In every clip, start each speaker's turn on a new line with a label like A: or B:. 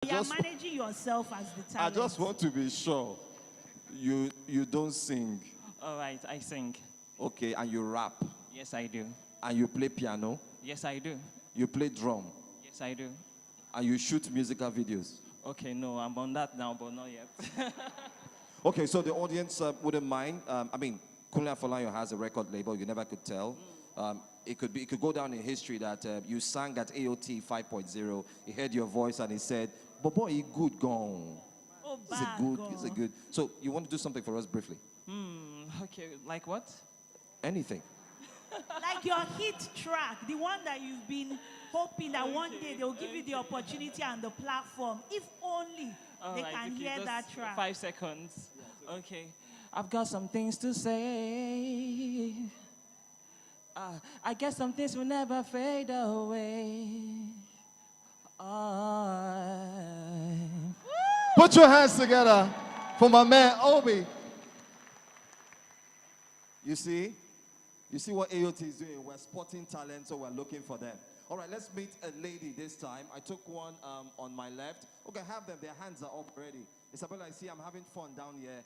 A: You're managing yourself as the
B: I
A: talent.
B: just want to be sure you don't sing.
C: All right, I sing.
B: Okay, and you rap.
C: Yes, I do.
B: And you play piano.
C: Yes, I do.
B: You play drum.
C: Yes, I do.
B: And you shoot musical videos.
C: Okay, no, I'm on that now, but not yet.
B: Okay, so the audience wouldn't mind. Kunle Afolayan has a record label. You never could tell. It could go down in history that you sang at AOT 5.0. He heard your voice and he said, "But boy, he good gone.
A: Oh,
B: He's a good." So you want to do something for us briefly?
C: Okay, like what?
B: Anything.
A: Like your hit track, the one that you've been hoping that one day they'll give you the opportunity and the platform. If only they can hear
C: just
A: that track.
C: 5 seconds. Okay. I've got some things to say. I guess some things will never fade away.
B: Put your hands together for my man Obi. You see? You see what AOT is doing? We're spotting talent, so we're looking for them. All right, let's meet a lady this time. I took one on my left. Okay, have them. Their hands are up already. Isabella, I see I'm having fun down here.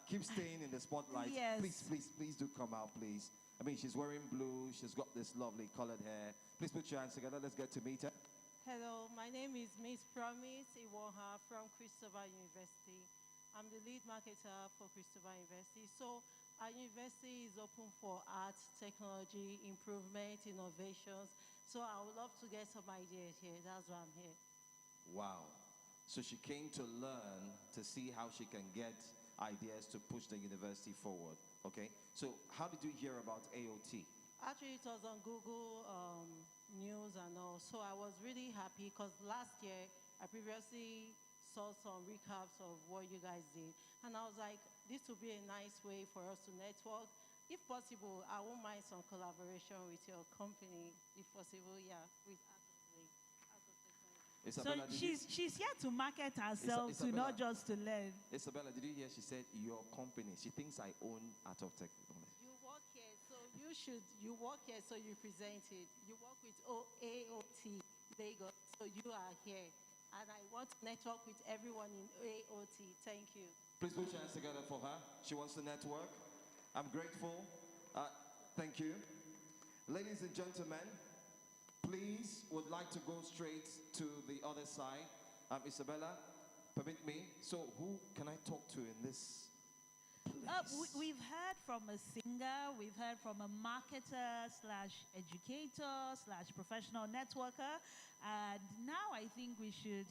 B: Keep staying in the spotlight.
A: Yes.
B: Please do come out, please. I mean, she's wearing blue. She's got this lovely colored hair. Please put your hands together. Let's get to meet her.
D: Hello, my name is Miss Promise Iwoha from Christopher University. I'm the lead marketer for Christopher University. So our university is open for art, technology, improvement, innovations. So I would love to get some ideas here. That's why I'm here.
B: Wow. So she came to learn to see how she can get ideas to push the university forward. Okay. So how did you hear about AOT?
D: Actually, it was on Google News and all. So I was really happy because last year I previously saw some recaps of what you guys did. And I was like, this would be a nice way for us to network. If possible, I won't mind some collaboration with your company. If possible, yeah, with
A: So she's here to market herself, to not just to learn.
B: Isabella, did you hear she said your company? She thinks I own Aot Technology.
D: You work here, so you work here, so you present it. You work with AOT Lagos, so you are here. And I want to network with everyone in AOT. Thank you.
B: Please put your hands together for her. She wants to network. I'm grateful. Thank you. Ladies and gentlemen, please would like to go straight to the other side. Isabella, permit me. So who can I talk to in this place?
A: We've heard from a singer, we've heard from a marketer / educator / professional networker, and now I think we should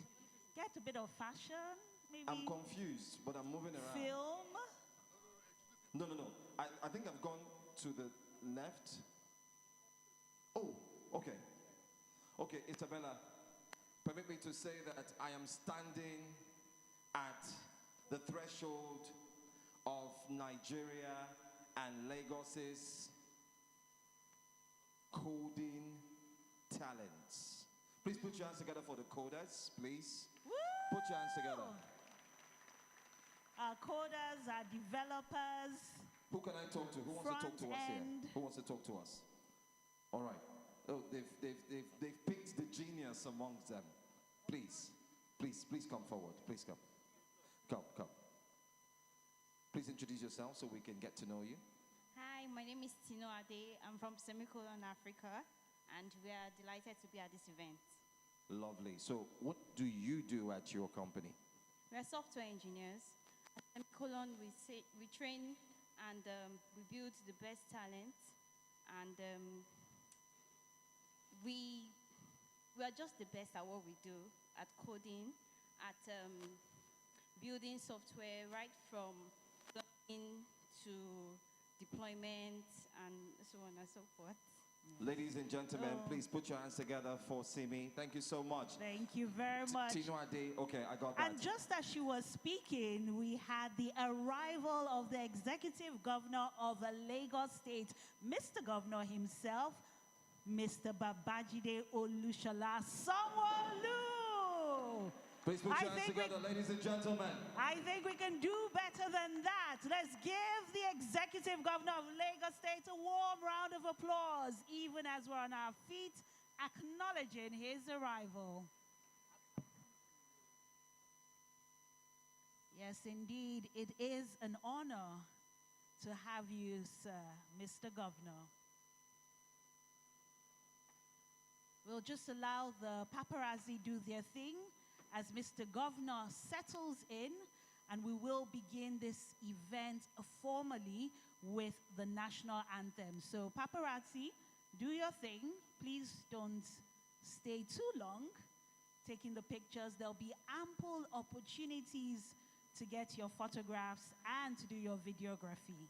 A: get a bit of fashion, maybe.
B: I'm confused, but I'm moving around.
A: Film.
B: No. I think I've gone to the left. Oh, okay. Okay, Isabella, permit me to say that I am standing at the threshold of Nigeria and Lagos's coding talents. Please put your hands together for the coders, please.
A: Woo!
B: Put your hands together.
A: Our coders, our developers.
B: Who can I talk to? Who wants to talk to us here? Who wants to talk to us? All right. Oh, they've picked the genius amongst them. Please come forward. Please come. Come. Please introduce yourself so we can get to know you.
E: Hi, my name is Tino Ade. I'm from Semicolon, Africa, and we are delighted to be at this event.
B: Lovely. So what do you do at your company?
E: We are software engineers. At Semicolon, we train and we build the best talent, and we are just the best at what we do, at coding, at building software, right from learning to deployment and so on and so forth.
B: Ladies and gentlemen, please put your hands together for Simi. Thank you so much.
A: Thank you very much.
B: Tino Ade, okay, I got that.
A: And just as she was speaking, we had the arrival of the executive governor of Lagos State, Mr. Governor himself, Mr. Babajide Olushola Sanwo-Olu.
B: Please put your hands together, ladies and gentlemen.
A: I think we can do better than that. Let's give the executive governor of Lagos State a warm round of applause, even as we're on our feet, acknowledging his arrival. Yes, indeed. It is an honor to have you, sir, Mr. Governor. We'll just allow the paparazzi do their thing as Mr. Governor settles in, and we will begin this event formally with the national anthem. So paparazzi, do your thing. Please don't stay too long taking the pictures. There'll be ample opportunities to get your photographs and to do your videography.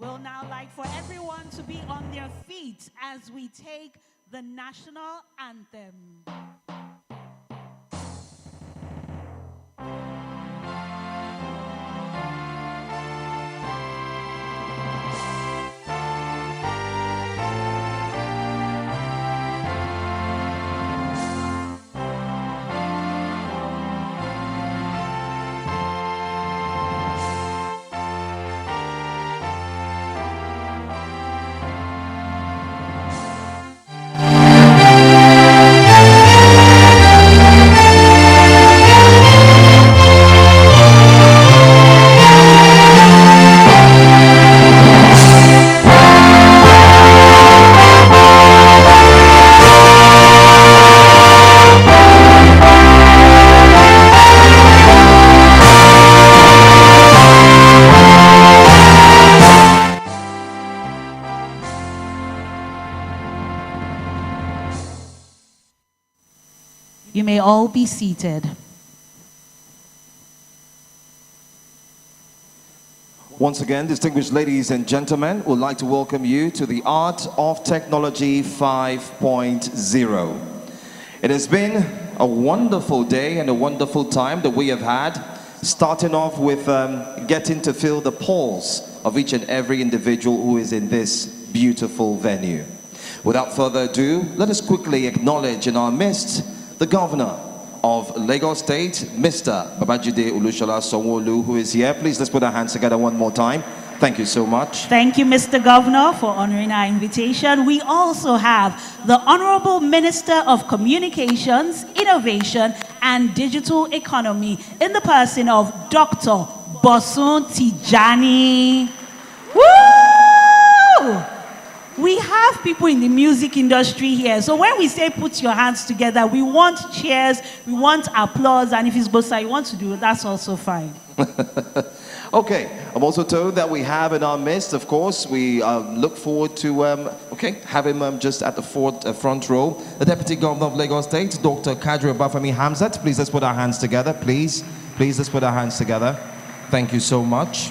A: We'll now like for everyone to be on their feet as we take the national anthem. You may all be seated.
B: Once again, distinguished ladies and gentlemen, we'd like to welcome you to the Art of Technology 5.0. It has been a wonderful day and a wonderful time that we have had, starting off with getting to feel the pulse of each and every individual who is in this beautiful venue. Without further ado, let us quickly acknowledge in our midst the Governor of Lagos State, Mr. Babajide Olusola Sanwo-Olu, who is here. Please, let's put our hands together one more time. Thank you so much.
A: Thank you, Mr. Governor, for honoring our invitation. We also have the Honorable Minister of Communications, Innovation, and Digital Economy in the person of Dr. Bosun Tijani. Woo! We have people in the music industry here. So when we say put your hands together, we want cheers, we want applause, and if it's bossa you want to do, that's also fine.
B: Okay, I'm also told that we have in our midst, of course, we look forward to have him just at the front row, the Deputy Governor of Lagos State, Dr. Kadri Obafemi Hamzat. Please, let's put our hands together, please. Please, let's put our hands together. Thank you so much.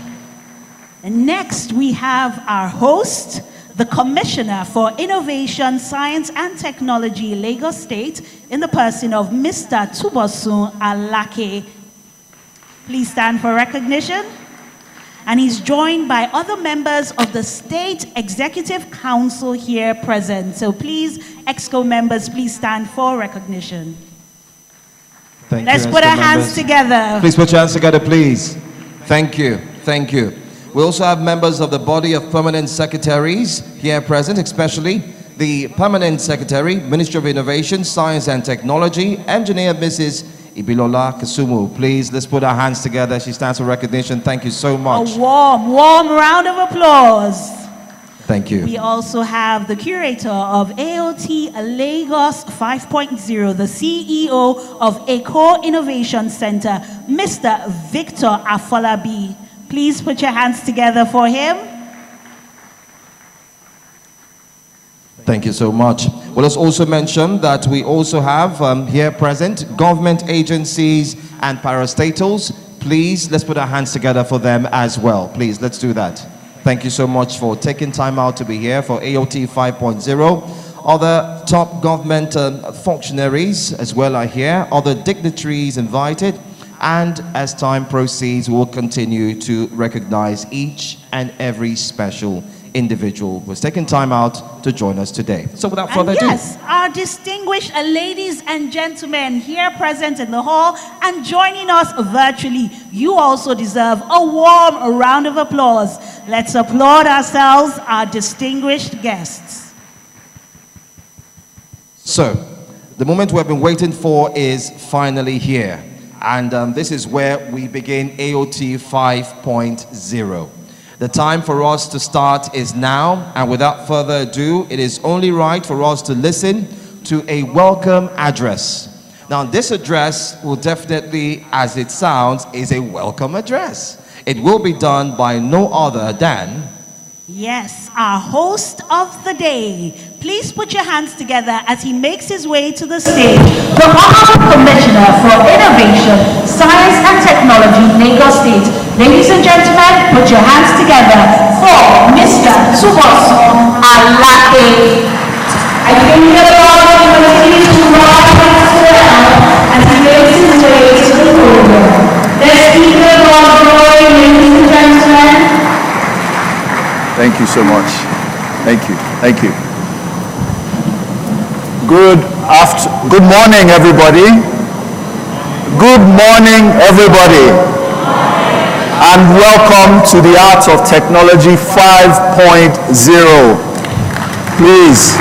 A: And next, we have our host, the Commissioner for Innovation, Science and Technology, Lagos State, in the person of Mr. Tubosun Alake. Please stand for recognition. And he's joined by other members of the State Executive Council here present. So please, EXCO members, please stand for recognition.
B: Thank
A: Let's
B: you,
A: put our
B: EXCO
A: hands
B: members.
A: together.
B: Please put your hands together, please. Thank you. Thank you. We also have members of the body of permanent secretaries here present, especially the permanent secretary, Ministry of Innovation, Science and Technology, Engineer Mrs. Ibilola Kasumu. Please, let's put our hands together. She stands for recognition. Thank you so much.
A: A warm round of applause.
B: Thank you.
A: We also have the curator of Aot Lagos 5.0, the CEO of Aot Innovation Center, Mr. Victor Afolabi. Please put your hands together for him.
B: Thank you so much. Well, let's also mention that we also have here present government agencies and parastatals. Please, let's put our hands together for them as well. Please, let's do that. Thank you so much for taking time out to be here for AOT 5.0. Other top government functionaries as well are here. Other dignitaries invited. And as time proceeds, we will continue to recognize each and every special individual who has taken time out to join us today. So without further ado.
A: Yes, our distinguished ladies and gentlemen here present in the hall and joining us virtually, you also deserve a warm round of applause. Let's applaud ourselves, our distinguished guests.
B: So, the moment we've been waiting for is finally here. And this is where we begin AOT 5.0. The time for us to start is now, and without further ado, it is only right for us to listen to a welcome address. Now, this address will definitely, as it sounds, is a welcome address. It will be done by no other than...
A: Yes, our host of the day. Please put your hands together as he makes his way to the stage. The Honorable Commissioner for Innovation, Science and Technology, Lagos State. Ladies and gentlemen, put your hands together for Mr. Tuboso Alake. I think the Lord will continue to rise as he makes his way to the podium. Let's give the Lord glory, ladies and gentlemen.
F: Thank you so much. Thank you. Thank you. Good morning, everybody. Good morning, everybody. And welcome to the Art of Technology 5.0. Please.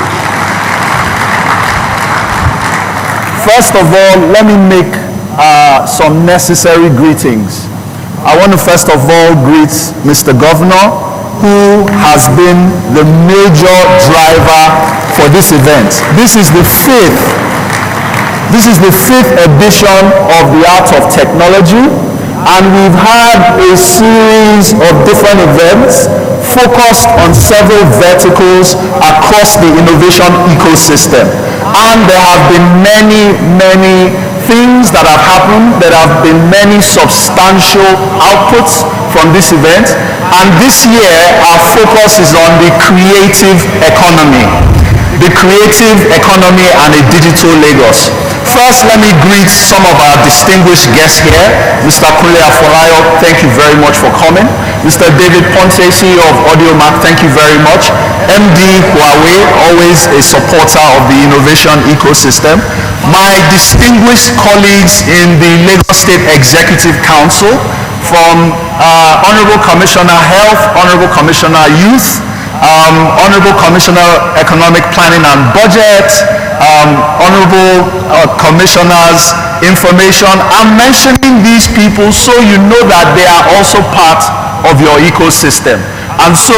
F: First of all, let me make some necessary greetings. I want to first of all greet Mr. Governor, who has been the major driver for this event. This is the fifth edition of the Art of Technology, and we've had a series of different events focused on several verticals across the innovation ecosystem. And there have been many things that have happened. There have been many substantial outputs from this event. And this year, our focus is on the creative economy. The creative economy and a digital Lagos. First, let me greet some of our distinguished guests here. Mr. Kunle Afolayo, thank you very much for coming. Mr. David Ponte, CEO of AudioMark, thank you very much. MD Huawei, always a supporter of the innovation ecosystem. My distinguished colleagues in the Lagos State Executive Council, from Honorable Commissioner Health, Honorable Commissioner Youth, Honorable Commissioner Economic Planning and Budget, Honorable Commissioners Information. I'm mentioning these people so you know that they are also part of your ecosystem. And so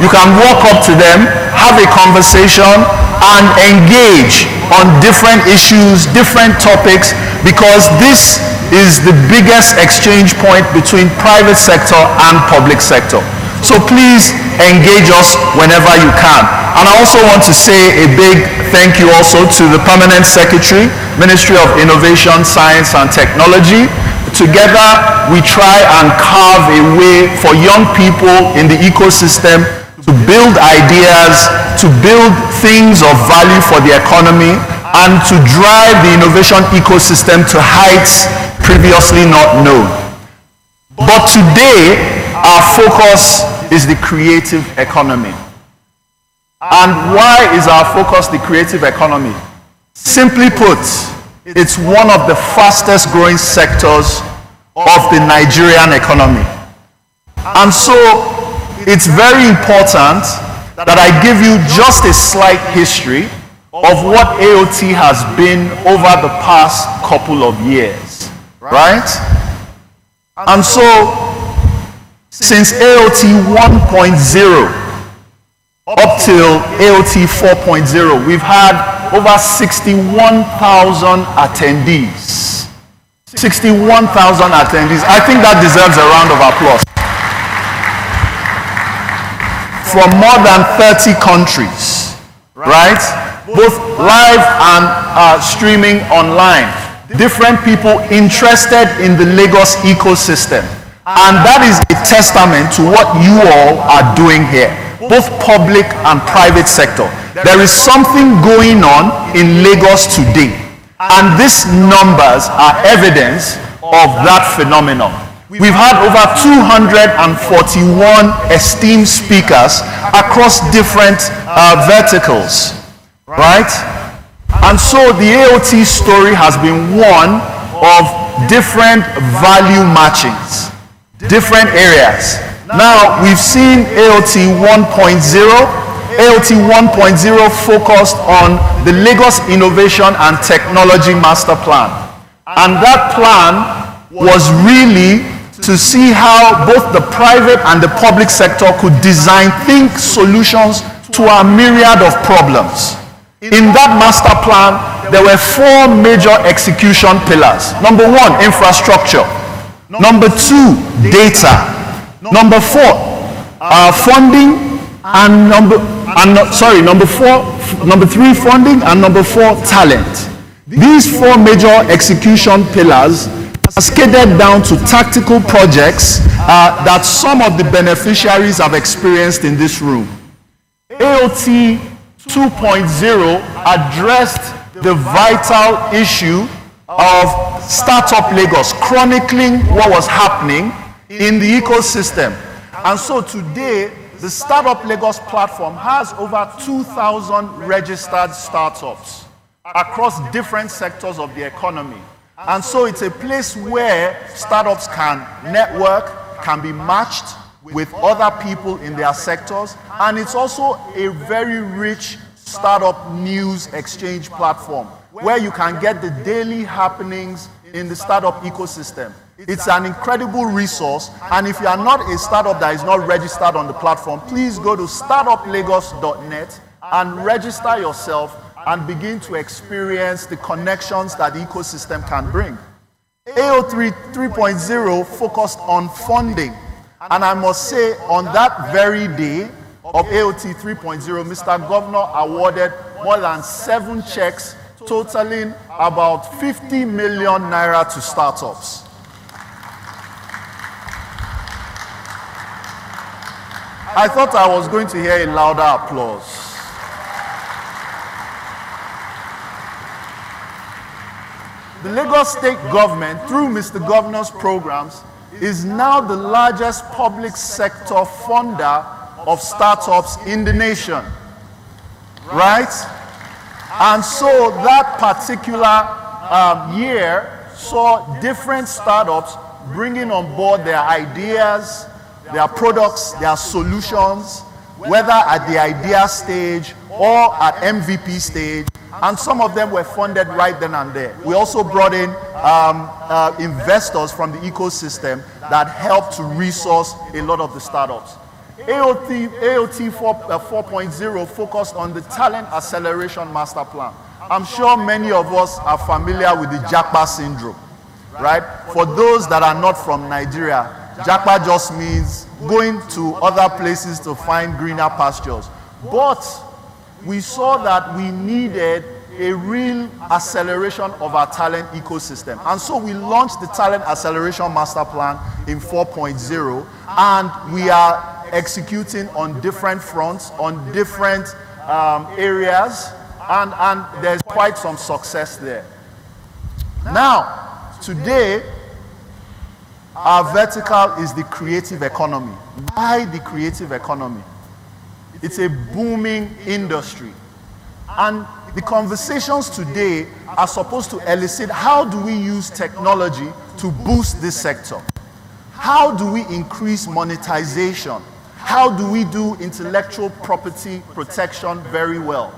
F: you can walk up to them, have a conversation, and engage on different issues, different topics, because this is the biggest exchange point between private sector and public sector. So please engage us whenever you can. And I also want to say a big thank you also to the Permanent Secretary, Ministry of Innovation, Science and Technology. Together, we try and carve a way for young people in the ecosystem to build ideas, to build things of value for the economy, and to drive the innovation ecosystem to heights previously not known. But today, our focus is the creative economy. And why is our focus the creative economy? Simply put, it's one of the fastest growing sectors of the Nigerian economy. And so, it's very important that I give you just a slight history of what AOT has been over the past couple of years, right? And so, since AOT 1.0 up till AOT 4.0, we've had over 61,000 attendees. 61,000 attendees. I think that deserves a round of applause. From more than 30 countries, right? Both live and streaming online. Different people interested in the Lagos ecosystem. And that is a testament to what you all are doing here, both public and private sector. There is something going on in Lagos today. And these numbers are evidence of that phenomenon. We've had over 241 esteemed speakers across different verticals, right? And so the AOT story has been one of different value matchings, different areas. Now, we've seen AOT 1.0, AOT 1.0 focused on the Lagos Innovation and Technology Master Plan. And that plan was really to see how both the private and the public sector could think solutions to a myriad of problems. In that master plan, there were 4 major execution pillars. Number 1, infrastructure. Number 2, data. Number 4, funding, and number 3, funding, and number 4, talent. These 4 major execution pillars cascaded down to tactical projects that some of the beneficiaries have experienced in this room. AOT 2.0 addressed the vital issue of Startup Lagos, chronicling what was happening in the ecosystem. And so today, the Startup Lagos platform has over 2,000 registered startups across different sectors of the economy. And so it's a place where startups can network, can be matched with other people in their sectors, and it's also a very rich startup news exchange platform where you can get the daily happenings in the startup ecosystem. It's an incredible resource, and if you are not a startup that is not registered on the platform, please go to startuplagos.net and register yourself and begin to experience the connections that the ecosystem can bring. AOT 3.0 focused on funding. And I must say, on that very day of AOT 3.0, Mr. Governor awarded more than 7 checks totaling about 50 million naira to startups. I thought I was going to hear a louder applause. The Lagos State government, through Mr. Governor's programs, is now the largest public sector funder of startups in the nation, right? And so that particular year saw different startups bringing on board their ideas, their products, their solutions, whether at the idea stage or at MVP stage, and some of them were funded right then and there. We also brought in investors from the ecosystem that helped to resource a lot of the startups. AOT 4.0 focused on the Talent Acceleration Master Plan. I'm sure many of us are familiar with the Japa syndrome, right? For those that are not from Nigeria, Japa just means going to other places to find greener pastures. But we saw that we needed a real acceleration of our talent ecosystem. And so we launched the Talent Acceleration Master Plan in 4.0, and we are executing on different fronts, on different areas, and there's quite some success there. Now, today, our vertical is the creative economy. Why the creative economy? It's a booming industry. And the conversations today are supposed to elicit how do we use technology to boost this sector? How do we increase monetization? How do we do intellectual property protection very well?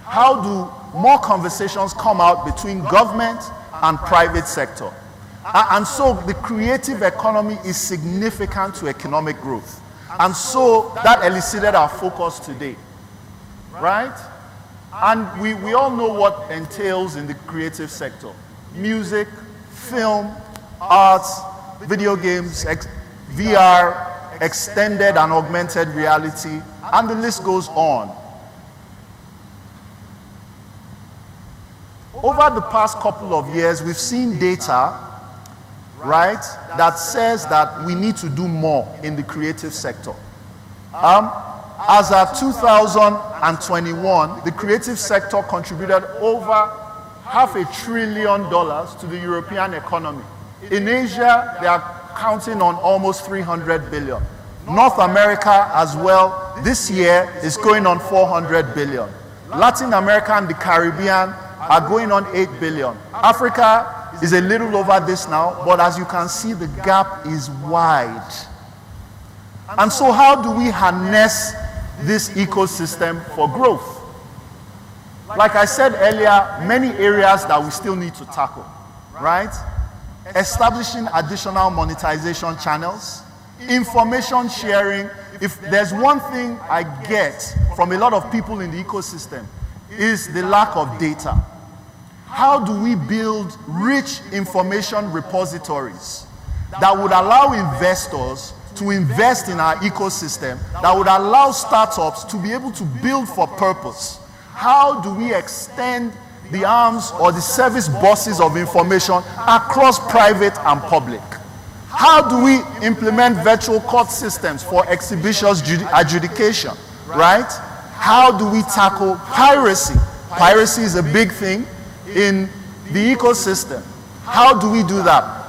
F: How do more conversations come out between government and private sector? And so the creative economy is significant to economic growth. And so that elicited our focus today, right? And we all know what entails in the creative sector. Music, film, arts, video games, VR, extended and augmented reality, and the list goes on. Over the past couple of years, we've seen data, right, that says that we need to do more in the creative sector. As of 2021, the creative sector contributed over $500 billion to the European economy. In Asia, they are counting on almost 300 billion. North America as well, this year is going on 400 billion. Latin America and the Caribbean are going on 8 billion. Africa is a little over this now, but as you can see, the gap is wide. And so how do we harness this ecosystem for growth. Like I said earlier, many areas that we still need to tackle, right? Establishing additional monetization channels, information sharing. If there's one thing I get from a lot of people in the ecosystem, is the lack of data. How do we build rich information repositories that would allow investors to invest in our ecosystem, that would allow startups to be able to build for purpose? How do we extend the arms or the service buses of information across private and public? How do we implement virtual court systems for exhibitions adjudication, right? How do we tackle piracy? Piracy is a big thing in the ecosystem. How do we do that?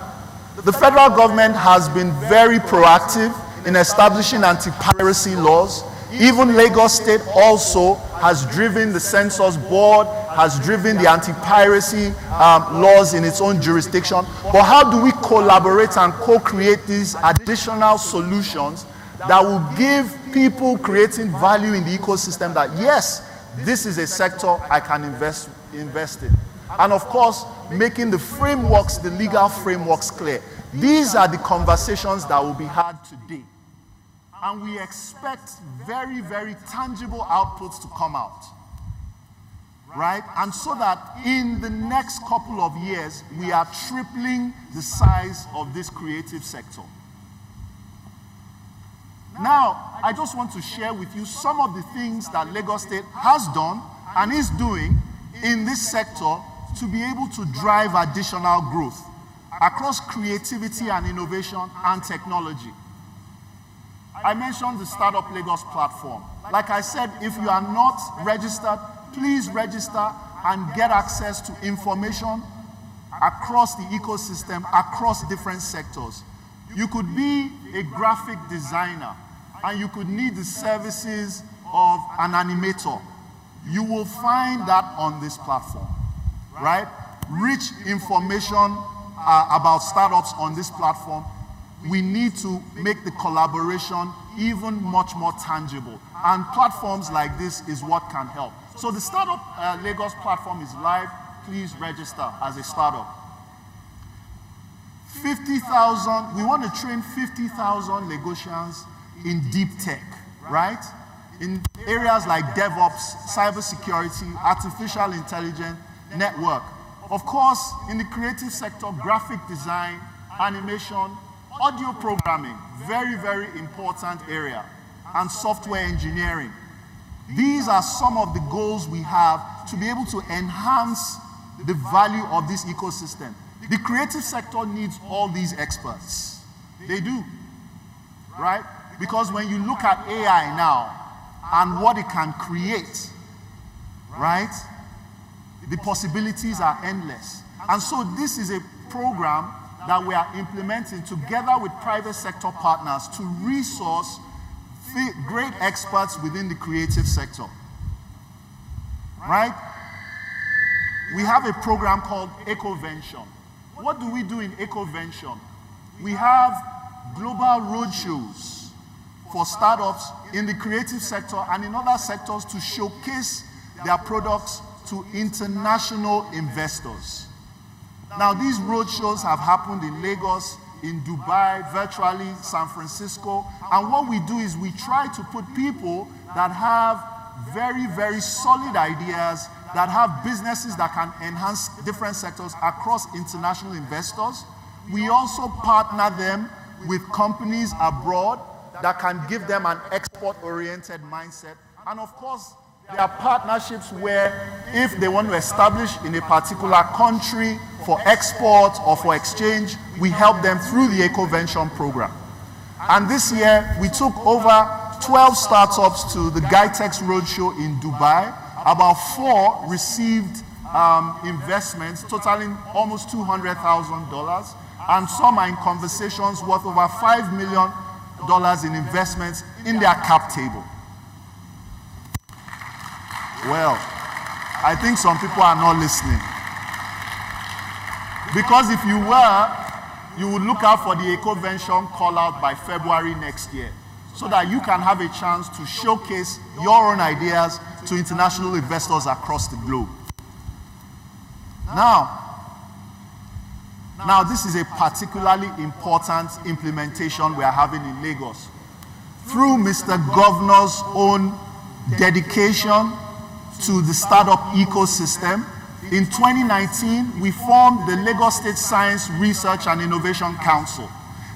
F: The federal government has been very proactive in establishing anti-piracy laws. Even Lagos State also has driven the Census Board, has driven the anti-piracy laws in its own jurisdiction. But how do we collaborate and co-create these additional solutions that will give people creating value in the ecosystem that, yes, this is a sector I can invest in. And of course, making the frameworks, the legal frameworks clear. These are the conversations that will be had today. And we expect very, very tangible outputs to come out, right? And so that in the next couple of years, we are tripling the size of this creative sector. Now, I just want to share with you some of the things that Lagos State has done and is doing in this sector to be able to drive additional growth across creativity and innovation and technology. I mentioned the Startup Lagos platform. Like I said, if you are not registered, please register and get access to information across the ecosystem, across different sectors. You could be a graphic designer and you could need the services of an animator. You will find that on this platform, right? Rich information about startups on this platform. We need to make the collaboration even much more tangible. And platforms like this is what can help. So the Startup Lagos platform is live. Please register as a startup. 50,000, we want to train 50,000 Lagosians in deep tech, right? In areas like DevOps, cybersecurity, artificial intelligence, network. Of course, in the creative sector, graphic design, animation, audio programming, very, very important area, and software engineering. These are some of the goals we have to be able to enhance the value of this ecosystem. The creative sector needs all these experts. They do, right? Because when you look at AI now and what it can create, right? The possibilities are endless. And so this is a program that we are implementing together with private sector partners to resource great experts within the creative sector, right? We have a program called EcoVention. What do we do in EcoVention? We have global roadshows for startups in the creative sector and in other sectors to showcase their products to international investors. Now, these roadshows have happened in Lagos, in Dubai, virtually, San Francisco. And what we do is we try to put people that have very, very solid ideas, that have businesses that can enhance different sectors across international investors. We also partner them with companies abroad that can give them an export-oriented mindset. And of course, there are partnerships where if they want to establish in a particular country for export or for exchange, we help them through the EcoVention program. And this year, we took over 12 startups to the GITEX Roadshow in Dubai. About 4 received investments totaling almost $200,000. And some are in conversations worth over $5 million in investments in their cap table. Well, I think some people are not listening. Because if you were, you would look out for the EcoVention call out by February next year. so that you can have a chance to showcase your own ideas to international investors across the globe. Now this is a particularly important implementation we are having in Lagos. Through Mr. Governor's own dedication to the startup ecosystem, in 2019, we formed the Lagos State Science Research and Innovation Council.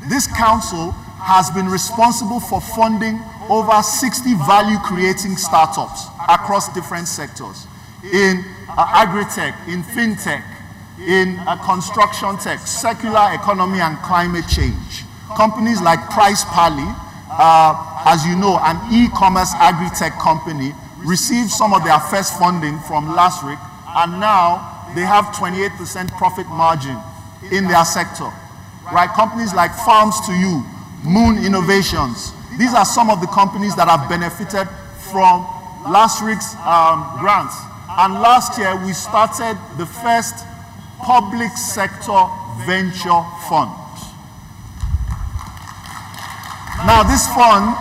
F: This council has been responsible for funding over 60 value-creating startups across different sectors in agri-tech, in fintech, in construction tech, circular economy and climate change. Companies like Price Pally, as you know, an e-commerce agri-tech company, received some of their first funding from LASRIC, and now they have 28% profit margin in their sector. Right? Companies like Farms to You, Moon Innovations, these are some of the companies that have benefited from LASRIC's grants. And last year, we started the first public sector venture fund. Now, this fund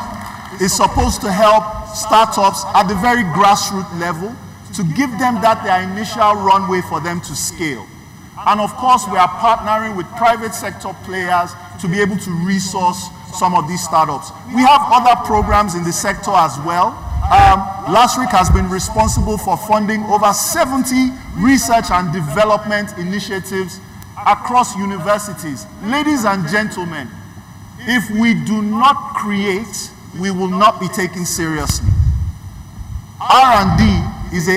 F: is supposed to help startups at the very grassroots level to give them their initial runway for them to scale. And of course, we are partnering with private sector players to be able to resource some of these startups. We have other programs in the sector as well. LASRIC has been responsible for funding over 70 research and development initiatives across universities. Ladies and gentlemen, if we do not create, we will not be taken seriously. R&D is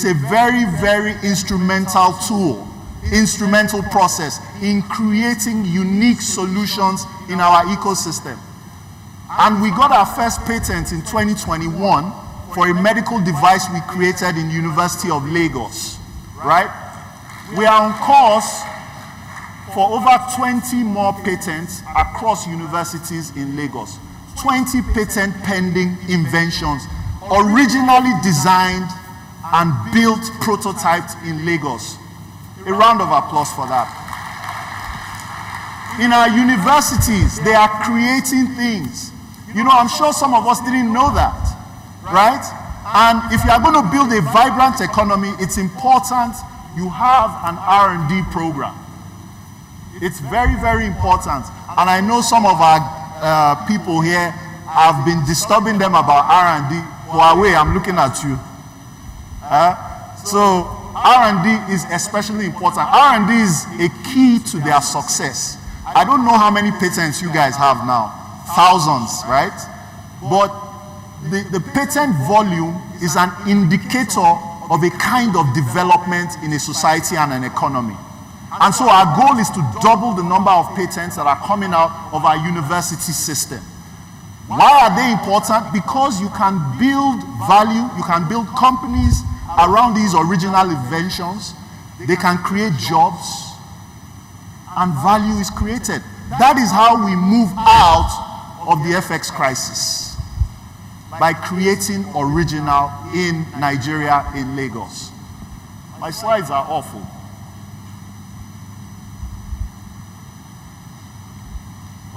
F: a very, very instrumental tool, instrumental process in creating unique solutions in our ecosystem. And we got our first patent in 2021 for a medical device we created in University of Lagos, right? We are on course for over 20 more patents across universities in Lagos. 20 patent pending inventions, originally designed and built, prototyped in Lagos. A round of applause for that. In our universities, they are creating things. You know, I'm sure some of us didn't know that, right? And if you are going to build a vibrant economy, it's important you have an R&D program. It's very, very important. And I know some of our people here have been disturbing them about R&D. Huawei, I'm looking at you. So R&D is especially important. R&D is a key to their success. I don't know how many patents you guys have now. Thousands, right? But the patent volume is an indicator of a kind of development in a society and an economy. And so our goal is to double the number of patents that are coming out of our university system. Why are they important? Because you can build value, you can build companies around these original inventions. They can create jobs, and value is created. That is how we move out of the FX crisis, by creating original in Nigeria, in Lagos. My slides are awful.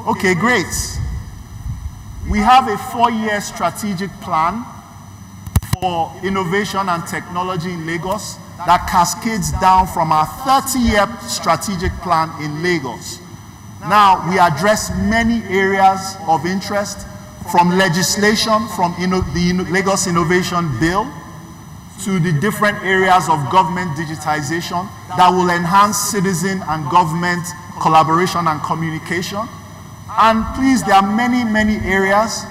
F: Okay, great. We have a 4-year strategic plan for innovation and technology in Lagos that cascades down from our 30-year strategic plan in Lagos. Now, we address many areas of interest, from legislation, from the Lagos Innovation Bill, to the different areas of government digitization that will enhance citizen and government collaboration and communication. And please, there are many, many areas.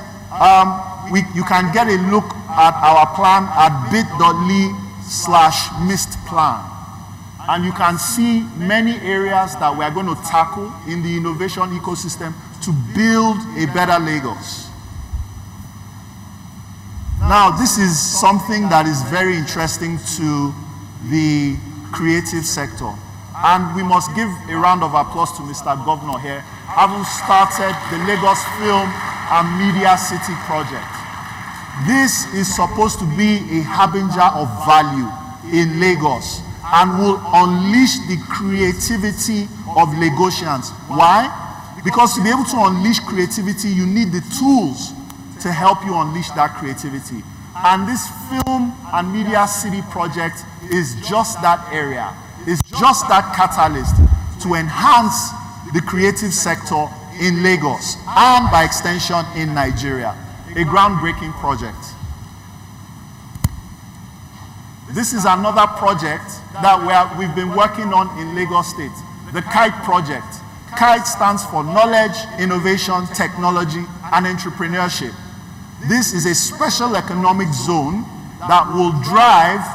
F: You can get a look at our plan at bit.ly/mistplan. And you can see many areas that we are going to tackle in the innovation ecosystem to build a better Lagos. Now, this is something that is very interesting to the creative sector. And we must give a round of applause to Mr. Governor here, having started the Lagos Film and Media City project. This is supposed to be a harbinger of value in Lagos and will unleash the creativity of Lagosians. Why? Because to be able to unleash creativity, you need the tools to help you unleash that creativity. And this Film and Media City project is just that area, is just that catalyst to enhance the creative sector in Lagos and by extension in Nigeria. A groundbreaking project. This is another project that we've been working on in Lagos State, the KITE project. KITE stands for Knowledge, Innovation, Technology, and Entrepreneurship. This is a special economic zone that will drive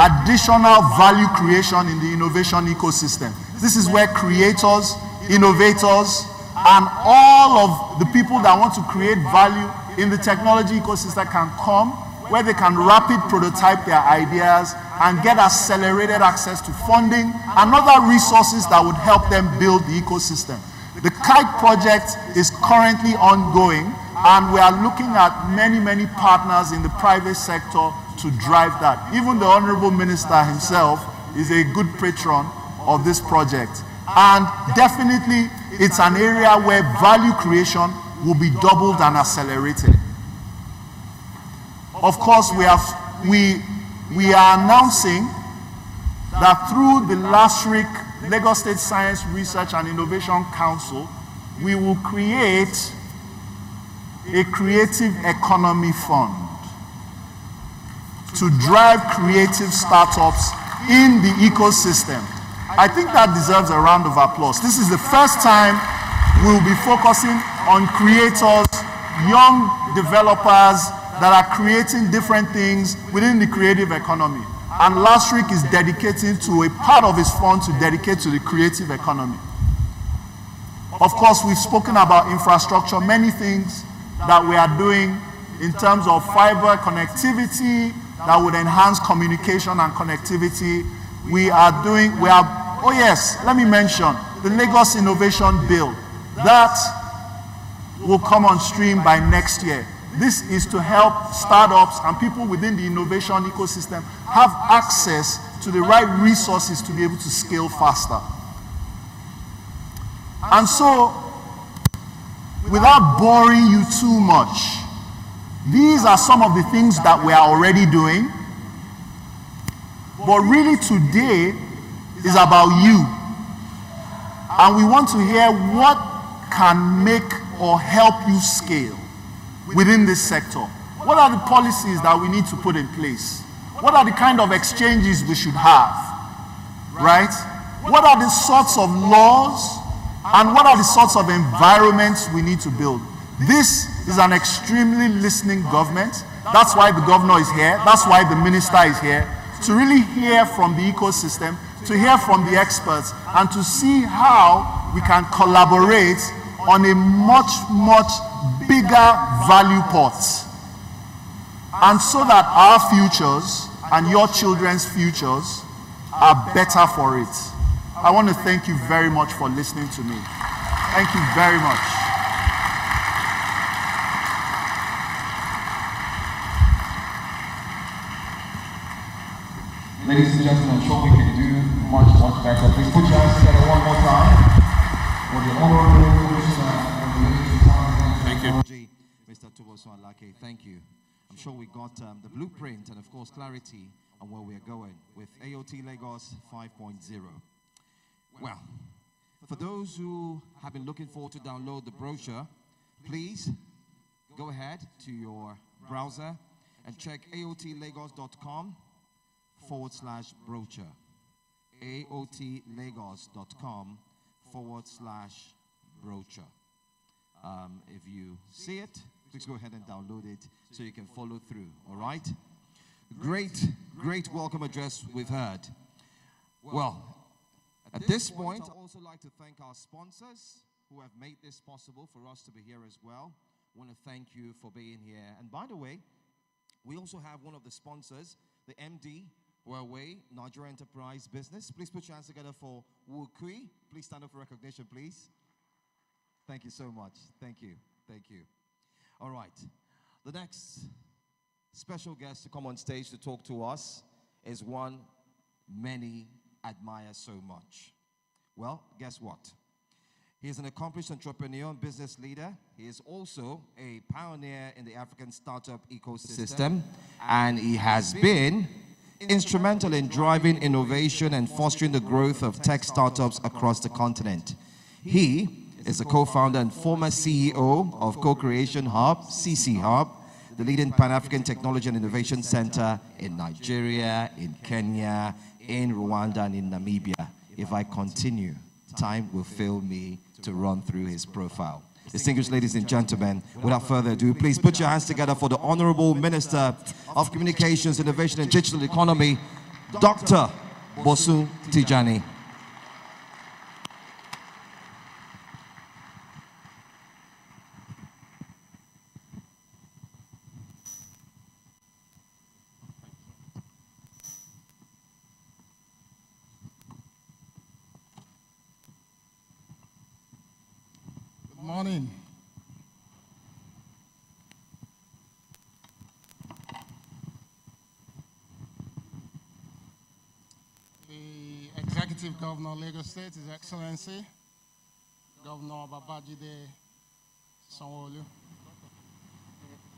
F: additional value creation in the innovation ecosystem. This is where creators, innovators, and all of the people that want to create value in the technology ecosystem can come, where they can rapid prototype their ideas and get accelerated access to funding and other resources that would help them build the ecosystem. The KITE project is currently ongoing, and we are looking at many partners in the private sector to drive that. Even the Honorable Minister himself is a good patron of this project. And definitely, it's an area where value creation will be doubled and accelerated. Of course, we are announcing that through the LASRIC, Lagos State Science Research and Innovation Council, we will create a creative economy fund to drive creative startups in the ecosystem. I think that deserves a round of applause. This is the first time we'll be focusing on creators, young developers that are creating different things within the creative economy. And LASRIC is dedicating to a part of its fund to dedicate to the creative economy. Of course, we've spoken about infrastructure, many things that we are doing in terms of fiber connectivity that would enhance communication and connectivity. Oh yes, let me mention the Lagos Innovation Bill. That will come on stream by next year. This is to help startups and people within the innovation ecosystem have access to the right resources to be able to scale faster. And so, without boring you too much, these are some of the things that we are already doing. But really today is about you. And we want to hear what can make or help you scale within this sector. What are the policies that we need to put in place? What are the kind of exchanges we should have? Right? What are the sorts of laws and what are the sorts of environments we need to build? This is an extremely listening government. That's why the governor is here. That's why the minister is here. To really hear from the ecosystem, to hear from the experts, and to see how we can collaborate on a much bigger value pot. And so that our futures and your children's futures are better for it. I want to thank you very much for listening to me. Thank you very much.
G: Ladies and gentlemen, I'm sure we can do much better. Please put your hands together one more time for the Honorable Commissioner of the Ladies and Talent.
B: Thank you, Mr. Tuboso Alake. Thank you. I'm sure we got the blueprint and, of course, clarity on where we're going with Aot Lagos 5.0. Well, for those who have been looking forward to download the brochure, please go ahead to your browser and check aotlagos.com/brochure. aotlagos.com/brochure. If you see it, please go ahead and download it so you can follow through, all right? Great welcome address we've heard. Well, at this point, I'd also like to thank our sponsors who have made this possible for us to be here as well. I want to thank you for being here. And by the way, we also have one of the sponsors, the MD, Huawei, Nigeria Enterprise Business. Please put your hands together for Wu Kui. Please stand up for recognition, please. Thank you so much. Thank you. All right. The next special guest to come on stage to talk to us is one many admire so much. Well, guess what? He is an accomplished entrepreneur and business leader. He is also a pioneer in the African startup ecosystem, and he has been instrumental in driving innovation and fostering the growth of tech startups across the continent. He is a co-founder and former CEO of Co-Creation Hub, CC Hub, the leading Pan-African Technology and Innovation Center in Nigeria, in Kenya, in Rwanda, and in Namibia. If I continue, time will fail me to run through his profile. Distinguished ladies and gentlemen, without further ado, please put your hands together for the Honorable Minister of Communications, Innovation and Digital Economy, Dr. Bosun Tijani.
H: Good morning. The Executive Governor of Lagos State, His Excellency, Governor Babajide Sanwo-Olu,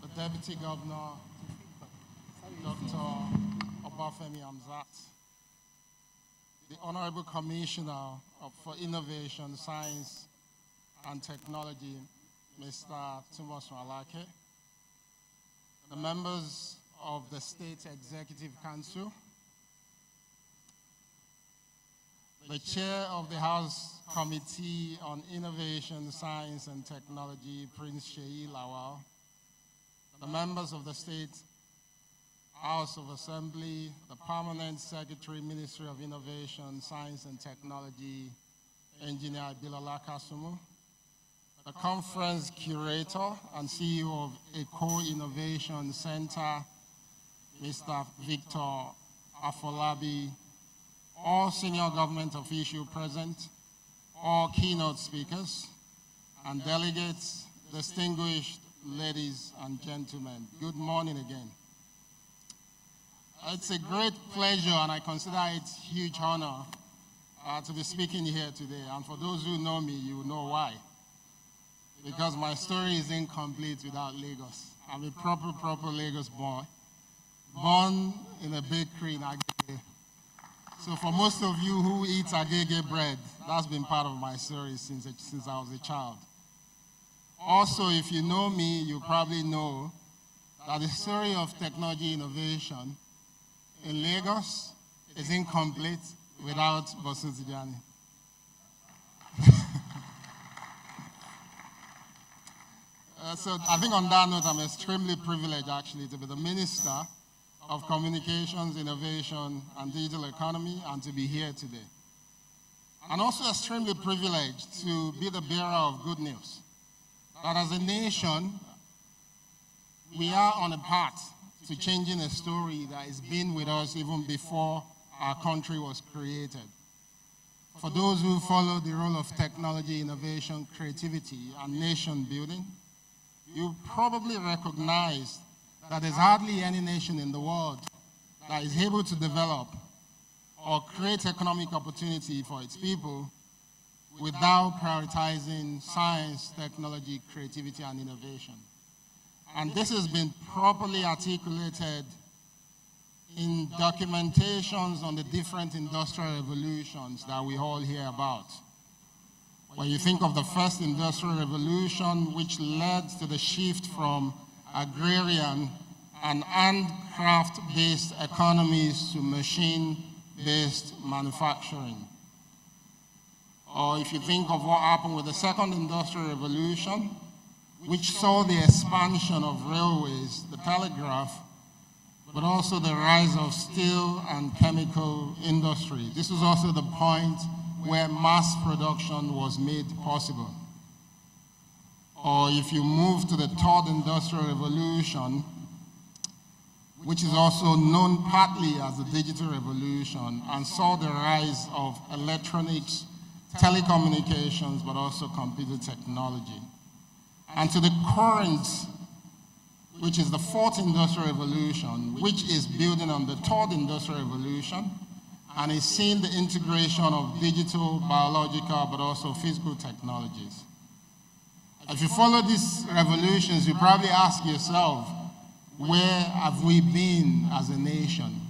H: the Deputy Governor, Dr. Obafemi Hamzat, the Honorable Commissioner for Innovation, Science, and Technology, Mr. Thomas Malake, the members of the State Executive Council, the Chair of the House Committee on Innovation, Science, and Technology, Prince Sheyi Lawal, the members of the State House of Assembly, the Permanent Secretary, Ministry of Innovation, Science, and Technology, Engineer Bilola Kasumu, the conference curator and CEO of Eco Innovation Center, Mr. Victor Afolabi, all senior government officials present, all keynote speakers, and delegates, distinguished ladies and gentlemen. Good morning again. It's a great pleasure, and I consider it a huge honor to be speaking here today. And for those who know me, you know why. Because my story is incomplete without Lagos. I'm a proper Lagos boy, born in a bakery in Agege. So for most of you who eat Agege bread, that's been part of my story since I was a child. Also, if you know me, you probably know that the story of technology innovation in Lagos is incomplete without Bosun Tijani. So I think on that note, I'm extremely privileged actually to be the Minister of Communications, Innovation, and Digital Economy, and to be here today. And also extremely privileged to be the bearer of good news, that as a nation, we are on a path to changing a story that has been with us even before our country was created. For those who follow the role of technology, innovation, creativity, and nation building, you probably recognize that there's hardly any nation in the world that is able to develop or create economic opportunity for its people without prioritizing science, technology, creativity, and innovation. And this has been properly articulated in documentations on the different industrial revolutions that we all hear about. When you think of the first industrial revolution, which led to the shift from agrarian and handcraft-based economies to machine-based manufacturing. Or if you think of what happened with the second industrial revolution, which saw the expansion of railways, the telegraph, but also the rise of steel and chemical industry. This was also the point where mass production was made possible. Or if you move to the third industrial revolution, which is also known partly as the digital revolution, and saw the rise of electronics, telecommunications, but also computer technology. And to the current, which is the fourth industrial revolution, which is building on the third industrial revolution, and is seeing the integration of digital, biological, but also physical technologies. If you follow these revolutions, you probably ask yourself, where have we been as a nation?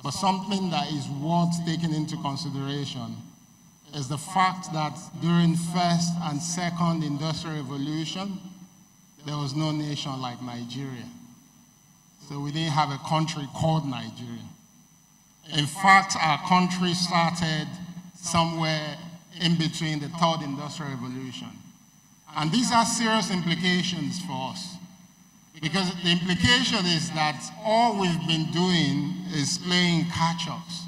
H: But something that is worth taking into consideration is the fact that during first and second industrial revolution, there was no nation like Nigeria. So we didn't have a country called Nigeria. In fact, our country started somewhere in between the third industrial revolution. And these are serious implications for us. Because the implication is that all we've been doing is playing catch-ups.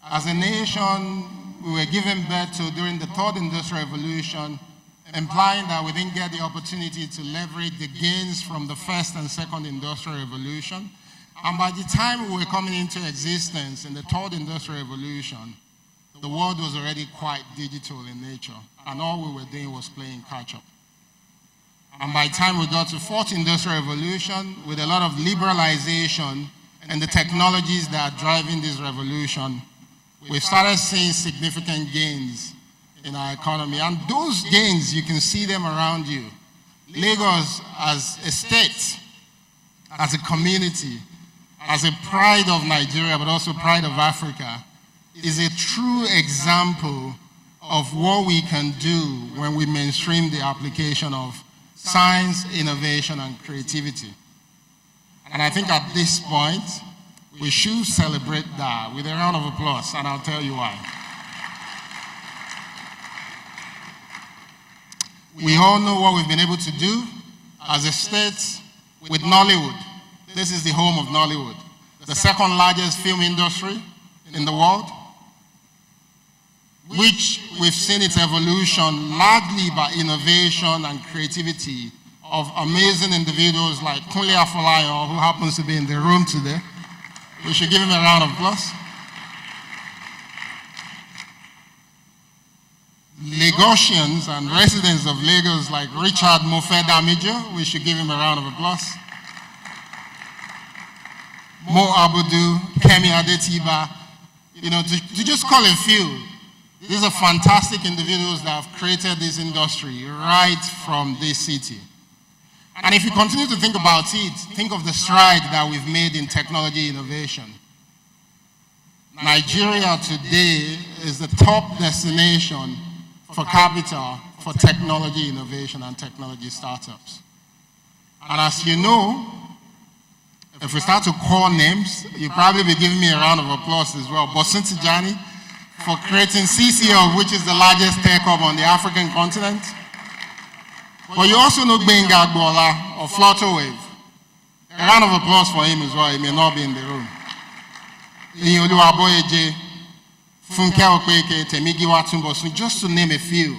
H: As a nation, we were given birth to during the third industrial revolution, implying that we didn't get the opportunity to leverage the gains from the first and second industrial revolution. And by the time we were coming into existence in the third industrial revolution, the world was already quite digital in nature, and all we were doing was playing catch-up. And by the time we got to fourth industrial revolution, with a lot of liberalization and the technologies that are driving this revolution, we started seeing significant gains in our economy. And those gains, you can see them around you. Lagos as a state, as a community, as a pride of Nigeria, but also pride of Africa, is a true example of what we can do when we mainstream the application of science, innovation, and creativity. And I think at this point, we should celebrate that with a round of applause, and I'll tell you why. We all know what we've been able to do as a state with Nollywood. This is the home of Nollywood, the second largest film industry in the world, which we've seen its evolution largely by innovation and creativity of amazing individuals like Kunle Afolayan, who happens to be in the room today. We should give him a round of applause. Lagosians and residents of Lagos like Richard Mofe Damijo, we should give him a round of applause. Mo Abudu, Kemi Adetiba, to just call a few. These are fantastic individuals that have created this industry right from this city. And if you continue to think about it, think of the stride that we've made in technology innovation. Nigeria today is the top destination for capital for technology innovation and technology startups. And as you know, if we start to call names, you'll probably be giving me a round of applause as well. Bosun Tijani for creating CCL, which is the largest tech hub on the African continent. But you also know Gbenga Agbola of Flutterwave. A round of applause for him as well. He may not be in the room. Iyolu Aboyeje, Funke Okpeke, Temigi Watumbosun, just to name a few.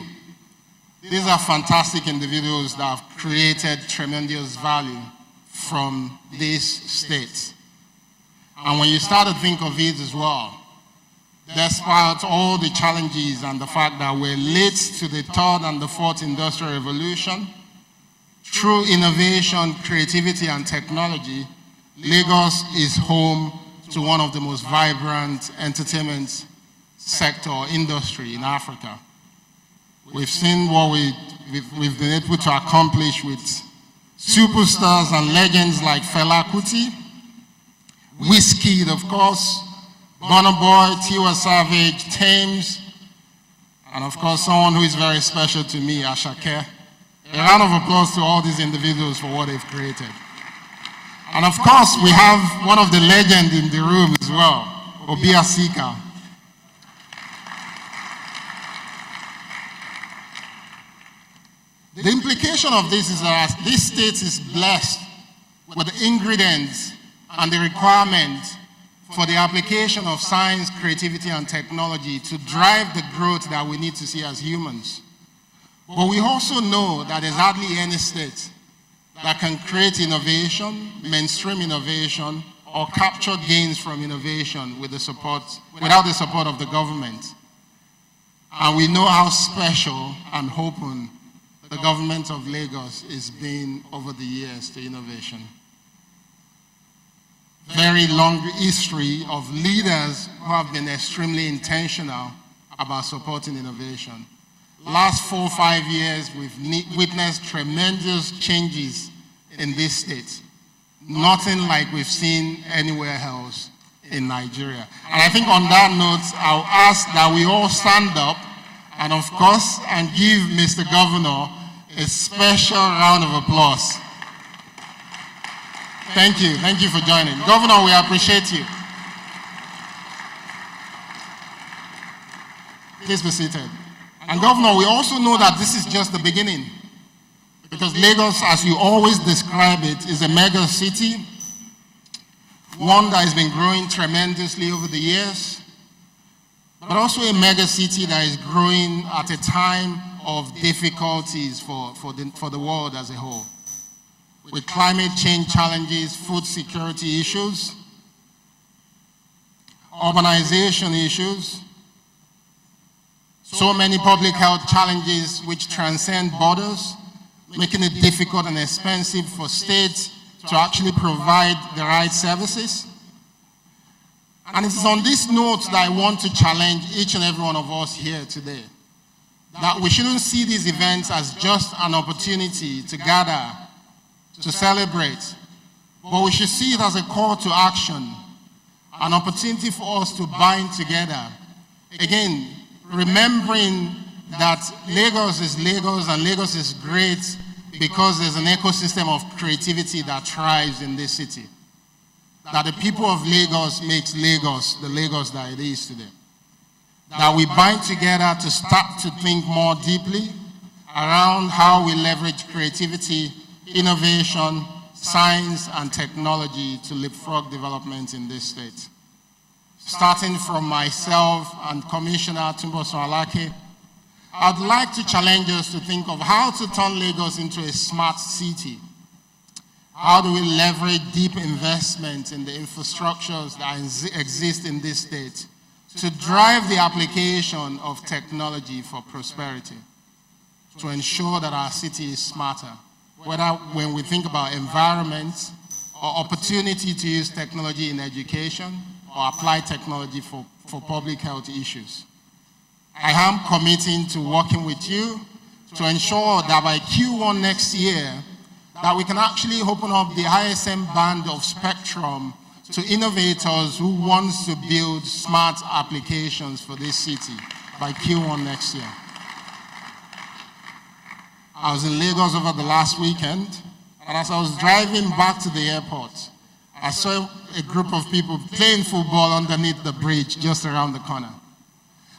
H: These are fantastic individuals that have created tremendous value from this state. And when you start to think of it as well, despite all the challenges and the fact that we're late to the third and the fourth industrial revolution, through innovation, creativity, and technology, Lagos is home to one of the most vibrant entertainment sector industry in Africa. We've seen what we've been able to accomplish with superstars and legends like Fela Kuti, Wizkid, of course, Burna Boy, Tiwa Savage, Thames, and of course someone who is very special to me, Ashake. A round of applause to all these individuals for what they've created. And of course, we have one of the legends in the room as well, Obi Asika. The implication of this is that this state is blessed with the ingredients and the requirements for the application of science, creativity, and technology to drive the growth that we need to see as humans. But we also know that there's hardly any state that can create innovation, mainstream innovation, or capture gains from innovation without the support of the government. And we know how special and open the government of Lagos is being over the years to innovation. very long history of leaders who have been extremely intentional about supporting innovation. Last 4 or 5 years, we've witnessed tremendous changes in this state. Nothing like we've seen anywhere else in Nigeria. And I think on that note, I'll ask that we all stand up and of course, and give Mr. Governor a special round of applause. Thank you for joining. Governor, we appreciate you. Please be seated. And Governor, we also know that this is just the beginning. Because Lagos, as you always describe it, is a mega city, one that has been growing tremendously over the years, but also a mega city that is growing at a time of difficulties for the world as a whole. With climate change challenges, food security issues, urbanization issues, so many public health challenges which transcend borders, making it difficult and expensive for states to actually provide the right services. And it is on this note that I want to challenge each and every one of us here today, that we shouldn't see these events as just an opportunity to gather, to celebrate, but we should see it as a call to action, an opportunity for us to bind together. Again, remembering that Lagos is Lagos and Lagos is great because there's an ecosystem of creativity that thrives in this city. That the people of Lagos makes Lagos the Lagos that it is today. That we bind together to start to think more deeply around how we leverage creativity, innovation, science, and technology to leapfrog development in this state. Starting from myself and Commissioner Tumboso Alake, I'd like to challenge us to think of how to turn Lagos into a smart city. How do we leverage deep investment in the infrastructures that exist in this state to drive the application of technology for prosperity, to ensure that our city is smarter, whether when we think about environment or opportunity to use technology in education or apply technology for public health issues. I am committing to working with you to ensure that by Q1 next year, that we can actually open up the ISM band of spectrum to innovators who want to build smart applications for this city by Q1 next year. I was in Lagos over the last weekend, and as I was driving back to the airport, I saw a group of people playing football underneath the bridge just around the corner.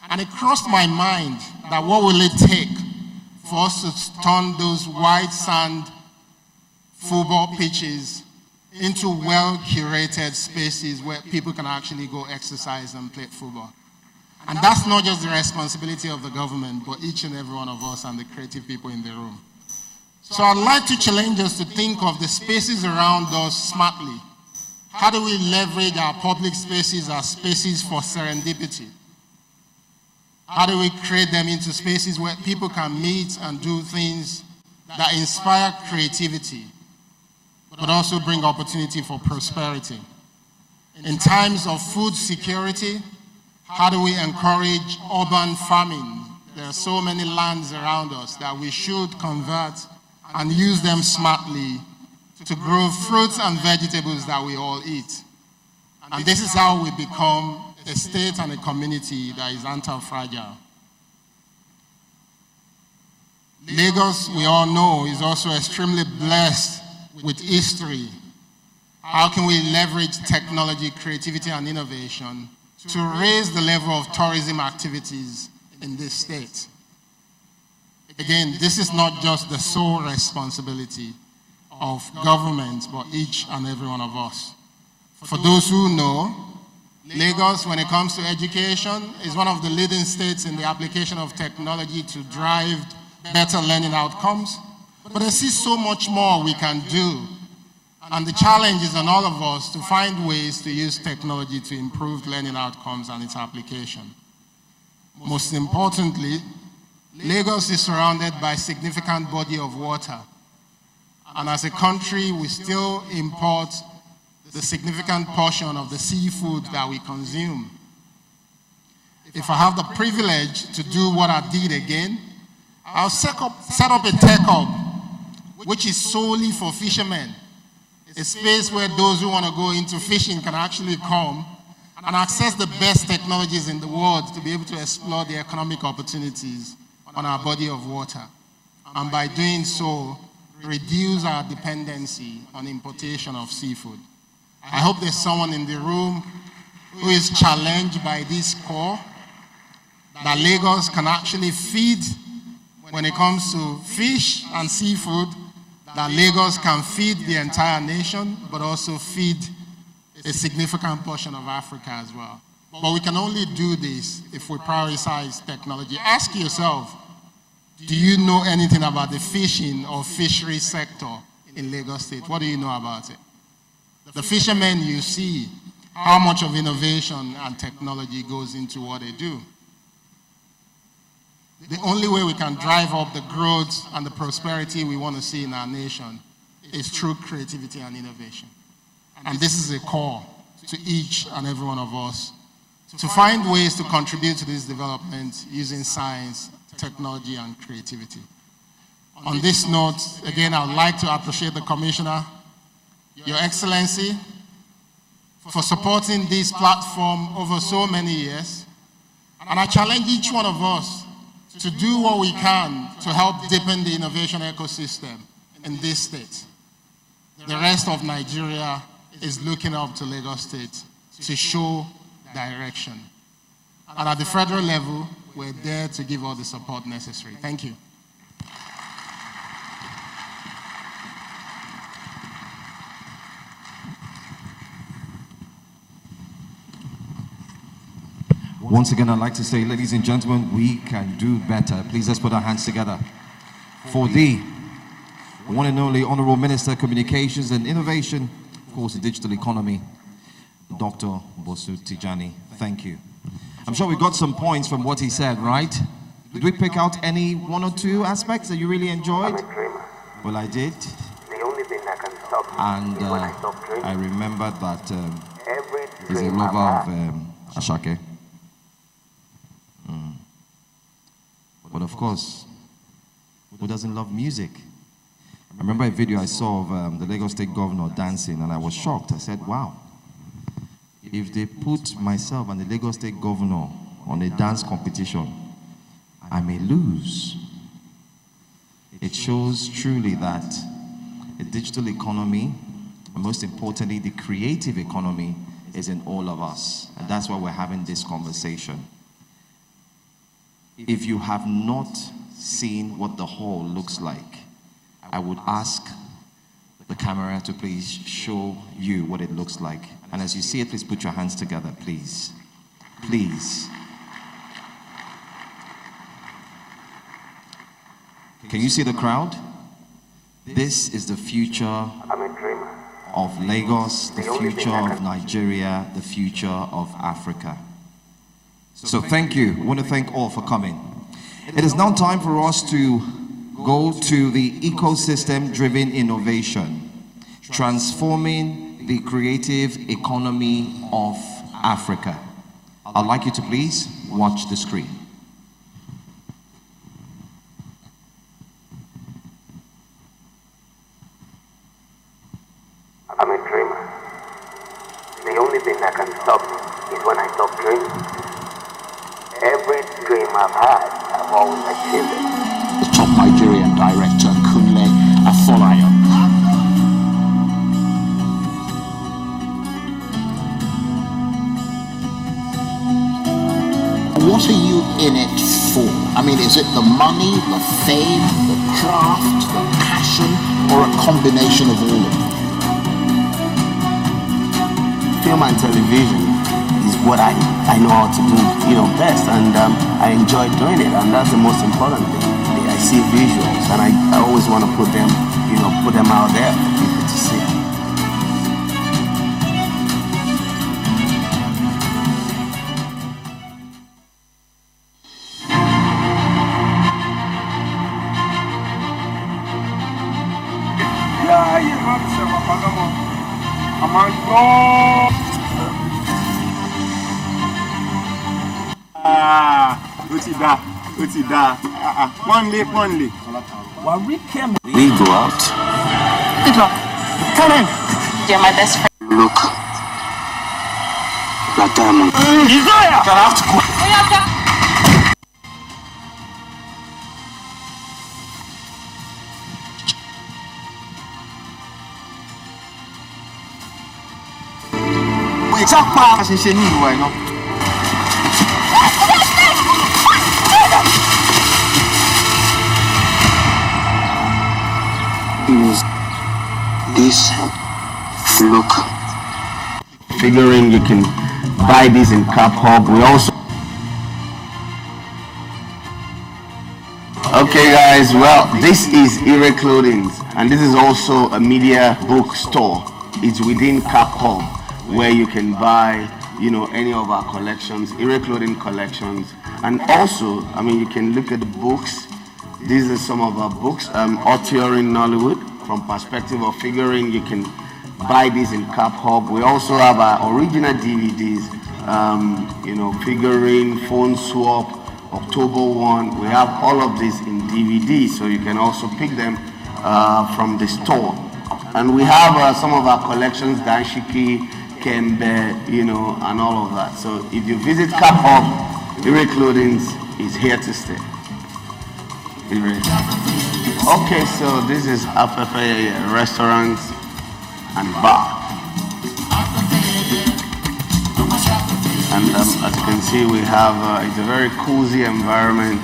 H: And it crossed my mind that what will it take for us to turn those white sand football pitches into well-curated spaces where people can actually go exercise and play football. And that's not just the responsibility of the government, but each and every one of us and the creative people in the room. So I'd like to challenge us to think of the spaces around us smartly. How do we leverage our public spaces as spaces for serendipity? How do we create them into spaces where people can meet and do things that inspire creativity, but also bring opportunity for prosperity? In times of food security, how do we encourage urban farming? There are so many lands around us that we should convert and use them smartly to grow fruits and vegetables that we all eat. And this is how we become a state and a community that is anti-fragile. Lagos, we all know, is also extremely blessed with history. How can we leverage technology, creativity, and innovation to raise the level of tourism activities in this state? Again, this is not just the sole responsibility of government, but each and every one of us. For those who know, Lagos, when it comes to education, is one of the leading states in the application of technology to drive better learning outcomes. But there's still so much more we can do. And the challenge is on all of us to find ways to use technology to improve learning outcomes and its application. Most importantly, Lagos is surrounded by a significant body of water. And as a country, we still import the significant portion of the seafood that we consume. If I have the privilege to do what I did again, I'll set up a tech hub, which is solely for fishermen. A space where those who want to go into fishing can actually come and access the best technologies in the world to be able to explore the economic opportunities on our body of water. And by doing so, reduce our dependency on importation of seafood. I hope there's someone in the room who is challenged by this core that Lagos can actually feed when it comes to fish and seafood, that Lagos can feed the entire nation, but also feed a significant portion of Africa as well. But we can only do this if we prioritize technology. Ask yourself, do you know anything about the fishing or fishery sector in Lagos State? What do you know about it? The fishermen you see, how much of innovation and technology goes into what they do? The only way we can drive up the growth and the prosperity we want to see in our nation is through creativity and innovation. And this is a call to each and every one of us to find ways to contribute to this development using science, technology, and creativity. On this note, again, I would like to appreciate the Commissioner, Your Excellency, for supporting this platform over so many years. And I challenge each one of us to do what we can to help deepen the innovation ecosystem in this state. The rest of Nigeria is looking up to Lagos State to show direction. And at the federal level, we're there to give all the support necessary. Thank you.
B: Once again, I'd like to say, ladies and gentlemen, we can do better. Please, let's put our hands together for the one and only Honorable Minister of Communications and Innovation, of course, the digital economy, Dr. Bosu Tijani. Thank you. I'm sure we got some points from what he said, right? Did we pick out any one or two aspects that you really enjoyed? Well, I did. And I remember that he's a lover of Ashake. But of course, who doesn't love music? I remember a video I saw of the Lagos State Governor dancing, and I was shocked. I said, wow, if they put myself and the Lagos State Governor on a dance competition, I may lose. It shows truly that the digital economy, and most importantly, the creative economy, is in all of us. And that's why we're having this conversation. If you have not seen what the hall looks like, I would ask the camera to please show you what it looks like. And as you see it, please put your hands together, please. Please. Can you see the crowd? This is the future of Lagos, the future of Nigeria, the future of Africa. So thank you. I want to thank all for coming. It is now time for us to go to the ecosystem-driven innovation, transforming the creative economy of Africa. I'd like you to please watch the screen.
I: I'm a dreamer. The only thing that can stop me is when I stop dreaming. Every dream I've had, I've always achieved it.
J: The top Nigerian director, Kunle Afolayan. What are you in it for? I mean, is it the money, the fame, the craft, the passion, or a combination of all of them?
I: Film and television is what I know how to do, best, and I enjoy doing it, and that's the most important thing. I see visuals, and I always want to put them out there for people to see.
G: Yeah,
I: We go out. Good luck. Come in. You're my best friend. Look. Like diamond. Desire! I have to go. Wait, stop passing shit anyway, no? This look. Figuring you can buy this in Cap Hub. We also. Okay, guys. Well, this is Ire Clothing, and this is also a media book store. It's within Cap Hub, where you can buy, you know, any of our collections, Ire Clothing collections, and also, I mean, you can look at the books. These are some of our books. Authoring Nollywood, from perspective of figuring, you can buy these in Cap Hub. We also have our original DVDs, you know, figuring, phone swap, October 1. We have all of this in DVD, so you can also pick them from the store. And we have some of our collections, Danshiki, Kembe, you know, and all of that. So if you visit Cap Hub, Ire Clothing is here to stay. Okay, so this is Afefe restaurant and bar. And as you can see, we have, it's a very cozy environment.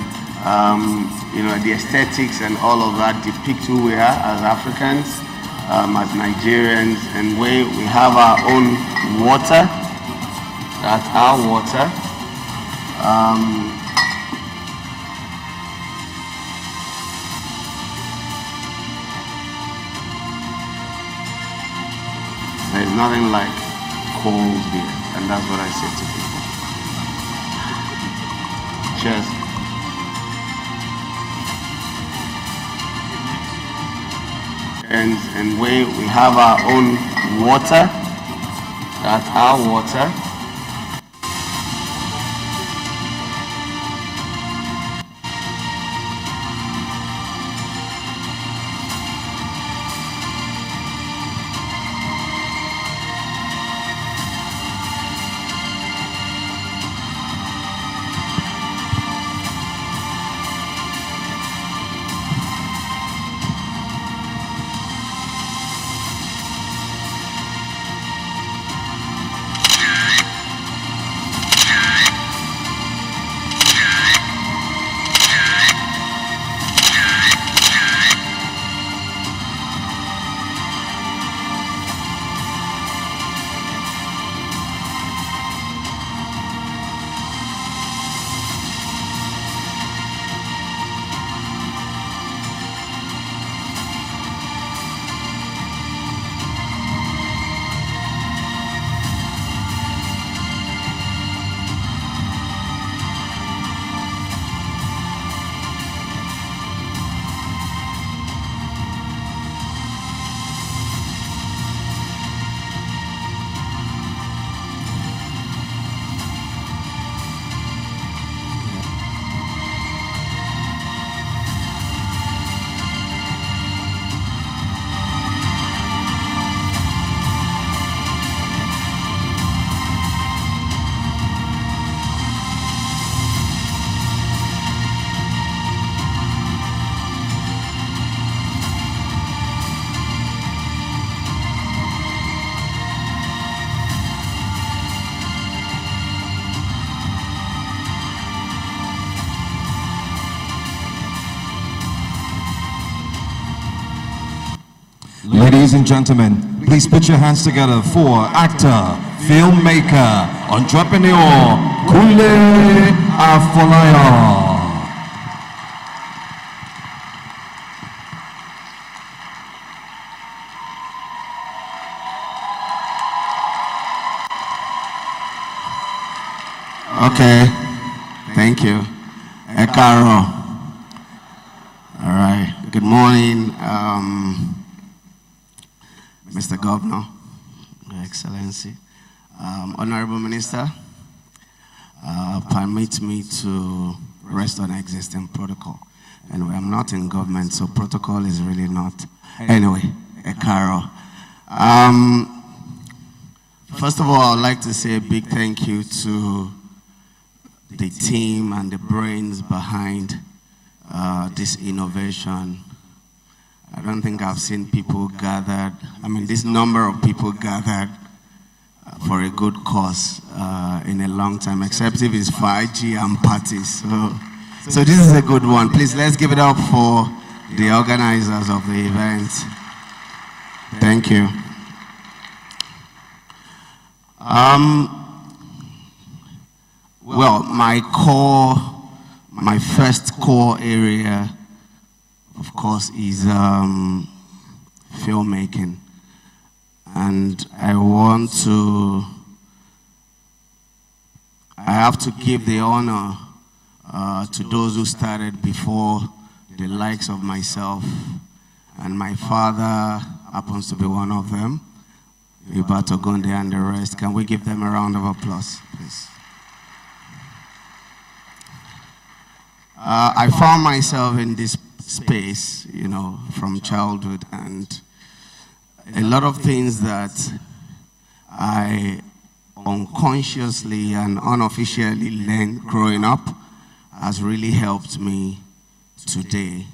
I: You know, the aesthetics and all of that depict who we are as Africans, as Nigerians, and we have our own water. That's our water. There's nothing like cold beer, and that's what I say to people. Cheers. And we have our own water. That's our water.
K: Ladies and gentlemen, please put your hands together for actor, filmmaker, entrepreneur, Kunle Afolayan.
I: Okay, thank you. Ekaro. All right, good morning, Mr. Governor. Excellency. Honorable Minister, permit me to rest on existing protocol. Anyway, I'm not in government, so protocol is really not. Anyway, Ekaro. First of all, I'd like to say a big thank you to the team and the brains behind this innovation. I don't think I've seen people gathered, this number of people gathered for a good cause in a long time, except if it's 5G and parties. So this is a good one. Please, let's give it up for the organizers of the event. Thank you. Well, my first core area, of course, is filmmaking. And I have to give the honor to those who started before the likes of myself, and my father happens to be one of them, Ibato Gonde and the rest. Can we give them a round of applause, please? I found myself in this space, from childhood, and a lot of things that I unconsciously and unofficially learned growing up has really helped me today.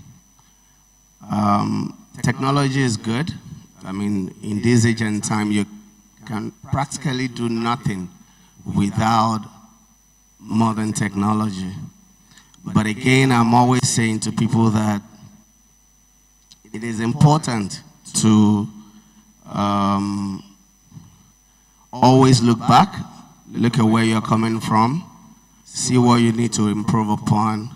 I: Technology is good. In this age and time, you can practically do nothing without modern technology. But again, I'm always saying to people that it is important to always look back, look at where you're coming from, see what you need to improve upon,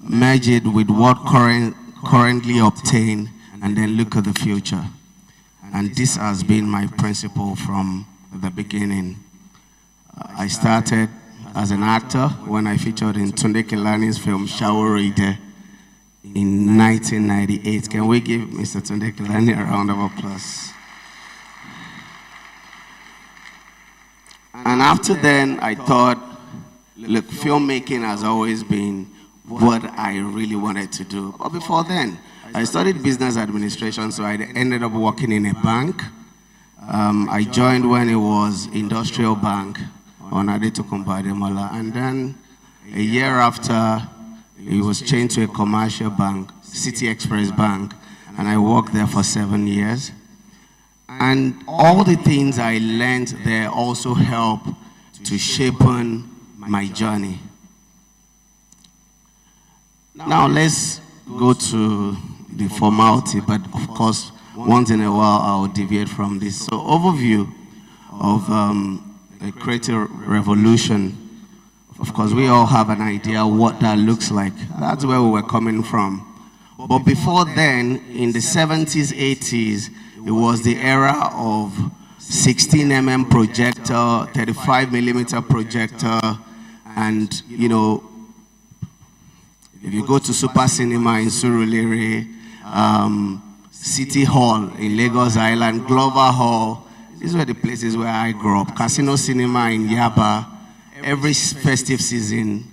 I: merge it with what currently obtained, and then look at the future. And this has been my principle from the beginning. I started as an actor when I featured in Tunde Kelani's film Shawaride in 1998. Can we give Mr. Tunde Kelani a round of applause? And after then, I thought, look, filmmaking has always been what I really wanted to do. But before then, I studied business administration, so I ended up working in a bank. I joined when it was Industrial Bank on Adetokunbo Ademola, and then a year after, it was changed to a commercial bank, City Express Bank, and I worked there for 7 years. And all the things I learned there also help to shape my journey. Now let's go to the formality, but of course, once in a while I'll deviate from this. So overview of a creative revolution. Of course, we all have an idea what that looks like. That's where we were coming from. But before then, in the 70s, 80s, it was the era of 16mm projector, 35mm projector, and if you go to Super Cinema in Surulere, City Hall in Lagos Island, Glover Hall, these were the places where I grew up. Casino Cinema in Yaba, every festive season,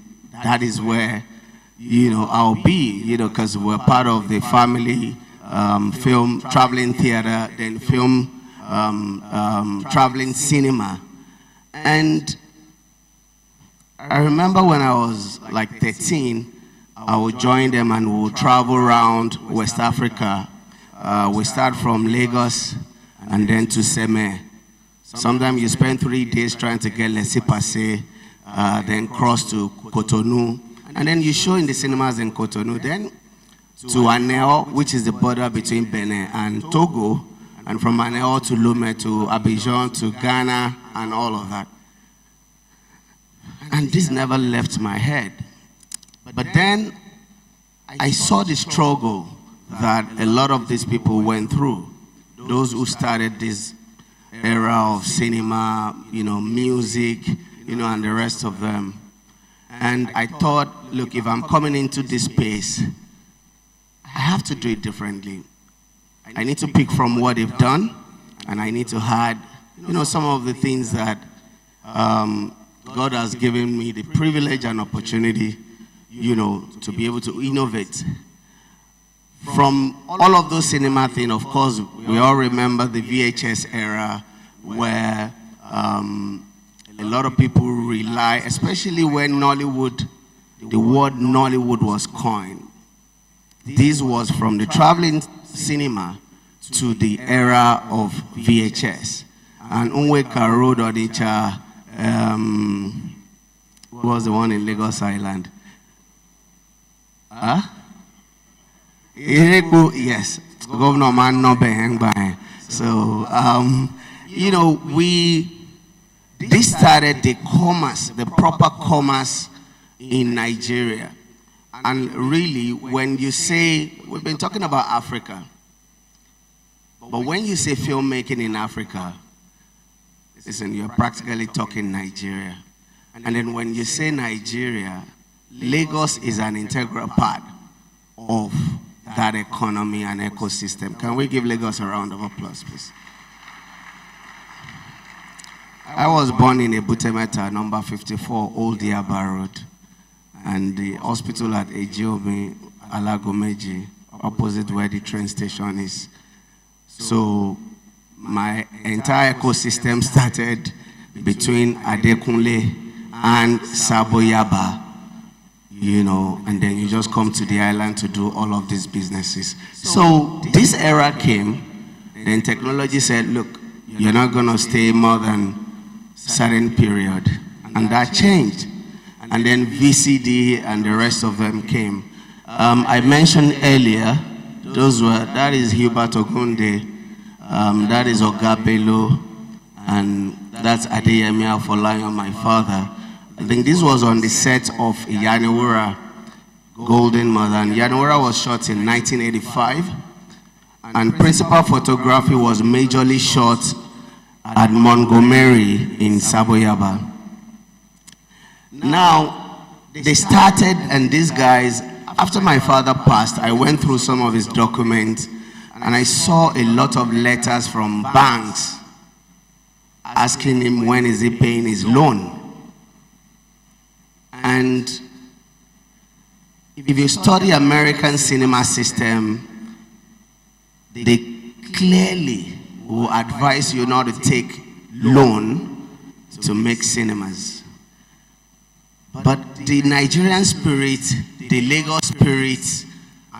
I: that is where, I'll be, because we're part of the family film traveling theater, then film traveling cinema. And I remember when I was like 13, I would join them and we would travel around West Africa. We start from Lagos and then to Seme. Sometimes you spend 3 days trying to get laissez-passer, then cross to Cotonou, and then you show in the cinemas in Cotonou, then to Aneo, which is the border between Benin and Togo, and from Aneo to Lomé to Abidjan to Ghana and all of that. And this never left my head. But then I saw the struggle that a lot of these people went through. Those who started this era of cinema, music, and the rest of them. And I thought, look, if I'm coming into this space, I have to do it differently. I need to pick from what they've done, and I need to add you know, some of the things that God has given me the privilege and opportunity, you know, to be able to innovate. From all of those cinema things, of course, we all remember the VHS era where a lot of people rely, especially when Nollywood, the word Nollywood was coined. This was from the traveling cinema to the era of VHS. And Unweka Road Onicha was the one in Lagos Island. Huh? Yes, Governor Man no bang bang. So, you know, this started the commerce, the proper commerce in Nigeria. And really, when you say, we've been talking about Africa, but when you say filmmaking in Africa, listen, you're practically talking Nigeria. And then when you say Nigeria, Lagos is an integral part of that economy and ecosystem. Can we give Lagos a round of applause, please? I was born in Ebutemeta, number 54, Old Yaba Road, and the hospital at Ejiomi, Alagomeji, opposite where the train station is. So my entire ecosystem started between Adekunle and Saboyaba, you know, and then you just come to the island to do all of these businesses. So this era came, then technology said, look, you're not going to stay more than certain period, and that changed. And then VCD and the rest of them came. I mentioned earlier, that is Hubert Ogunde, that is Ogabelo, and that's Adeyemi Afolayan, my father. I think this was on the set of Yaniwura, Golden Mother, and Yaniwura was shot in 1985, and principal photography was majorly shot at Montgomery in Saboyaba. Now, they started, and these guys, after my father passed, I went through some of his documents, and I saw a lot of letters from banks asking him when is he paying his loan. And if you study American cinema system, they clearly will advise you not to take loan to make cinemas. But the Nigerian spirit, the Lagos spirit,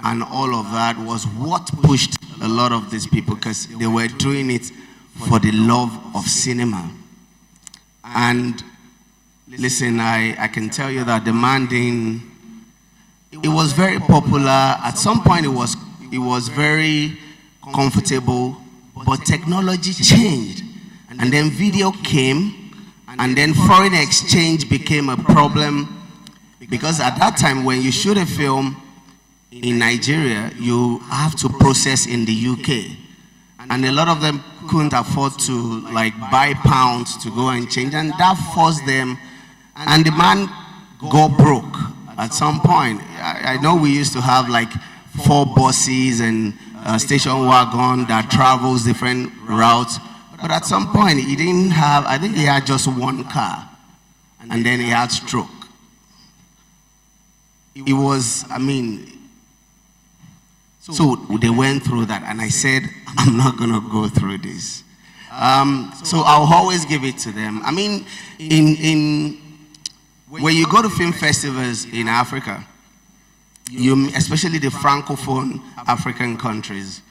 I: and all of that was what pushed a lot of these people, because they were doing it for the love of cinema. And listen, I can tell you that demanding, it was very popular. At some point it was very comfortable, but technology changed. And then video came, and then foreign exchange became a problem, because at that time when you shoot a film in Nigeria, you have to process in the UK. And a lot of them couldn't afford to like buy pounds to go and change, and that forced them, and the man got broke at some point. I know we used to have like 4 buses and a station wagon that travels different routes, but at some point he didn't have, I think he had just 1 car, and then he had stroke. It was, I mean, so they went through that, and I said, I'm not gonna go through this. So I'll always give it to them. I mean, when you go to film festivals in Africa, especially the Francophone African countries,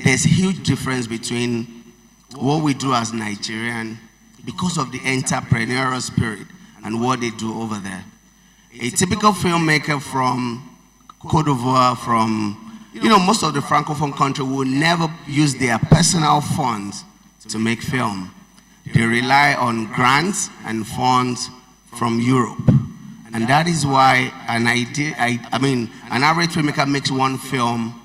I: there's a huge difference between what we do as Nigerian, because of the entrepreneurial spirit, and what they do over there. A typical filmmaker from Cote d'Ivoire, from, you know, most of the Francophone country will never use their personal funds to make film. They rely on grants and funds from Europe. And that is why an average filmmaker makes 1 film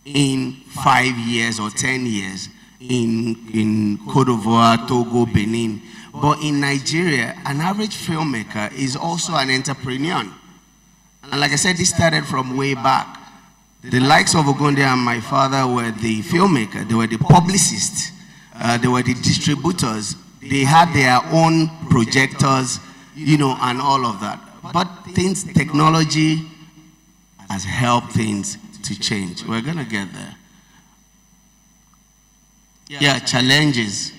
I: in 5 years or 10 years in Cote d'Ivoire, Togo, Benin. But in Nigeria, an average filmmaker is also an entrepreneur. And like I said, this started from way back. The likes of Ogunde and my father were the filmmaker, they were the publicists. They were the distributors. They had their own projectors, you know, and all of that. But technology has helped things to change. We're going to get there. Yeah, challenges.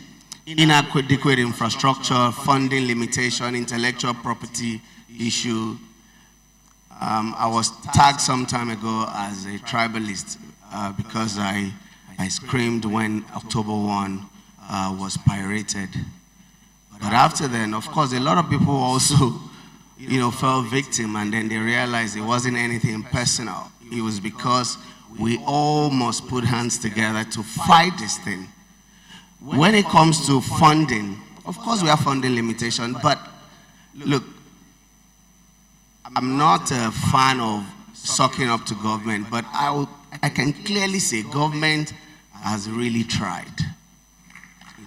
I: Inadequate infrastructure, funding limitation, intellectual property issue. I was tagged some time ago as a tribalist because I screamed when October 1 was pirated. But after then, of course, a lot of people also, you know, fell victim, and then they realized it wasn't anything personal. It was because we all must put hands together to fight this thing. When it comes to funding, of course we have funding limitation, but look, I'm not a fan of sucking up to government, but I can clearly say government has really tried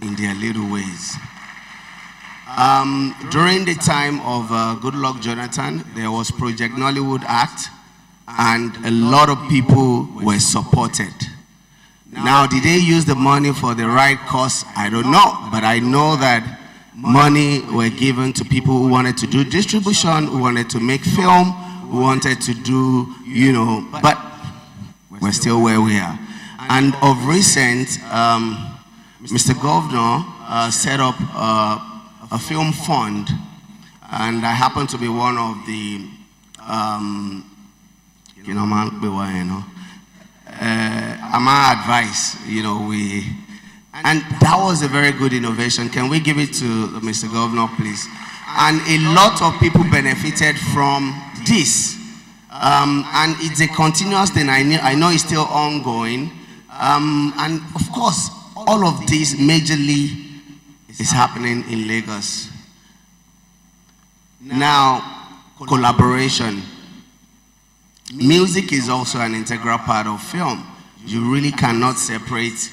I: in their little ways. During the time of Goodluck Jonathan, there was Project Nollywood Act, and a lot of people were supported. Now, did they use the money for the right cause? I don't know, but I know that money were given to people who wanted to do distribution, who wanted to make film, who wanted to do, you know, but we're still where we are. And of recent, Mr. Governor set up a film fund, and I happen to be one of the, my advice, you know, and that was a very good innovation. Can we give it to Mr. Governor, please? And a lot of people benefited from this. And it's a continuous thing. I know it's still ongoing. And of course, all of this majorly is happening in Lagos. Now, collaboration. Music is also an integral part of film. You really cannot separate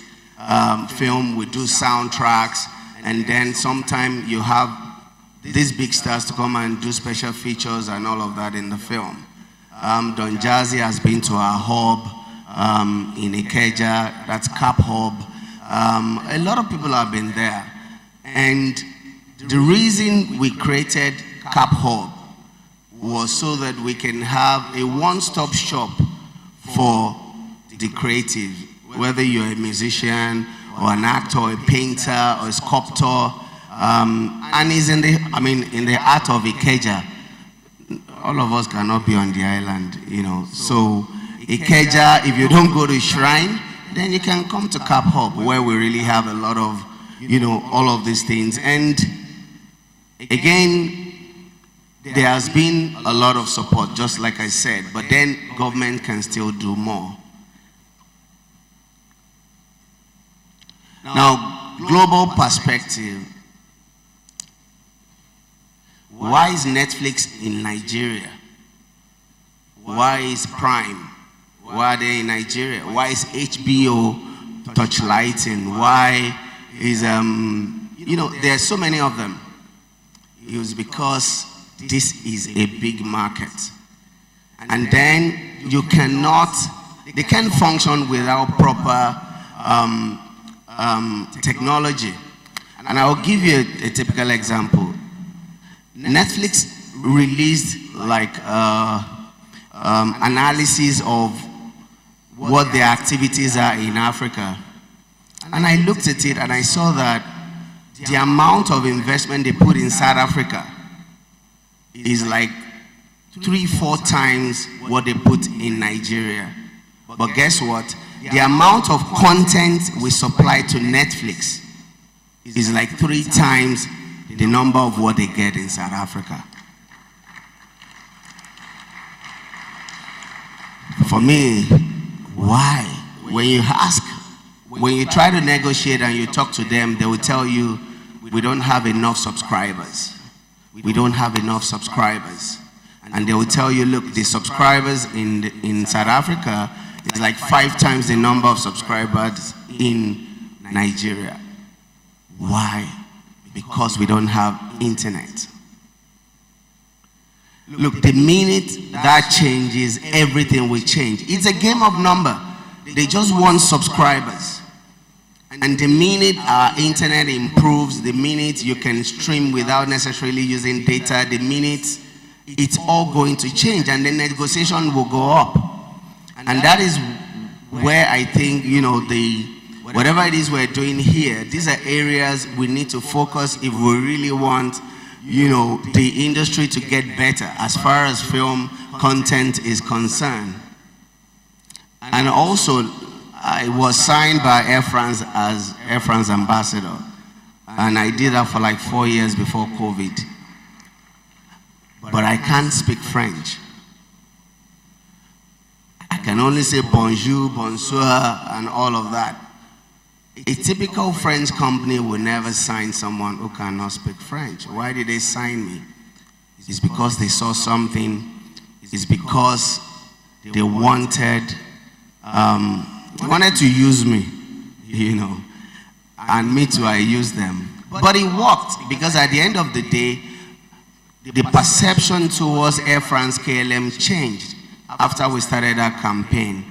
I: film. We do soundtracks, and then sometimes you have these big stars to come and do special features and all of that in the film. Don Jazzy has been to our hub in Ikeja, that's Cap Hub. A lot of people have been there. And the reason we created Cap Hub was so that we can have a one-stop shop for the creative, whether you're a musician or an actor, or a painter, or a sculptor, and is in the art of Ikeja. All of us cannot be on the island, you know. So Ikeja, if you don't go to Shrine, then you can come to Cap Hub, where we really have a lot of, you know, all of these things. And again, there has been a lot of support, just like I said, but then government can still do more. Now, global perspective. Why is Netflix in Nigeria? Why is Prime? Why are they in Nigeria? Why is HBO touchlighting? Why is, you know, there are so many of them. It was because this is a big market. And then you cannot, they can't function without proper technology. And I'll give you a typical example. Netflix released like analysis of what their activities are in Africa. And I looked at it and I saw that the amount of investment they put in South Africa is like 3-4 times what they put in Nigeria. But guess what? The amount of content we supply to Netflix is like 3 times the number of what they get in South Africa. For me, why? When you ask, when you try to negotiate and you talk to them, they will tell you, we don't have enough subscribers. We don't have enough subscribers. And they will tell you, look, the subscribers in South Africa is like 5 times the number of subscribers in Nigeria. Why? Because we don't have internet. Look, the minute that changes, everything will change. It's a game of number. They just want subscribers. And the minute our internet improves, the minute you can stream without necessarily using data, the minute it's all going to change, and the negotiation will go up. And that is where I think, you know, whatever it is we're doing here, these are areas we need to focus if we really want, you know, the industry to get better as far as film content is concerned. And also, I was signed by Air France as Air France ambassador, and I did that for like 4 years before COVID. But I can't speak French. I can only say bonjour, bonsoir, and all of that. A typical French company will never sign someone who cannot speak French. Why did they sign me? It's because they saw something. It's because they wanted to use me, you know, and me too, I used them. But it worked, because at the end of the day, the perception towards Air France KLM changed after we started our campaign.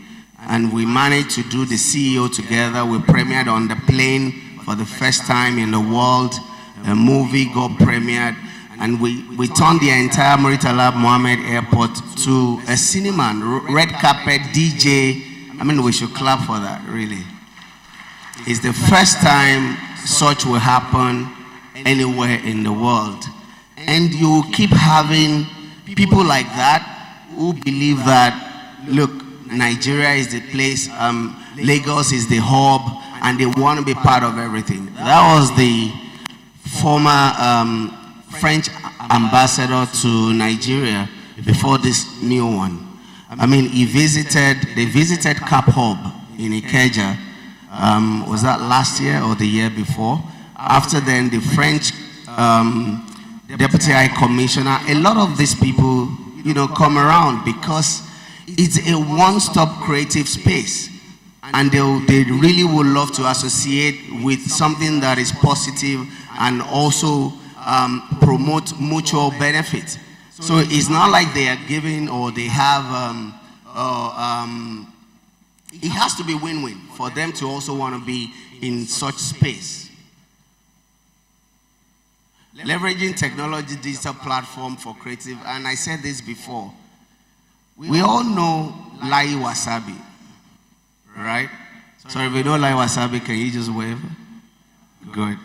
I: And we managed to do the CEO together. We premiered on the plane for the first time in the world. A movie got premiered. And we turned the entire Murtala Mohammed Airport to a cinema, red carpet, DJ. I mean, we should clap for that, really. It's the first time such will happen anywhere in the world. And you will keep having people like that who believe that, look, Nigeria is the place, Lagos is the hub, and they want to be part of everything. That was the former French ambassador to Nigeria before this new one. I mean, they visited Cap Hub in Ikeja. Was that last year or the year before? After then, the French Deputy High Commissioner, a lot of these people, you know, come around because it's a one-stop creative space, and they really would love to associate with something that is positive and also promote mutual benefit. So it's not like they are giving or they have, it has to be win-win for them to also want to be in such space. Leveraging technology, digital platform for creative, and I said this before, we all know Lai Wasabi, right? So if you know Lai Wasabi, can you just wave? Good.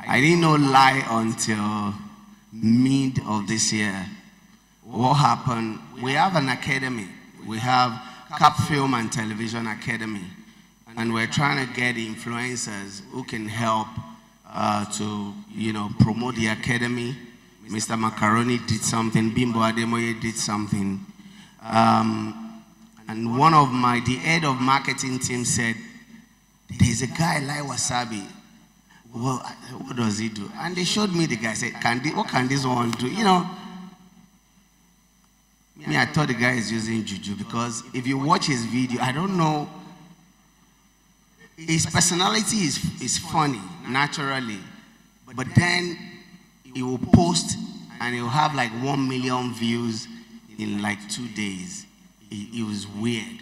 I: I didn't know Lai until mid of this year. What happened? We have an academy. We have Cap Film and Television Academy, and we're trying to get influencers who can help to, you know, promote the academy. Mr. Macaroni did something. Bimbo Ademoye did something. And one of the head of marketing team said, there's a guy like Wasabi. Well, what does he do? And they showed me the guy. I said, what can this one do? You know, me, I thought the guy is using juju, because if you watch his video, I don't know, his personality is funny, naturally. But then he will post and he will have like 1 million views in like 2 days. It was weird.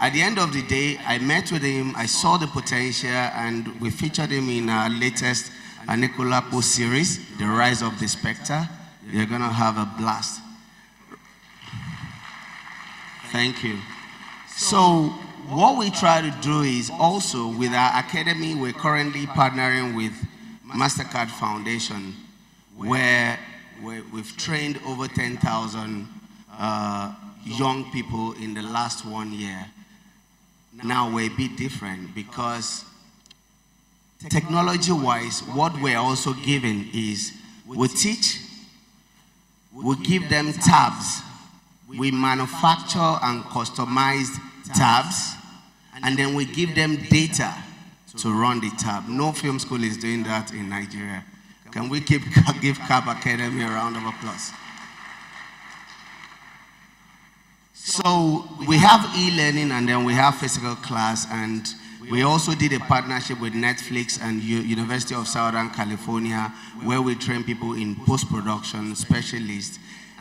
I: At the end of the day, I met with him, I saw the potential, and we featured him in our latest Anikulapo series, The Rise of the Spectre. You're gonna have a blast. Thank you. So what we try to do is also, with our academy, we're currently partnering with MasterCard Foundation, where we've trained over 10,000 young people in the last 1 year. Now we're a bit different, because technology-wise, what we're also giving is we teach, we give them tabs. We manufacture and customize tabs, and then we give them data to run the tab. No film school is doing that in Nigeria. Can we give Cap Academy a round of applause? So we have e-learning, and then we have physical class, and we also did a partnership with Netflix and University of Southern California, where we train people in post-production specialists.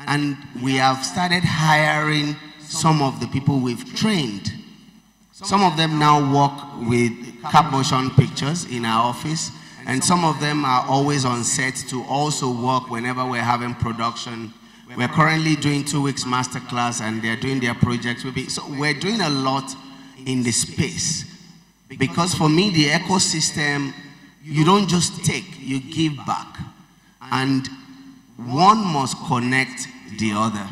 I: And we have started hiring some of the people we've trained. Some of them now work with cap motion pictures in our office, and some of them are always on set to also work whenever we're having production. We're currently doing 2 weeks masterclass, and they're doing their projects. So we're doing a lot in the space. Because for me, the ecosystem, you don't just take, you give back. And one must connect the other.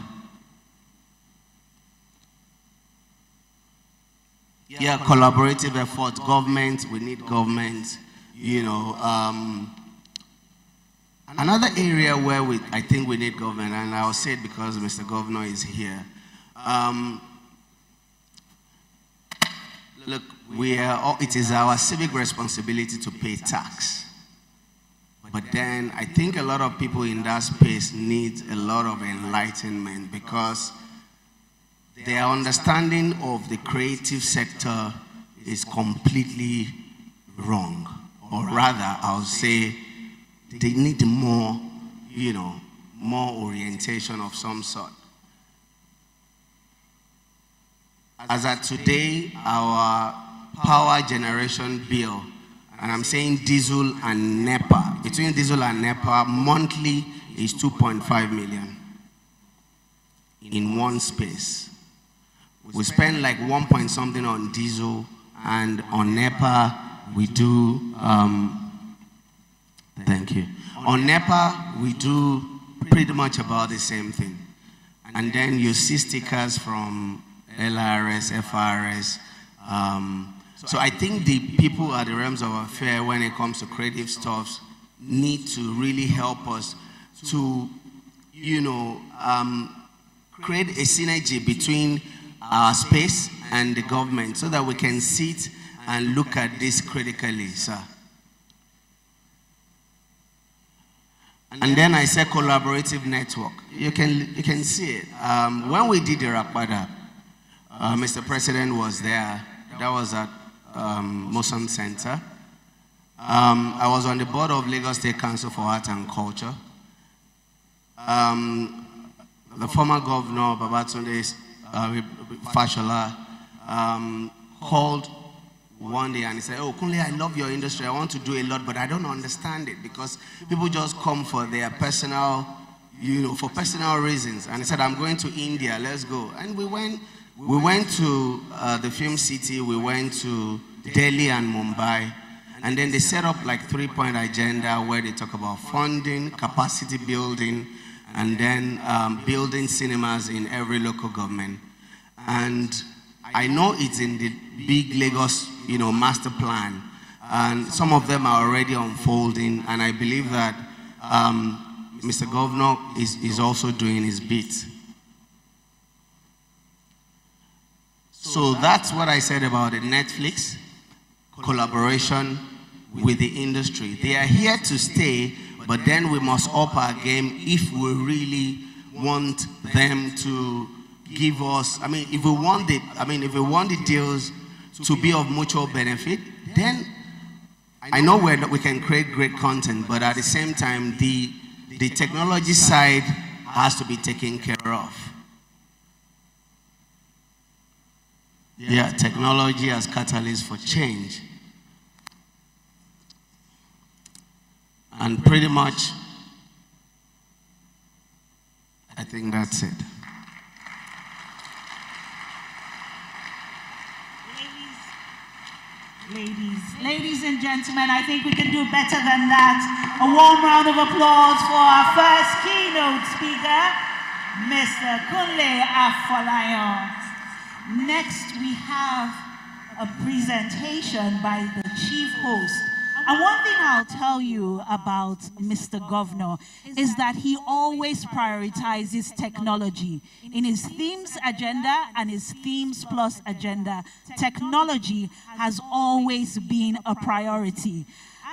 I: Yeah, collaborative effort, government, we need government, you know. Another area where I think we need government, and I'll say it because Mr. Governor is here. Look, it is our civic responsibility to pay tax. But then I think a lot of people in that space need a lot of enlightenment, because their understanding of the creative sector is completely wrong. Or rather, I'll say they need more, you know, more orientation of some sort. As at today, our power generation bill, and I'm saying diesel and NEPA, between diesel and NEPA, monthly is 2.5 million in one space. We spend like 1 point something on diesel, and on NEPA we do, thank you. On NEPA we do pretty much about the same thing. And then you see stickers from LRS, FRS. So I think the people at the realms of affair, when it comes to creative stuff, need to really help us to, you know, create a synergy between our space and the government, so that we can sit and look at this critically, sir. And then I said collaborative network. You can see it. When we did the Rakpada, Mr. President was there. That was at Motion Center. I was on the board of Lagos State Council for Art and Culture. The former governor, Babatunde Fashola, called one day and he said, "Oh, Kunle, I love your industry. I want to do a lot, but I don't understand it, because people just come for their personal, you know, for personal reasons." And he said, "I'm going to India, let's go." And we went to the film city, we went to Delhi and Mumbai, and then they set up like 3-point agenda where they talk about funding, capacity building, and then building cinemas in every local government. And I know it's in the big Lagos, you know, master plan, and some of them are already unfolding, and I believe that Mr. Governor is also doing his bit. So that's what I said about it. Netflix, collaboration with the industry. They are here to stay, but then we must up our game if we really want them to give us, if we want the deals to be of mutual benefit, then I know we can create great content, but at the same time, the technology side has to be taken care of. Yeah, technology as catalyst for change. And pretty much, I think that's it.
A: Ladies and gentlemen, I think we can do better than that. A warm round of applause for our first keynote speaker, Mr. Kunle Afolayan. Next, we have a presentation by the chief host. And one thing I'll tell you about Mr. Governor is that he always prioritizes technology. In his themes agenda and his themes plus agenda, technology has always been a priority.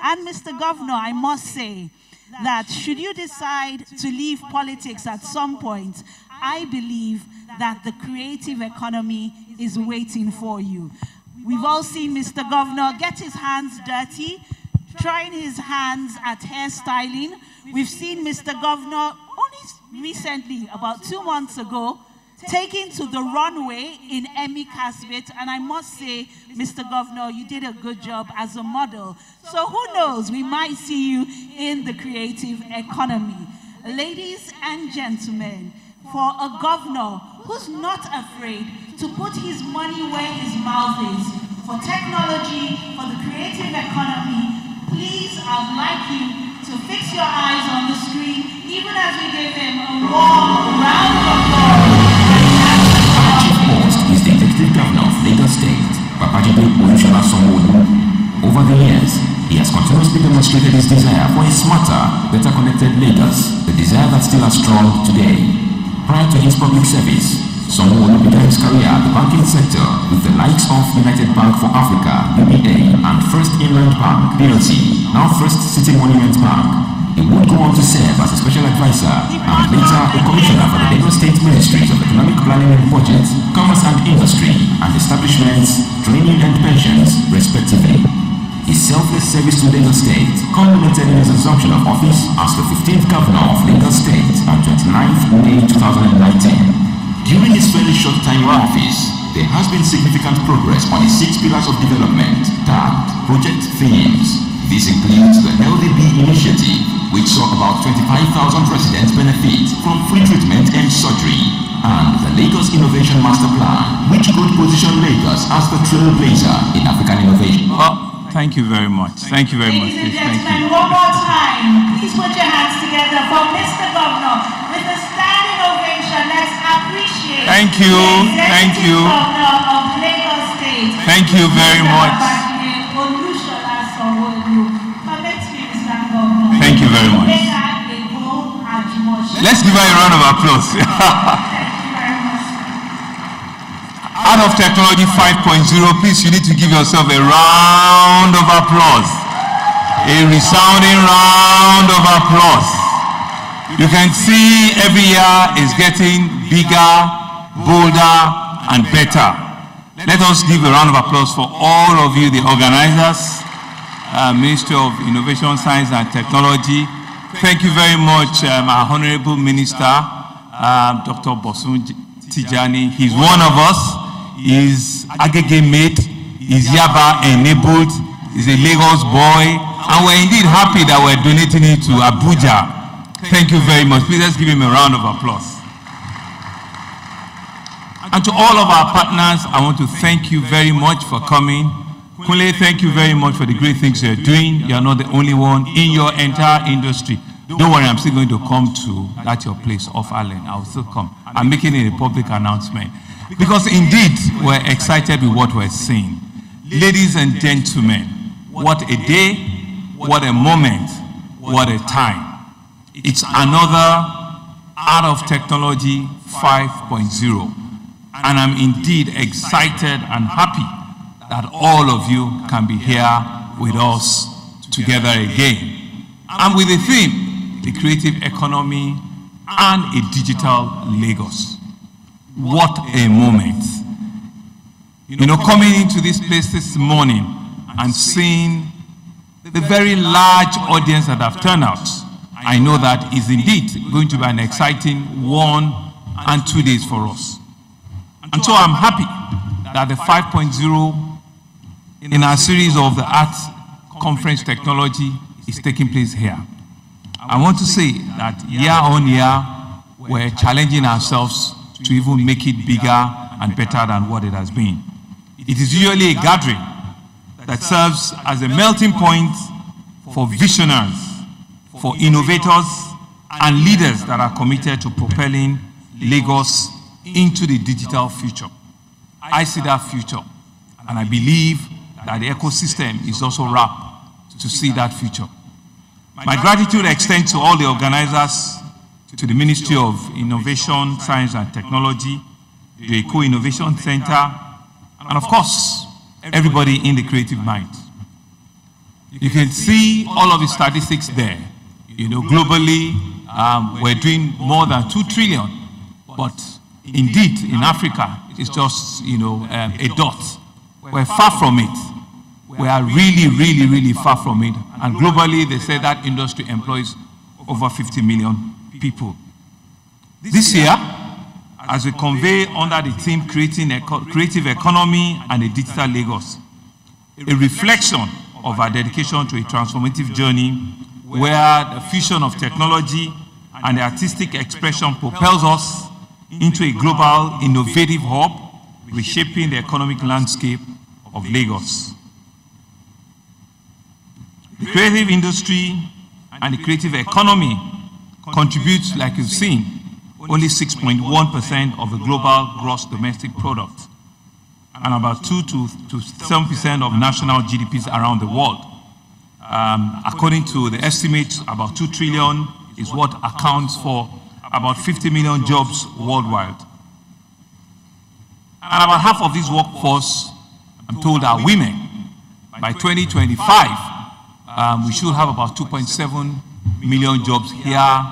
A: And Mr. Governor, I must say that should you decide to leave politics at some point, I believe that the creative economy is waiting for you. We've all seen Mr. Governor get his hands dirty, trying his hands at hairstyling. We've seen Mr. Governor only recently, about 2 months ago, taken to the runway in Emmy Casbit, and I must say, Mr. Governor, you did a good job as a model. So who knows, we might see you in the creative economy. Ladies and gentlemen, for a governor who's not afraid to put his money where his mouth is, for technology, for the creative economy, please, I'd like you to fix your eyes on the screen, even as we give him a warm round of applause.
L: Our chief host is the Executive Governor of Lagos State, Babajide Sanwo-Olu. Over the years, he has continuously demonstrated his desire for a smarter, better connected Lagos, the desire that still has strong today. Prior to his public service, Sanwo-Olu began his career in the banking sector with the likes of United Bank for Africa, UBA, and First Inland Bank, PLC, now First City Monument Bank. He would go on to serve as a special advisor and later a commissioner for the Lagos State Ministries of Economic Planning and Budget, Commerce and Industry, and Establishments, Training and Pensions, respectively. His selfless service to Lagos State culminated in his assumption of office as the 15th Governor of Lagos State on 29th May 2019. During his fairly short time in office, there has been significant progress on the 6 pillars of development tagged Project Themes. This includes the Healthy Bee Initiative, which saw about 25,000 residents benefit from free treatment and surgery, and the Lagos Innovation Master Plan, which could position Lagos as the trailblazer in African innovation.
M: Thank you very much. Thank you very much.
A: Ladies and gentlemen, one more time, please put your hands together for Mr. Governor with a standing ovation. Let's appreciate
M: Thank you.
A: the
M: Thank you.
A: Governor of Lagos State.
M: Thank you very much. Thank you very much. Let's give her a round of applause. Out of Technology 5.0, please, you need to give yourself a round of applause. A resounding round of applause. You can see every year is getting bigger, bolder, and better. Let us give a round of applause for all of you, the organizers, Ministry of Innovation, Science and Technology. Thank you very much, our Honorable Minister, Dr. Bosun Tijani. He's one of us. He's Agege mate. He's Yaba enabled. He's a Lagos boy. And we're indeed happy that we're donating it to Abuja. Thank you very much. Please let's give him a round of applause. And to all of our partners, I want to thank you very much for coming. Kunle, thank you very much for the great things you're doing. You're not the only one in your entire industry. Don't worry, I'm still going to come to that your place off Allen. I'll still come. I'm making it a public announcement. Because indeed, we're excited with what we're seeing. Ladies and gentlemen, what a day, what a moment, what a time. It's another Out of Technology 5.0. And I'm indeed excited and happy that all of you can be here with us together again. And with the theme, the creative economy and a digital Lagos. What a moment. You know, coming into this place this morning and seeing the very large audience that have turned out, I know that is indeed going to be an exciting 1 and 2 days for us. And so I'm happy that the 5.0 in our series of the Arts Conference Technology is taking place here. I want to say that year on year, we're challenging ourselves to even make it bigger and better than what it has been. It is usually a gathering that serves as a melting point for visionaries, for innovators, and leaders that are committed to propelling Lagos into the digital future. I see that future, and I believe that the ecosystem is also wrapped to see that future. My gratitude extends to all the organizers, to the Ministry of Innovation, Science and Technology, the Eco Innovation Center, and of course, everybody in the creative mind. You can see all of the statistics there. You know, globally, we're doing more than 2 trillion, but indeed, in Africa, it's just, you know, a dot. We're far from it. We are really, really, really far from it. And globally, they say that industry employs over 50 million people. This year, as we convey under the theme Creative Economy and a Digital Lagos, a reflection of our dedication to a transformative journey where the fusion of technology and the artistic expression propels us into a global innovative hub, reshaping the economic landscape of Lagos. The creative industry and the creative economy contributes, like you've seen, only 6.1% of the global gross domestic product and about 2 to 7% of national GDPs around the world. According to the estimates, about 2 trillion is what accounts for about 50 million jobs worldwide. And about half of this workforce, I'm told, are women. By 2025, we should have about 2.7 million jobs here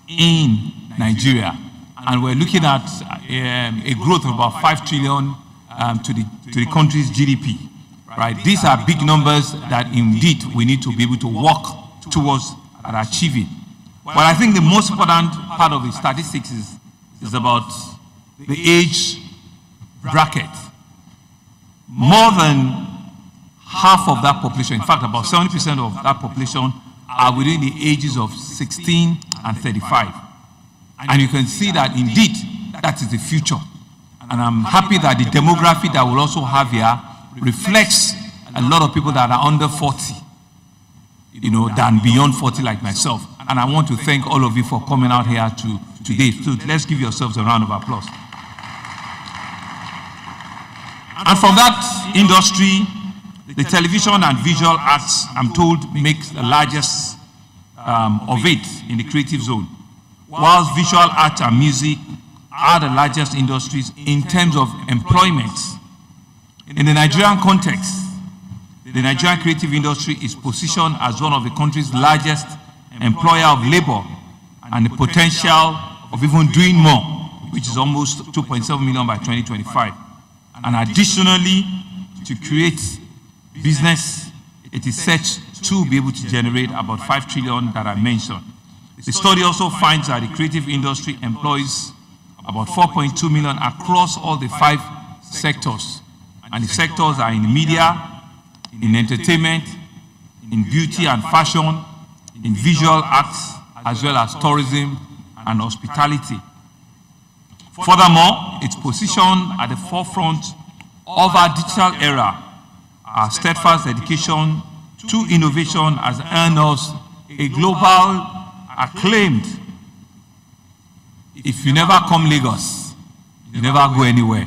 M: in Nigeria. And we're looking at a growth of about 5 trillion to the country's GDP. Right? These are big numbers that indeed we need to be able to work towards and achieving. But I think the most important part of the statistics is about the age bracket. More than half of that population, in fact about 70% of that population, are within the ages of 16 and 35. And you can see that indeed that is the future. And I'm happy that the demography that we'll also have here reflects a lot of people that are under 40, than beyond 40 like myself. And I want to thank all of you for coming out here today. So let's give yourselves a round of applause. And from that industry, the television and visual arts, I'm told, makes the largest of it in the creative zone. Whilst visual arts and music are the largest industries in terms of employment. In the Nigerian context, the Nigerian creative industry is positioned as one of the country's largest employer of labor and the potential of even doing more, which is almost 2.7 million by 2025. And additionally, to create business, it is set to be able to generate about 5 trillion that I mentioned. The study also finds that the creative industry employs about 4.2 million across all the 5 sectors. And the sectors are in media, in entertainment, in beauty and fashion, in visual arts, as well as tourism and hospitality. Furthermore, its position at the forefront of our digital era, our steadfast dedication to innovation has earned us a global acclaimed. If you never come Lagos, you never go anywhere.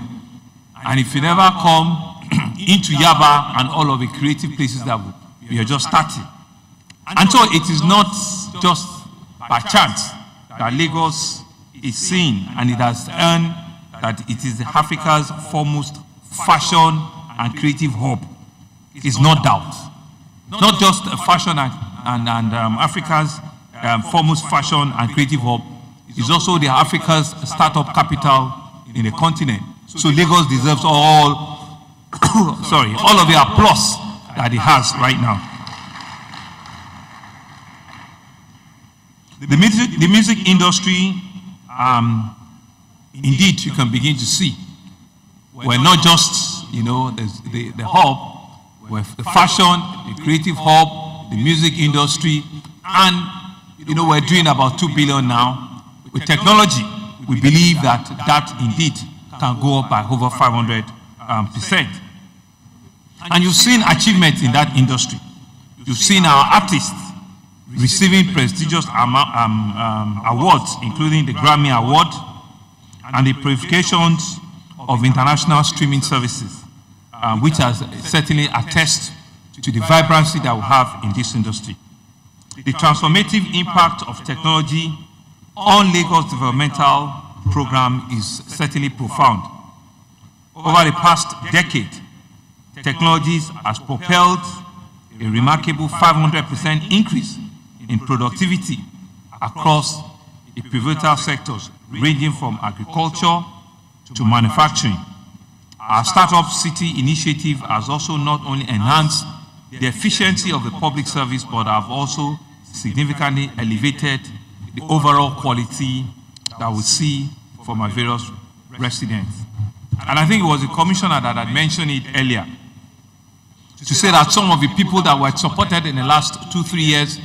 M: And if you never come into Yaba and all of the creative places that we are just starting. And so it is not just by chance that Lagos is seen, and it has earned that it is Africa's foremost fashion and creative hub. It's no doubt. Not just a fashion and Africa's foremost fashion and creative hub, it's also the Africa's startup capital in the continent. So Lagos deserves all of the applause that it has right now. The music industry, indeed, you can begin to see. We're not just, the hub, we're the fashion, the creative hub, the music industry, and, we're doing about 2 billion now. With technology, we believe that indeed can go up by over 500%. And you've seen achievements in that industry. You've seen our artists receiving prestigious awards, including the Grammy Award and the purifications of international streaming services, which has certainly attested to the vibrancy that we have in this industry. The transformative impact of technology on Lagos developmental program is certainly profound. Over the past decade, technologies has propelled a remarkable 500% increase in productivity across the pivotal sectors, ranging from agriculture to manufacturing. Our Startup City initiative has also not only enhanced the efficiency of the public service, but have also significantly elevated the overall quality that we see from our various residents. And I think it was the commissioner that had mentioned it earlier, to say that some of the people that were supported in the last 2-3 years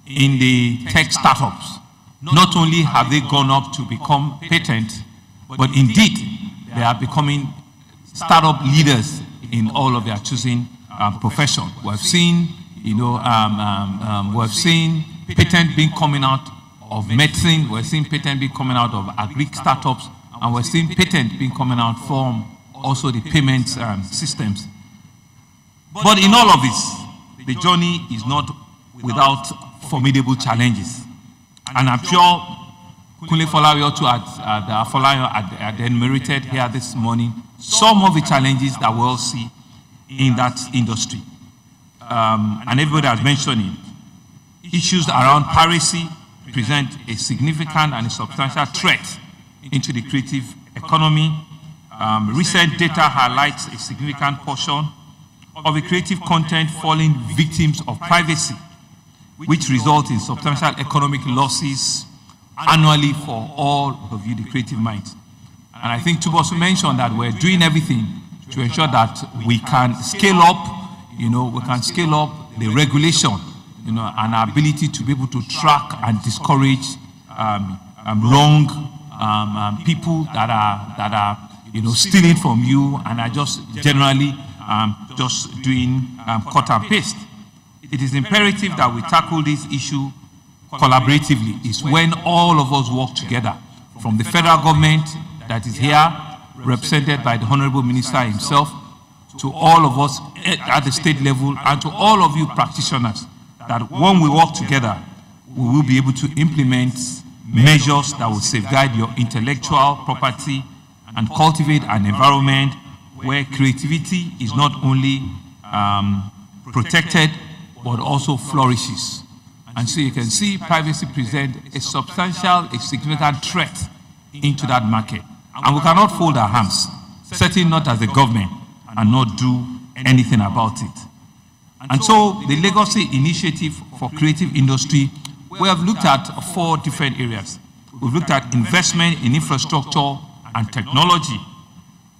M: in the tech startups, not only have they gone up to become patent, but indeed they are becoming startup leaders in all of their choosing profession. We have seen, we have seen patent being coming out of medicine, we're seeing patent being coming out of agri startups, and we're seeing patent being coming out from also the payments systems. But in all of this, the journey is not without formidable challenges. And I'm sure Kunle Folawiyo had enumerated here this morning some of the challenges that we all see in that industry. And everybody has mentioned it. Issues around piracy present a significant and a substantial threat into the creative economy. Recent data highlights a significant portion of the creative content falling victims of piracy, which result in substantial economic losses annually for all of you, the creative minds. And I think Tubosu mentioned that we're doing everything to ensure that we can scale up, we can scale up the regulation, and our ability to be able to track and discourage wrong people that are stealing from you and are just generally just doing cut and paste. It is imperative that we tackle this issue collaboratively. It's when all of us work together, from the federal government that is here, represented by the Honorable Minister himself, to all of us at the state level, and to all of you practitioners, that when we work together, we will be able to implement measures that will safeguard your intellectual property and cultivate an environment where creativity is not only protected, but also flourishes. And so you can see privacy present a substantial, a significant threat into that market. And we cannot fold our hands, certainly not as a government, and not do anything about it. And so the Legacy Initiative for Creative Industry, we have looked at 4 different areas. We've looked at investment in infrastructure and technology.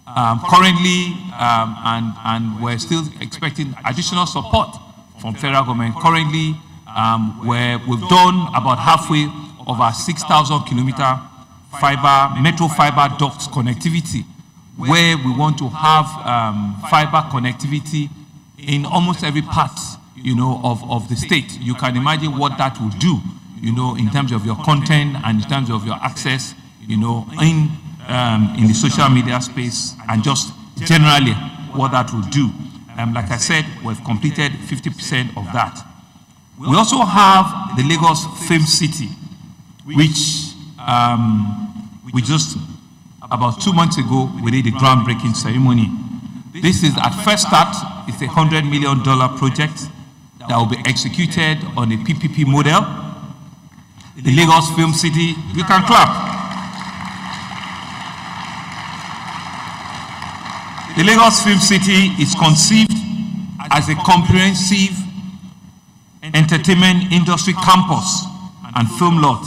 M: Currently, and we're still expecting additional support from federal government. Currently, where we've done about halfway of our 6,000 kilometer metro fiber duct connectivity, where we want to have fiber connectivity in almost every part, of the state. You can imagine what that will do, in terms of your content and in terms of your access, in the social media space, and just generally what that will do. Like I said, we've completed 50% of that. We also have the Lagos Film City, which we just, about 2 months ago, we did a groundbreaking ceremony. This is, at first start, it's a $100 million project that will be executed on a PPP model. The Lagos Film City, you can clap. The Lagos Film City is conceived as a comprehensive entertainment industry campus and film lot.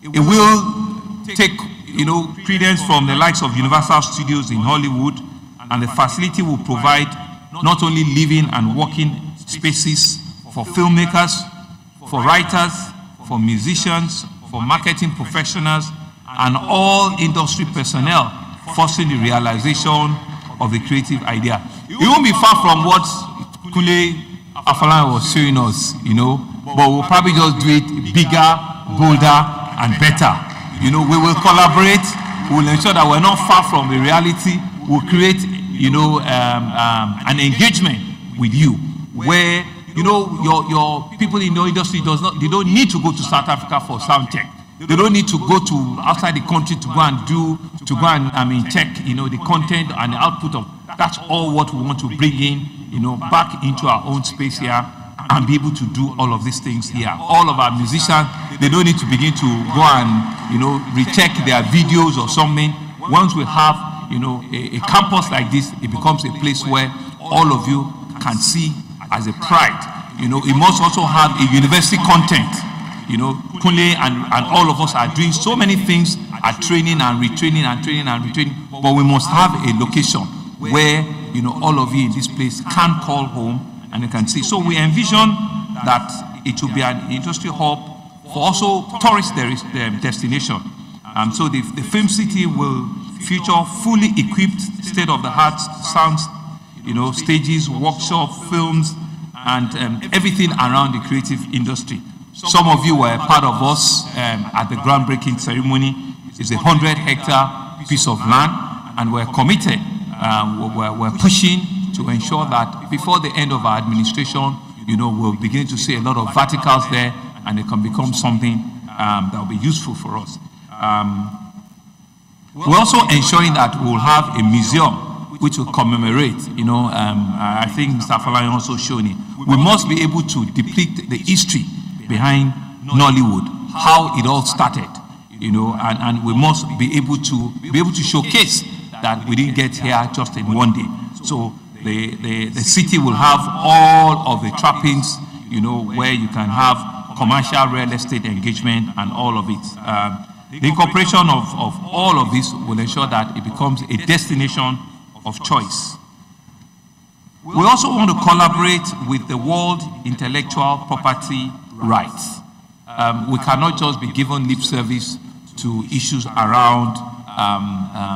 M: It will take, credence from the likes of Universal Studios in Hollywood, and the facility will provide not only living and working spaces for filmmakers, for writers, for musicians, for marketing professionals, and all industry personnel, fostering the realization of the creative idea. It won't be far from what Kunle Afolayan was showing us, but we'll probably just do it bigger, bolder, and better. We will collaborate. We'll ensure that we're not far from the reality. We'll create, an engagement with you where, your people in your industry they don't need to go to South Africa for sound check. They don't need to go to outside the country to go and check, the content and the output of. That's all what we want to bring in, back into our own space here, and be able to do all of these things here. All of our musicians, they don't need to begin to go and, recheck their videos or something. Once we have, a campus like this, it becomes a place where all of you can see as a pride. It must also have a university content, You know, Kunle and all of us are doing so many things, are training and retraining and training and retraining, but we must have a location where, you know, all of you in this place can call home and you can see. So we envision that it will be an industry hub for also tourist destination. So the film city will feature fully equipped state-of-the-art sounds, you know, stages, workshop, films, and everything around the creative industry. Some of you were part of us at the groundbreaking ceremony. It's a 100-hectare piece of land, and we're committed. We're pushing to ensure that before the end of our administration, you know, we'll begin to see a lot of verticals there, and it can become something that will be useful for us. We're also ensuring that we'll have a museum which will commemorate, you know, I think Mr. Falayan also shown it. We must be able to depict the history behind Nollywood, how it all started, you know, and we must be able to showcase that we didn't get here just in one day. So the city will have all of the trappings, you know, where you can have commercial real estate engagement and all of it. The incorporation of all of this will ensure that it becomes a destination of choice. We also want to collaborate with the World Intellectual Property Rights. We cannot just be given lip service to issues around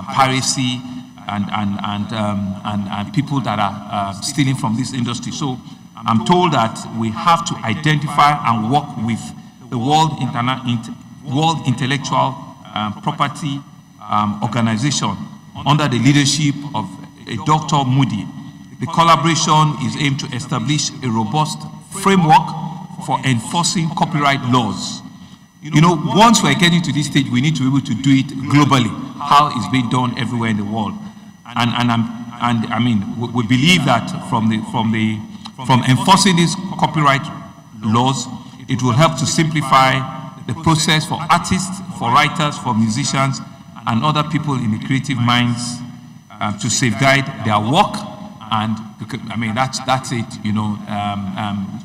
M: piracy and people that are stealing from this industry. So I'm told that we have to identify and work with the World Intellectual Property Organization under the leadership of Dr. Moody. The collaboration is aimed to establish a robust framework for enforcing copyright laws. You know, once we're getting to this stage, we need to be able to do it globally, how it's being done everywhere in the world. And I mean, we believe that from enforcing these copyright laws, it will help to simplify the process for artists, for writers, for musicians, and other people in the creative minds to safeguard their work. And I mean, that's it, you know,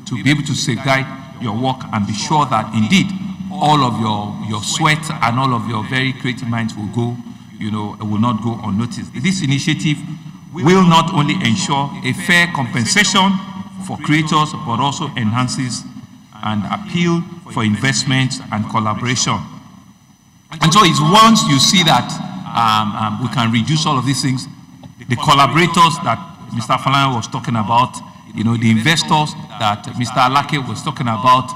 M: to be able to safeguard your work and be sure that indeed all of your sweat and all of your very creative minds will go, you know, will not go unnoticed. This initiative will not only ensure a fair compensation for creators, but also enhances and appeal for investment and collaboration. And so it's once you see that we can reduce all of these things, the collaborators that Mr. Falayan was talking about, you know, the investors that Mr. Alake was talking about,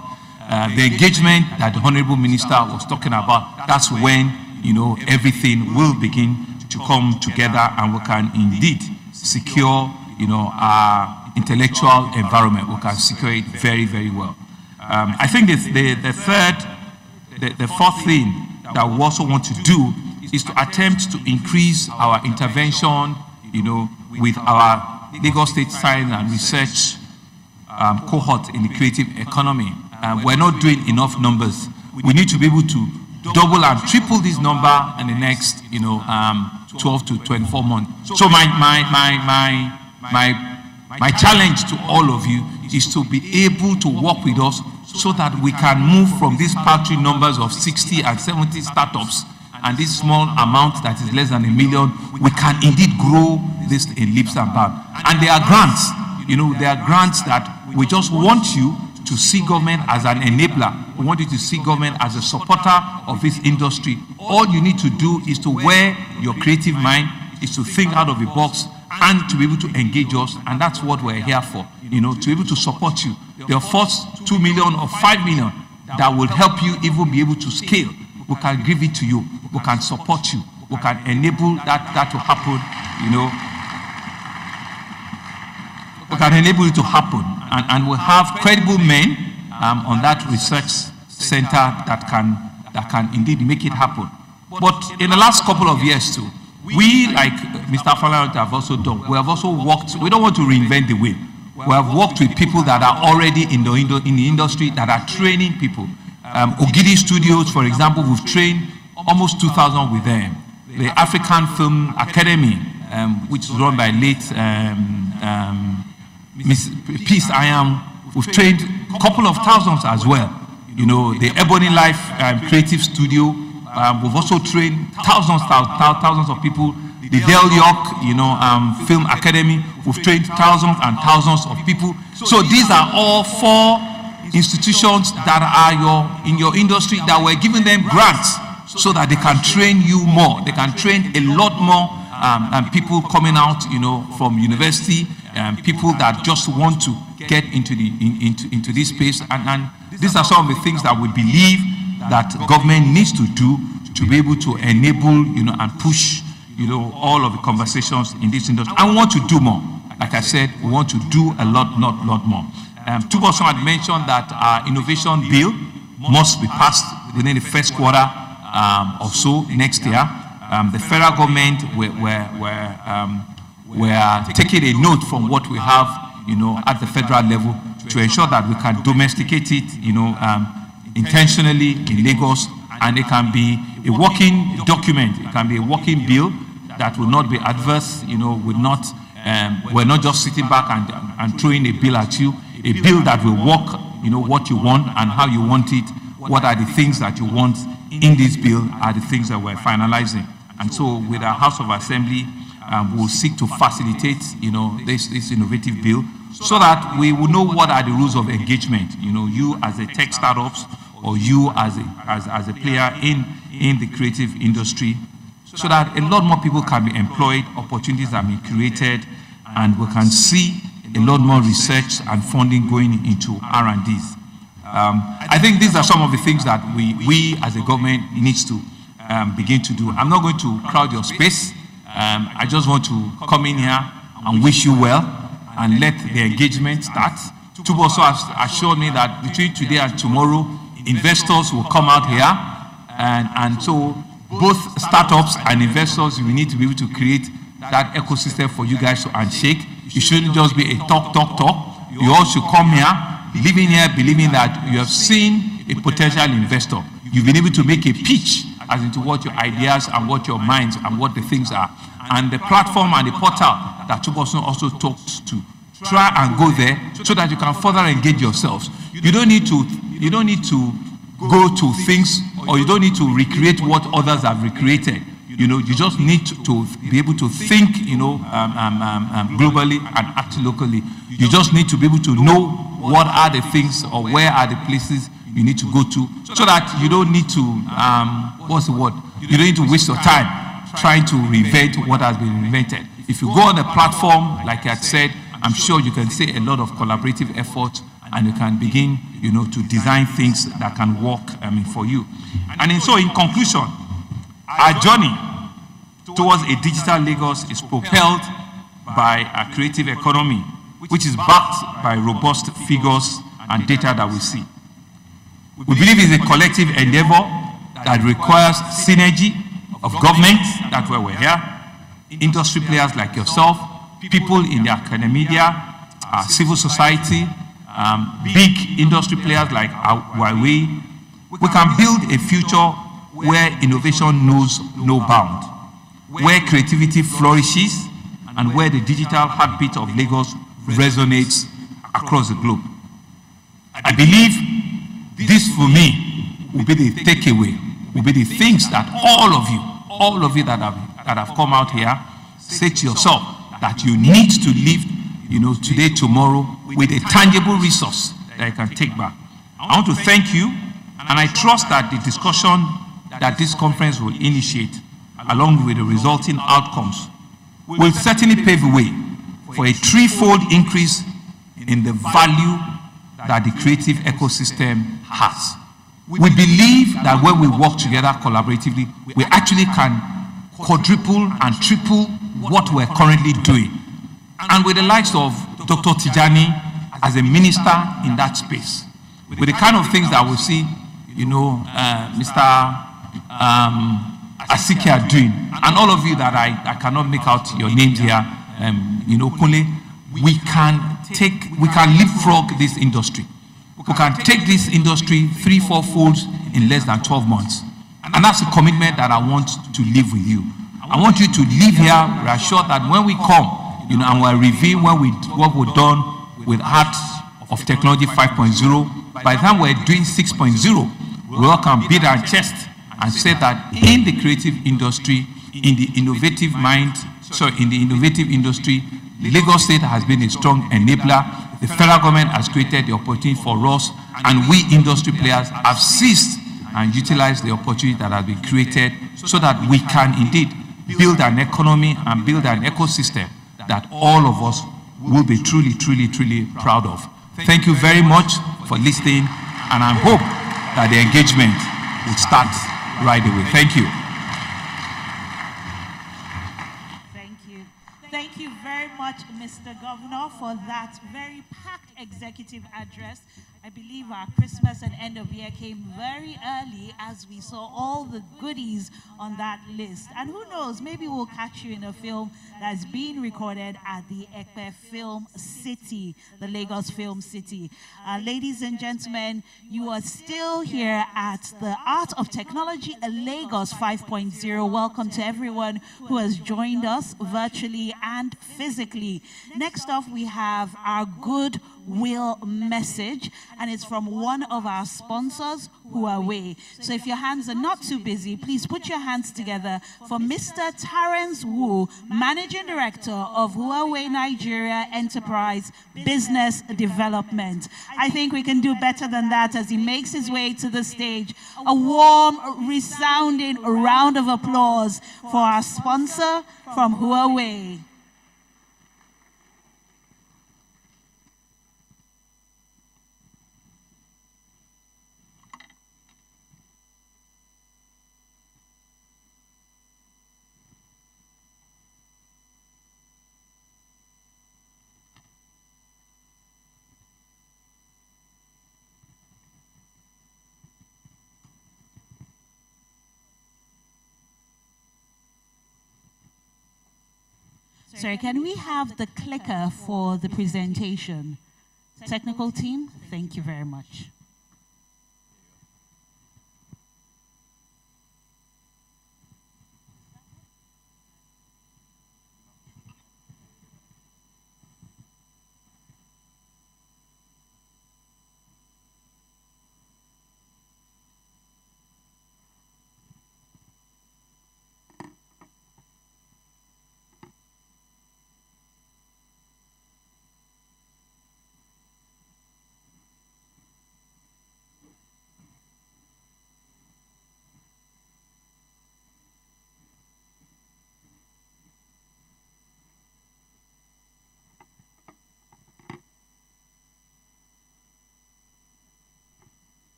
M: the engagement that the Honorable Minister was talking about, that's when, you know, everything will begin to come together and we can indeed secure, you know, our intellectual environment. We can secure it very, very well. I think the fourth thing that we also want to do is to attempt to increase our intervention, you know, with our Lagos State Science and Research cohort in the creative economy. We're not doing enough numbers. We need to be able to double and triple this number in the next, you know, 12 to 24 months. So my challenge to all of you is to be able to work with us so that we can move from these paltry numbers of 60 and 70 startups and this small amount that is less than 1 million, we can indeed grow this in leaps and bounds. And there are grants, you know, there are grants that we just want you to see government as an enabler. We want you to see government as a supporter of this industry. All you need to do is to wear your creative mind, is to think out of the box and to be able to engage us, and that's what we're here for, you know, to be able to support you. The first 2 million or 5 million that will help you even be able to scale, we can give it to you, we can support you, we can enable that to happen, you know. We can enable it to happen, and we have credible men on that research center that can indeed make it happen. But in the last couple of years too, we, like Mr. Falayan have also done, we have also worked, we don't want to reinvent the wheel. We have worked with people that are already in the industry, that are training people. Ogidi Studios, for example, we've trained almost 2,000 with them. The African Film Academy, which is run by late Miss Peace Ayam, we've trained a couple of thousands as well. you know, the Ebony Life Creative Studio. We've also trained thousands of people. The Del York, you know, Film Academy, we've trained thousands and thousands of people. So these are all 4 institutions that are in your industry that were giving them grants so that they can train you more. They can train a lot more people coming out, you know, from university, people that just want to get into this space. And these are some of the things that we believe that government needs to do to be able to enable, you know, and push, you know, all of the conversations in this industry. And we want to do more. Like I said, we want to do a lot more. Tuboson had mentioned that our innovation bill must be passed within the first quarter or so next year. The federal government we're taking a note from what we have, you know, at the federal level to ensure that we can domesticate it, you know, intentionally in Lagos, and it can be a working document. It can be a working bill that will not be adverse, you know, we're not just sitting back and throwing a bill at you, a bill that will work, you know, what you want and how you want it, what are the things that you want in this bill are the things that we're finalizing. And so with our House of Assembly, we'll seek to facilitate, you know, this innovative bill so that we will know what are the rules of engagement, you know, you as a tech startups or you as a player in the creative industry, so that a lot more people can be employed, opportunities are being created, and we can see a lot more research and funding going into R&Ds. I think these are some of the things that we as a government needs to begin to do. I'm not going to crowd your space. I just want to come in here and wish you well and let the engagement start. Tubo also has assured me that between today and tomorrow, investors will come out here, and so both startups and investors, we need to be able to create that ecosystem for you guys to handshake. It shouldn't just be a talk. You all should come here, believing that you have seen a potential investor. You've been able to make a pitch as into what your ideas and what your minds and what the things are. And the platform and the portal that Tuboson also talks to, try and go there so that you can further engage yourselves. You don't need to go to things, or you don't need to recreate what others have recreated. You know, you just need to be able to think, you know, globally and act locally. You just need to be able to know what are the things or where are the places you need to go to, so that you don't need to, You don't need to waste your time trying to reinvent what has been invented. If you go on the platform, like I had said, I'm sure you can see a lot of collaborative effort, and you can begin, you know, to design things that can work, for you. And so in conclusion, our journey towards a digital Lagos is propelled by a creative economy, which is backed by robust figures and data that we see. We believe it's a collective endeavor that requires synergy of government, that's why we're here, industry players like yourself, people in the academia, civil society, big industry players like Huawei. We can build a future where innovation knows no bound, where creativity flourishes, and where the digital heartbeat of Lagos resonates across the globe. I believe this, for me, will be the takeaway, will be the things that all of you that have come out here, say to yourself that you need to live, you know, today, tomorrow, with a tangible resource that you can take back. I want to thank you, and I trust that the discussion that this conference will initiate, along with the resulting outcomes, will certainly pave the way for a threefold increase in the value that the creative ecosystem has. We believe that when we work together collaboratively, we actually can quadruple and triple what we're currently doing. And with the likes of Dr. Tijani as a minister in that space, with the kind of things that we see, you know, Mr. Asiki are doing, and all of you that I cannot make out your names here, you know, Kunle, we can leapfrog this industry. We can take this industry 3-4 folds in less than 12 months. And that's a commitment that I want to live with you. I want you to live here reassured that when we come, you know, and we're reviewing what we've done with Art of Technology 5.0 by the time we're doing 6.0, we all can beat our chest and say that in the creative industry, in the innovative industry, Lagos State has been a strong enabler. The federal government has created the opportunity for us, and we industry players have seized and utilized the opportunity that has been created so that we can indeed build an economy and build an ecosystem that all of us will be truly, truly, truly proud of. Thank you very much for listening, and I hope that the engagement will start right away. Thank you.
A: Thank you. Thank you very much, Mr. Governor, for that very packed executive address. I believe our Christmas and end of year came very early as we saw all the goodies on that list. And who knows, maybe we'll catch you in a film that's being recorded at the Ekpe Film City, the Lagos Film City. Ladies and gentlemen, you are still here at the Art of Technology Lagos 5.0. Welcome to everyone who has joined us virtually and physically. Next off, we have our goodwill message, and it's from one of our sponsors, Huawei. So if your hands are not too busy, please put your hands together for Mr. Terence Wu, Managing Director of Huawei Nigeria Enterprise Business Development. I think we can do better than that as he makes his way to the stage. A warm, resounding round of applause for our sponsor from Huawei. Sorry, can we have the clicker for the presentation? Technical team, thank you very much.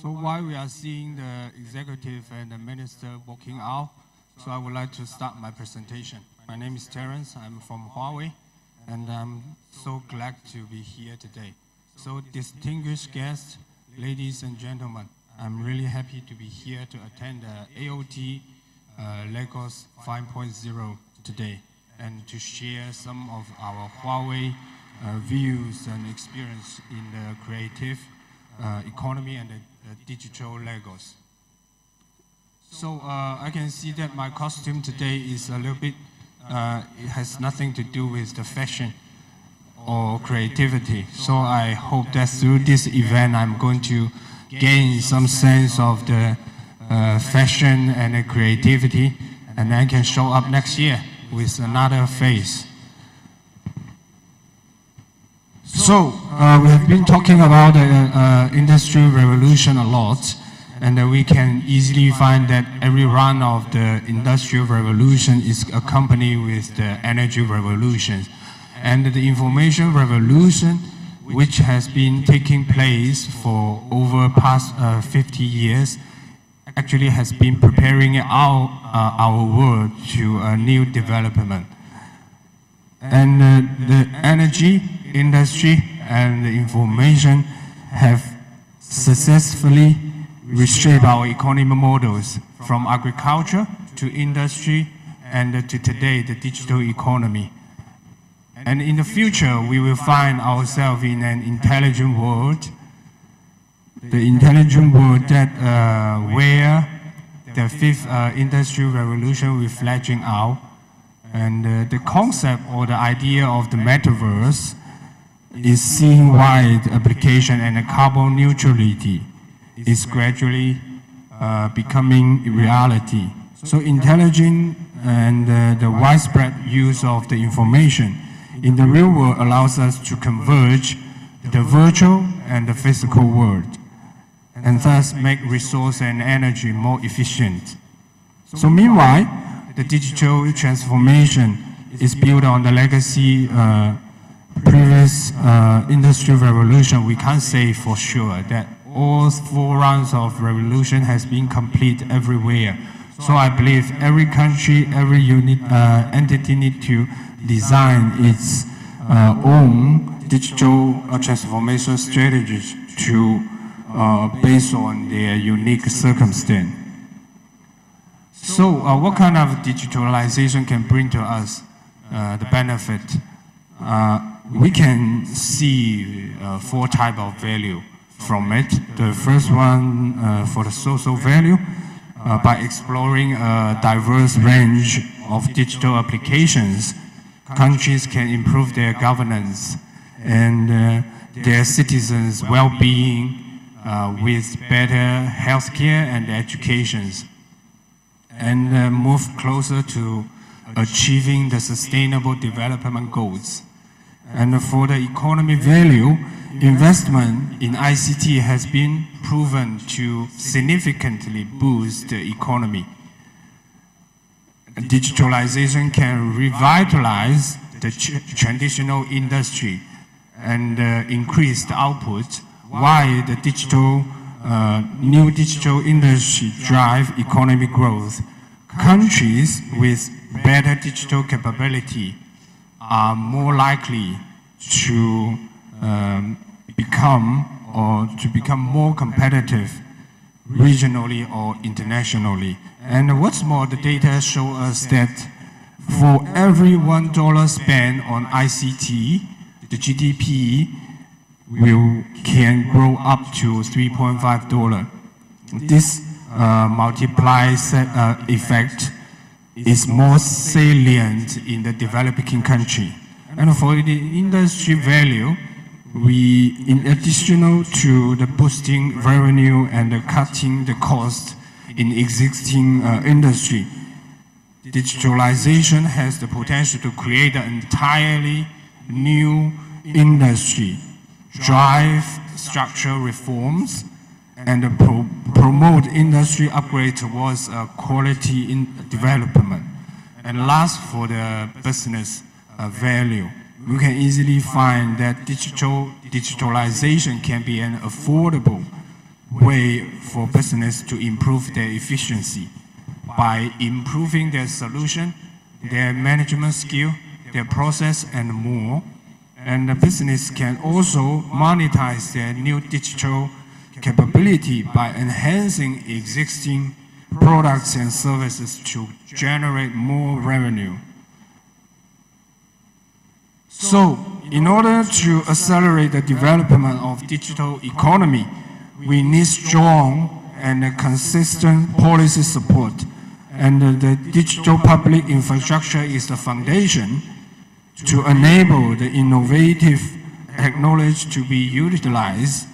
N: So while we are seeing the executive and the minister walking out, so I would like to start my presentation. My name is Terence, I'm from Huawei, and I'm so glad to be here today. So distinguished guests, ladies and gentlemen, I'm really happy to be here to attend the Aot Lagos 5.0 today and to share some of our Huawei views and experience in the creative economy and the digital Lagos. So I can see that my costume today is a little bit, it has nothing to do with the fashion or creativity. So I hope that through this event I'm going to gain some sense of the fashion and the creativity, and I can show up next year with another face. So we have been talking about the industry revolution a lot, and we can easily find that every round of the industrial revolution is accompanied with the energy revolution. And the information revolution, which has been taking place for over past 50 years, actually has been preparing our world to a new development. And the energy industry and the information have successfully reshaped our economic models from agriculture to industry and to today, the digital economy. And in the future, we will find ourselves in an intelligent world, the intelligent world that where the fifth industrial revolution will fledging out, and the concept or the idea of the metaverse is seeing wide application, and the carbon neutrality is gradually becoming reality. So intelligent and the widespread use of the information in the real world allows us to converge the virtual and the physical world, and thus make resource and energy more efficient. So meanwhile, the digital transformation is built on the legacy previous industrial revolution. We can't say for sure that all 4 rounds of revolution has been complete everywhere. So I believe every country, every entity need to design its own digital transformation strategies to based on their unique circumstance. So what kind of digitalization can bring to us the benefit? We can see 4 types of value from it. The first one for the social value, by exploring a diverse range of digital applications, countries can improve their governance and their citizens' well-being with better healthcare and educations, and move closer to achieving the sustainable development goals. And for the economy value, investment in ICT has been proven to significantly boost the economy. Digitalization can revitalize the traditional industry and increase the output, while the new digital industry drive economic growth. Countries with better digital capability are more likely to become more competitive regionally or internationally. And what's more, the data show us that for every $1 spent on ICT, the GDP can grow up to $3.5. This multiply effect is more salient in the developing country. And for the industry value, in addition to the boosting revenue and the cutting the cost in existing industry, digitalization has the potential to create an entirely new industry, drive structural reforms, and promote industry upgrade towards quality in development. And last, for the business value, we can easily find that digitalization can be an affordable way for business to improve their efficiency by improving their solution, their management skill, their process, and more. And the business can also monetize their new digital capability by enhancing existing products and services to generate more revenue. So, in order to accelerate the development of digital economy, we need strong and consistent policy support. And the digital public infrastructure is the foundation to enable the innovative technology to be utilized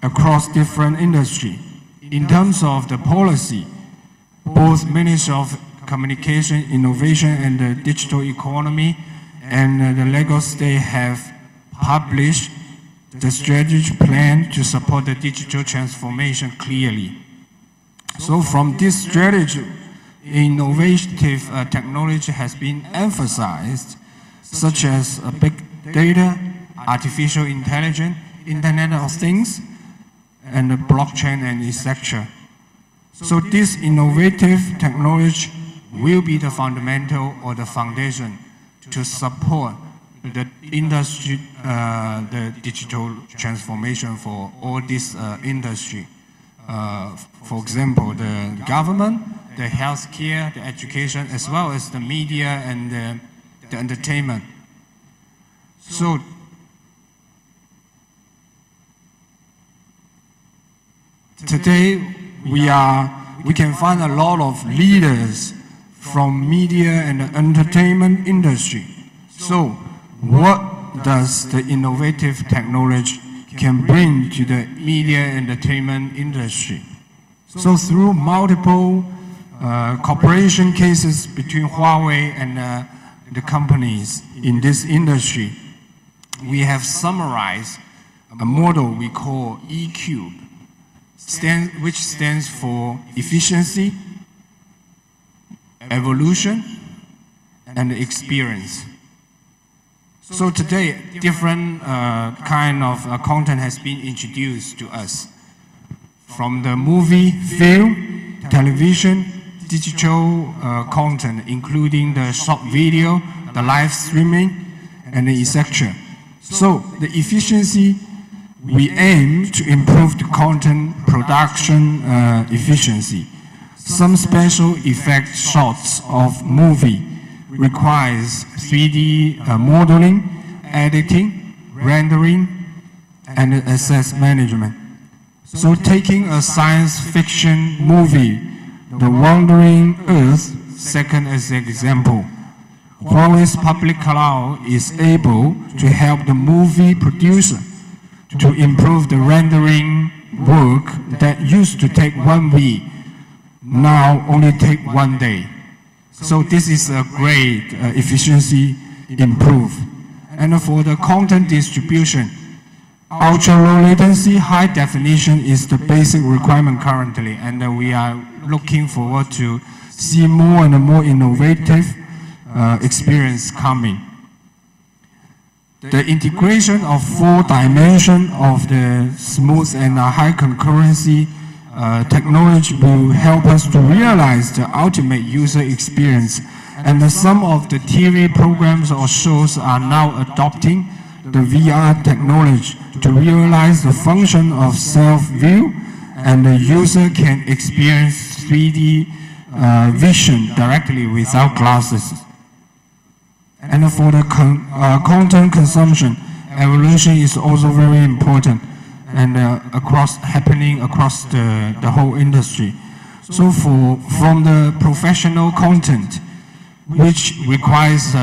N: across different industries. In terms of the policy, both Ministry of Communication, Innovation and the Digital Economy and the Lagos State have published the strategic plan to support the digital transformation clearly. So from this strategy, innovative technology has been emphasized, such as big data, artificial intelligence, Internet of Things, and the blockchain and etc. So this innovative technology will be the fundamental or the foundation to support the industry, the digital transformation for all this industry. For example, the government, the healthcare, the education, as well as the media and the entertainment. So today we can find a lot of leaders from media and the entertainment industry. So what does the innovative technology can bring to the media and entertainment industry? So through multiple cooperation cases between Huawei and the companies in this industry, we have summarized a model we call E-Cube, which stands for efficiency, evolution, and experience. So today, different kind of content has been introduced to us. From the movie, film, television, digital content, including the short video, the live streaming, and etc. So the efficiency, we aim to improve the content production efficiency. Some special effect shots of movie requires 3D modeling, editing, rendering, and asset management. So taking a science fiction movie, The Wandering Earth, second as an example, Huawei's public cloud is able to help the movie producer to improve the rendering work that used to take 1 week, now only take 1 day. So this is a great efficiency improve. And for the content distribution, ultra low latency, high definition is the basic requirement currently, and we are looking forward to see more and more innovative experience coming. The integration of 4 dimensions of the smooth and high concurrency technology will help us to realize the ultimate user experience. And some of the TV programs or shows are now adopting the VR technology to realize the function of self-view, and the user can experience 3D vision directly without glasses. And for the content consumption, evolution is also very important and happening across the whole industry. So from the professional content, which requires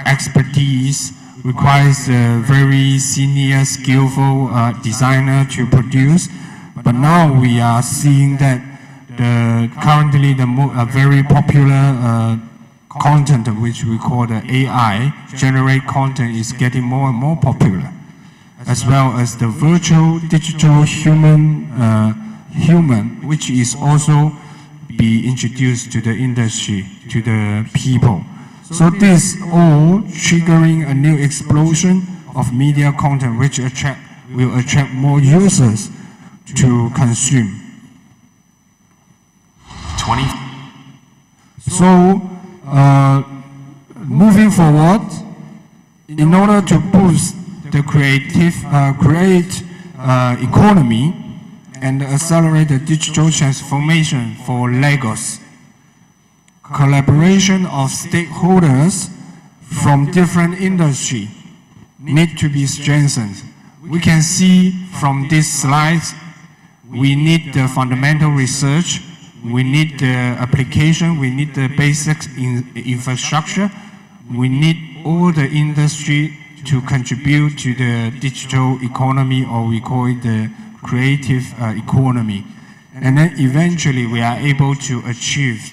N: expertise, requires a very senior, skillful designer to produce, but now we are seeing that currently the very popular content, which we call the AI, generate content, is getting more and more popular, as well as the virtual digital human, which is also be introduced to the industry, to the people. So this all triggering a new explosion of media content, which will attract more users to consume. So moving forward, in order to boost the create economy and accelerate the digital transformation for Lagos, collaboration of stakeholders from different industry need to be strengthened. We can see from these slides, we need the fundamental research, we need the application, we need the basic infrastructure, we need all the industry to contribute to the digital economy, or we call it the creative economy. And then eventually we are able to achieve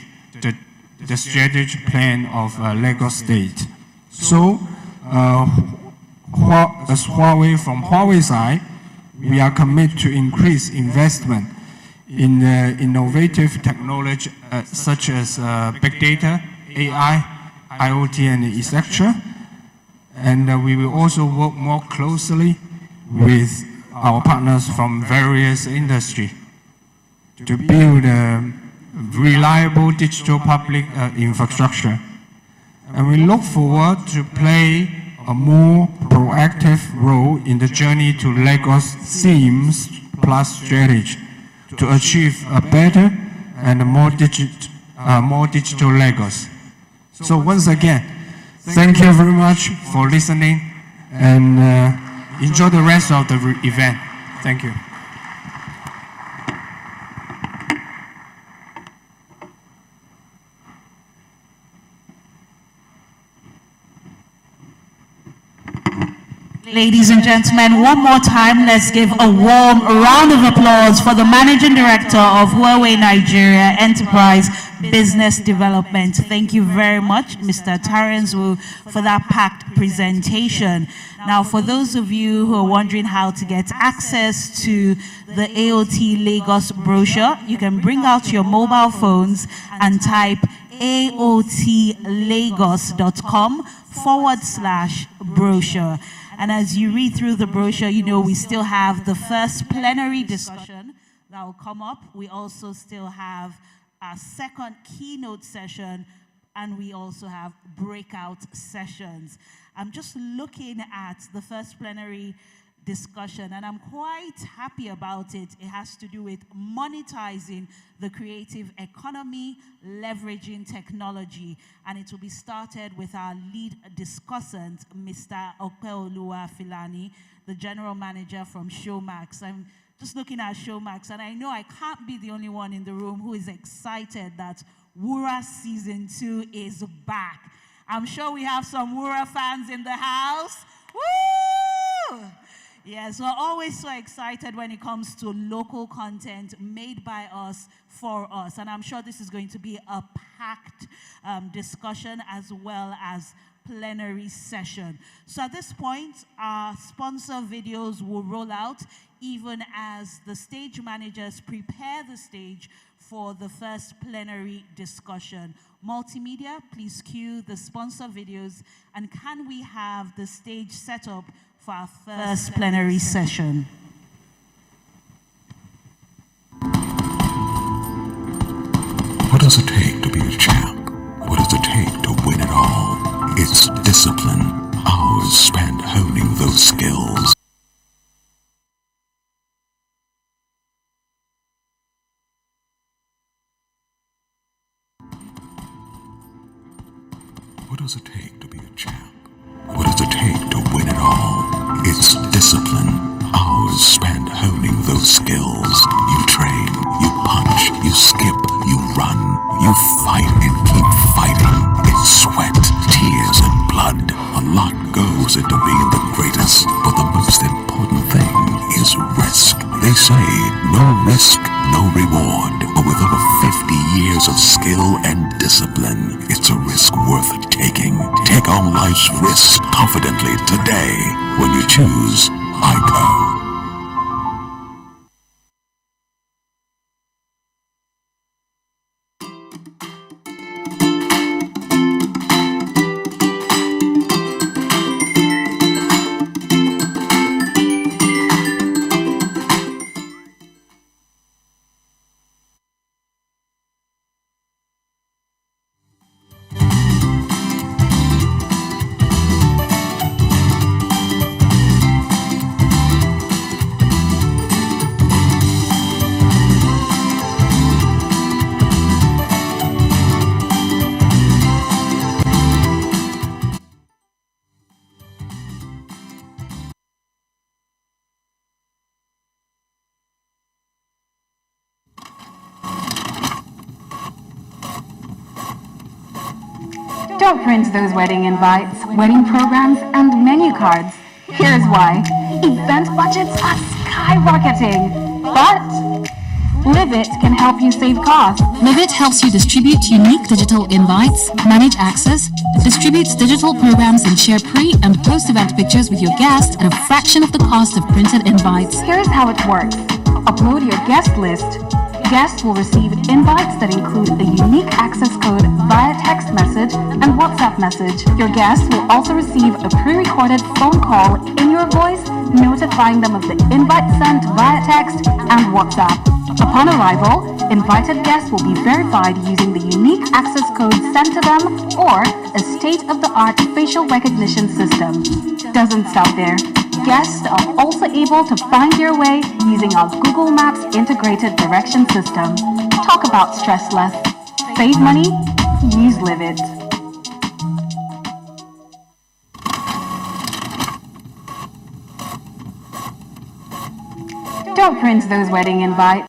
N: the strategic plan of Lagos State. So as Huawei, from Huawei side, we are committed to increase investment in innovative technology such as big data, AI, IoT, and etc. And we will also work more closely with our partners from various industries. to build a reliable digital public infrastructure. And we look forward to play a more proactive role in the journey to Lagos SIMS Plus strategy to achieve a better and more digital Lagos. So once again, thank you very much for listening, and enjoy the rest of the event. Thank you.
A: Ladies and gentlemen, one more time, let's give a warm round of applause for the Managing Director of Huawei Nigeria Enterprise Business Development. Thank you very much, Mr. Terence Wu, for that packed presentation. Now, for those of you who are wondering how to get access to the Aot Lagos brochure, you can bring out your mobile phones and type aotlagos.com/brochure. And as you read through the brochure, you know we still have the first plenary discussion that will come up. We also still have our second keynote session, and we also have breakout sessions. I'm just looking at the first plenary discussion, and I'm quite happy about it. It has to do with monetizing the creative economy, leveraging technology, and it will be started with our lead discussant, Mr. Opeoluwa Filani, the general manager from Showmax. I'm just looking at Showmax, and I know I can't be the only one in the room who is excited that Wura Season 2 is back. I'm sure we have some Wura fans in the house. Woo! Yes, we're always so excited when it comes to local content made by us, for us. And I'm sure this is going to be a packed discussion as well as plenary session. So at this point, our sponsor videos will roll out even as the stage managers prepare the stage for the first plenary discussion. Multimedia, please cue the sponsor videos, and can we have the stage set up for our first plenary session?
L: What does it take to be a champ? What does it take to win it all? It's discipline, hours spent honing those skills. What does it take to be a champ? What does it take to win it all? It's discipline, hours spent honing those skills. You train, you punch, you skip, you run, you fight and keep fighting. It's sweat, tears, and blood. A lot goes into being the greatest, but the most important thing is risk. They say no risk, no reward. But with over 50 years of skill and discipline, it's a risk worth taking. Take on life's risks confidently today when you choose ICO.
O: Don't print those wedding invites, wedding programs, and menu cards. Here's why. Event budgets are skyrocketing. But Livet can help you save costs.
P: Livet helps you distribute unique digital invites, manage access, distributes digital programs, and share pre- and post-event pictures with your guests at a fraction of the cost of printed invites.
O: Here's how it works. Upload your guest list. Guests will receive invites that include a unique access code via text message and WhatsApp message. Your guests will also receive a pre-recorded phone call in your voice, notifying them of the invite sent via text and WhatsApp. Upon arrival, invited guests will be verified using the unique access code sent to them or a state-of-the-art facial recognition system. Doesn't stop there. Guests are also able to find their way using our Google Maps integrated direction system. Talk about stressless. Save money, use Live It. Don't print those wedding invites.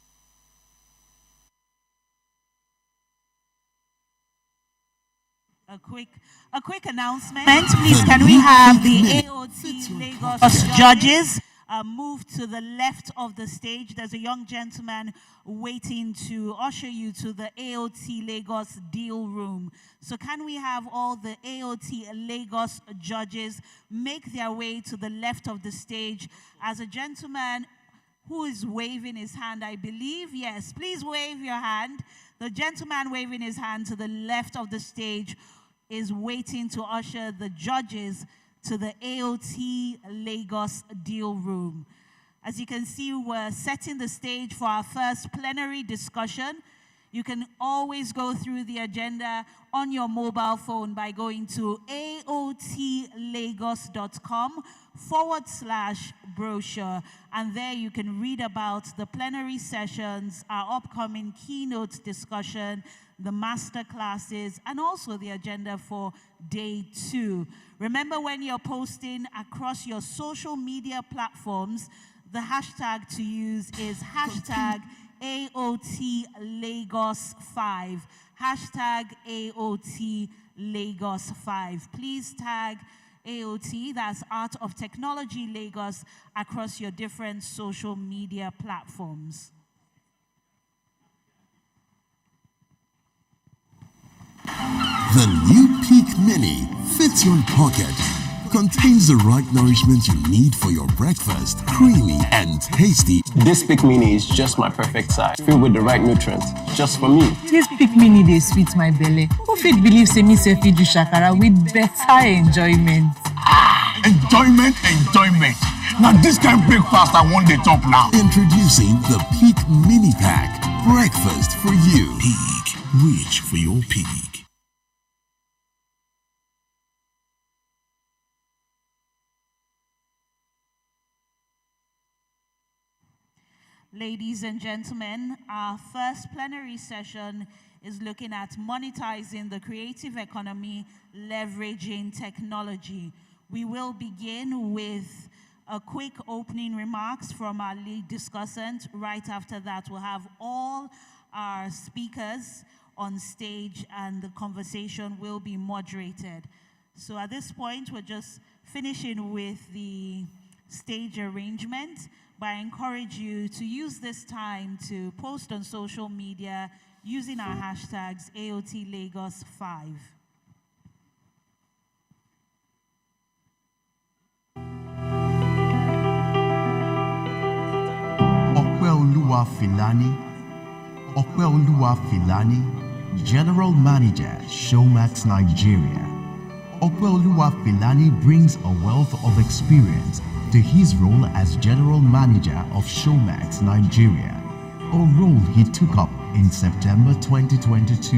A: A quick announcement. Please, can we have the AOT Lagos judges move to the left of the stage? There's a young gentleman waiting to usher you to the AOT Lagos deal room. So can we have all the AOT Lagos judges make their way to the left of the stage as a gentleman who is waving his hand, I believe. Yes, please wave your hand. The gentleman waving his hand to the left of the stage is waiting to usher the judges to the AOT Lagos deal room. As you can see, we're setting the stage for our first plenary discussion. You can always go through the agenda on your mobile phone by going to aotlagos.com/brochure. And there you can read about the plenary sessions, our upcoming keynote discussion, the master classes, and also the agenda for day 2. Remember, when you're posting across your social media platforms, the hashtag to use is hashtag AOT Lagos 5. Hashtag AOT Lagos 5. Please tag AOT, that's Art of Technology Lagos, across your different social media platforms.
Q: The new Peak Mini fits your pocket. Contains the right nourishment you need for your breakfast. Creamy and tasty.
I: This Pick Mini is just my perfect size, filled with the right nutrients, just for me.
R: This Pick Mini dey sweet my belly. Who fit believe say me sef fit do shakara with better enjoyment?
J: Enjoyment. Now this kind of breakfast I want the top now.
Q: Introducing the Peak Mini Pack. Breakfast for you. Peak. Reach for your peak.
A: Ladies and gentlemen, our first plenary session is looking at monetizing the creative economy, leveraging technology. We will begin with a quick opening remarks from our lead discussant. Right after that, we'll have all our speakers on stage and the conversation will be moderated. So at this point, we're just finishing with the stage arrangement. But I encourage you to use this time to post on social media using our hashtags AOT Lagos 5.
S: Opeoluwa Filani, General Manager, Showmax Nigeria. Opeoluwa Filani brings a wealth of experience to his role as General Manager of Showmax Nigeria, a role he took up in September 2022.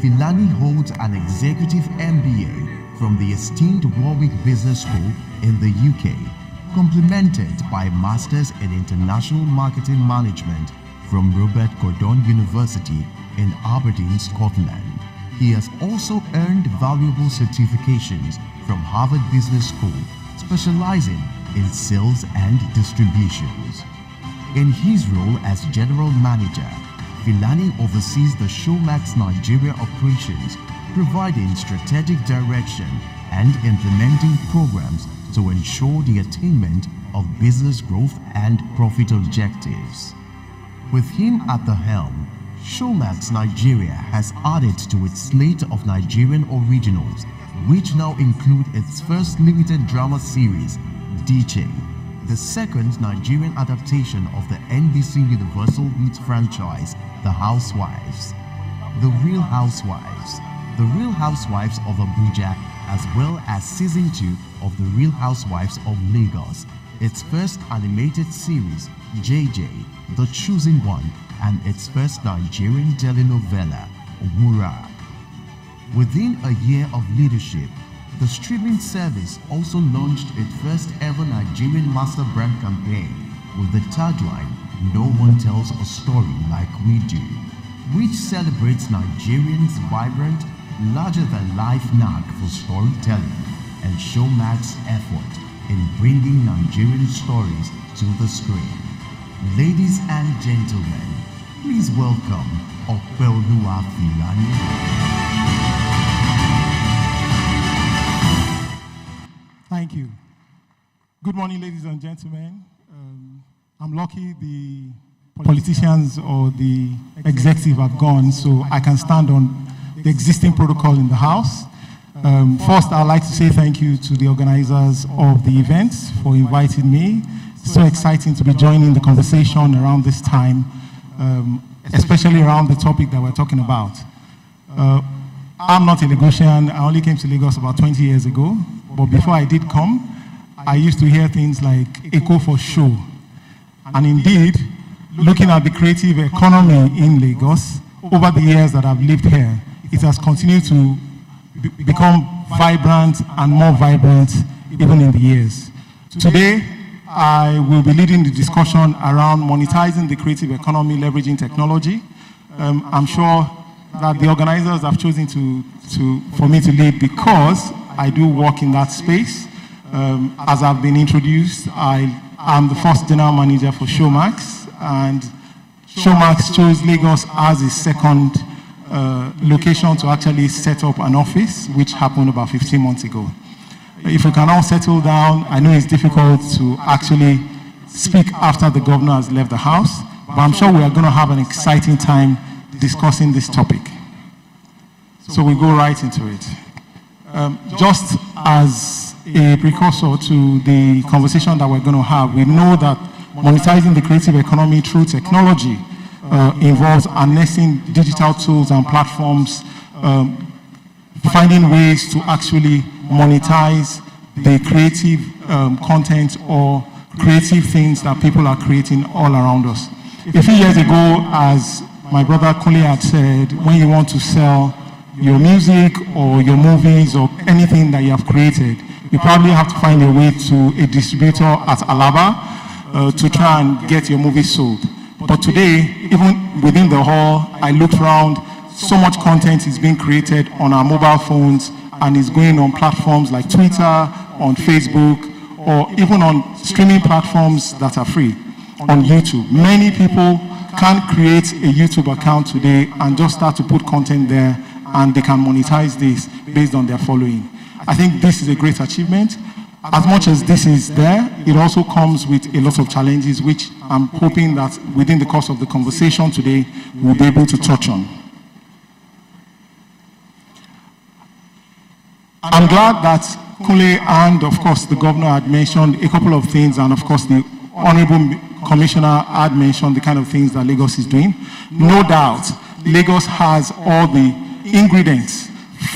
S: Filani holds an Executive MBA from the esteemed Warwick Business School in the UK, complemented by Masters in International Marketing Management from Robert Gordon University in Aberdeen, Scotland. He has also earned valuable certifications from Harvard Business School, specializing in sales and distributions. In his role as General Manager, Filani oversees the Showmax Nigeria operations, providing strategic direction and implementing programs to ensure the attainment of business growth and profit objectives. With him at the helm, Showmax Nigeria has added to its slate of Nigerian originals, which now include its first limited drama series, DJ, the second Nigerian adaptation of the NBC Universal hit franchise, The Housewives, The Real Housewives of Abuja, as well as Season 2 of The Real Housewives of Lagos, its first animated series, JJ, The Chosen One, and its first Nigerian telenovela, Wura. Within a year of leadership, the streaming service also launched its first ever Nigerian master brand campaign with the tagline, "No one tells a story like we do," which celebrates Nigerians' vibrant, larger-than-life knack for storytelling and Showmax's effort in bringing Nigerian stories to the screen. Ladies and gentlemen, please welcome Opeoluwa Filani.
T: Thank you. Good morning, ladies and gentlemen. I'm lucky the politicians or the executive have gone, so I can stand on the existing protocol in the House. First, I'd like to say thank you to the organizers of the event for inviting me. It's so exciting to be joining the conversation around this time, especially around the topic that we're talking about. I'm not a Lagosian. I only came to Lagos about 20 years ago. But before I did come, I used to hear things like "Echo for show." And indeed, looking at the creative economy in Lagos, over the years that I've lived here, it has continued to become vibrant and more vibrant even in the years. Today, I will be leading the discussion around monetizing the creative economy, leveraging technology. I'm sure that the organizers have chosen for me to lead because I do work in that space. As I've been introduced, I am the first general manager for Showmax, and Showmax chose Lagos as its second location to actually set up an office, which happened about 15 months ago. If we can all settle down, I know it's difficult to actually speak after the governor has left the house, but I'm sure we are going to have an exciting time discussing this topic. So we go right into it. Just as a precursor to the conversation that we're going to have, we know that monetizing the creative economy through technology involves harnessing digital tools and platforms, finding ways to actually monetize the creative content or creative things that people are creating all around us. A few years ago, as my brother Kunle had said, when you want to sell your music or your movies or anything that you have created, you probably have to find a way to a distributor at Alaba to try and get your movie sold. But today, even within the hall, I looked around, so much content is being created on our mobile phones and is going on platforms like Twitter, on Facebook, or even on streaming platforms that are free, on YouTube. Many people can create a YouTube account today and just start to put content there, and they can monetize this based on their following. I think this is a great achievement. As much as this is there, it also comes with a lot of challenges, which I'm hoping that within the course of the conversation today, we'll be able to touch on. I'm glad that Kunle and, of course, the governor had mentioned a couple of things, and, of course, the Honorable Commissioner had mentioned the kind of things that Lagos is doing. No doubt, Lagos has all the ingredients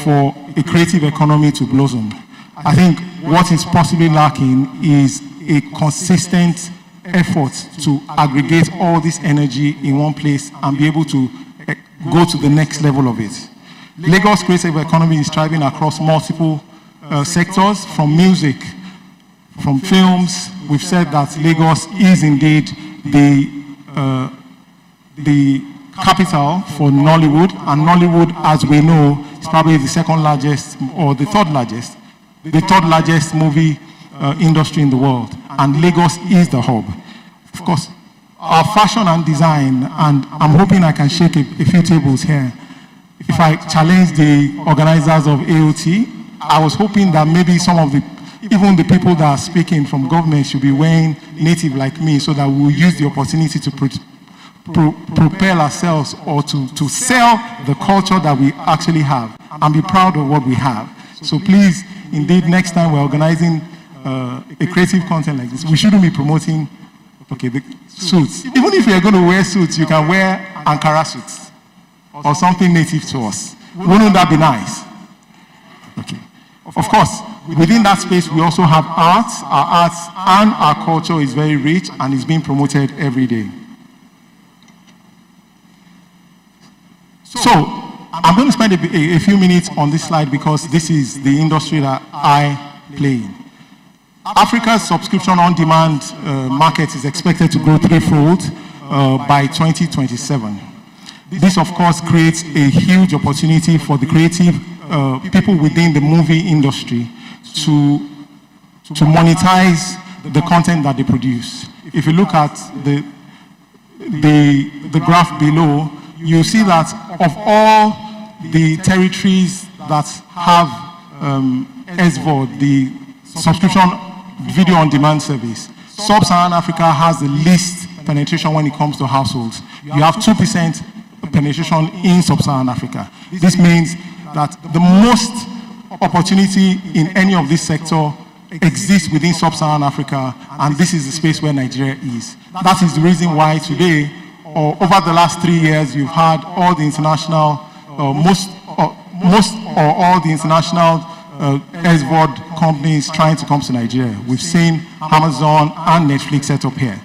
T: for a creative economy to blossom. I think what is possibly lacking is a consistent effort to aggregate all this energy in one place and be able to go to the next level of it. Lagos creative economy is thriving across multiple sectors, from music, from films. We've said that Lagos is indeed the capital for Nollywood, and Nollywood, as we know, is probably the second largest or the third largest movie industry in the world, and Lagos is the hub. Of course, our fashion and design, and I'm hoping I can shake a few tables here. If I challenge the organizers of AOT, I was hoping that maybe even the people that are speaking from government should be wearing native like me, so that we'll use the opportunity to propel ourselves or to sell the culture that we actually have and be proud of what we have. So please, indeed, next time we're organizing a creative content like this, we shouldn't be promoting the suits. Even if you're going to wear suits, you can wear Ankara suits or something native to us. Wouldn't that be nice? Okay. Of course, Within that space, we also have arts. Our arts and our culture is very rich and is being promoted every day. So, I'm going to spend a few minutes on this slide because this is the industry that I play in. Africa's subscription on-demand market is expected to grow threefold by 2027. This, of course, creates a huge opportunity for the creative people within the movie industry to monetize the content that they produce. If you look at the graph below, you see that of all the territories that have SVOD, the subscription video on demand service, Sub-Saharan Africa has the least penetration when it comes to households. You have 2% penetration in Sub-Saharan Africa. This means that the most opportunity in any of this sector exists within Sub-Saharan Africa, and this is the space where Nigeria is. That is the reason why today, or over the last 3 years, you've had all the international, most or all the international SVOD companies trying to come to Nigeria. We've seen Amazon and Netflix set up here.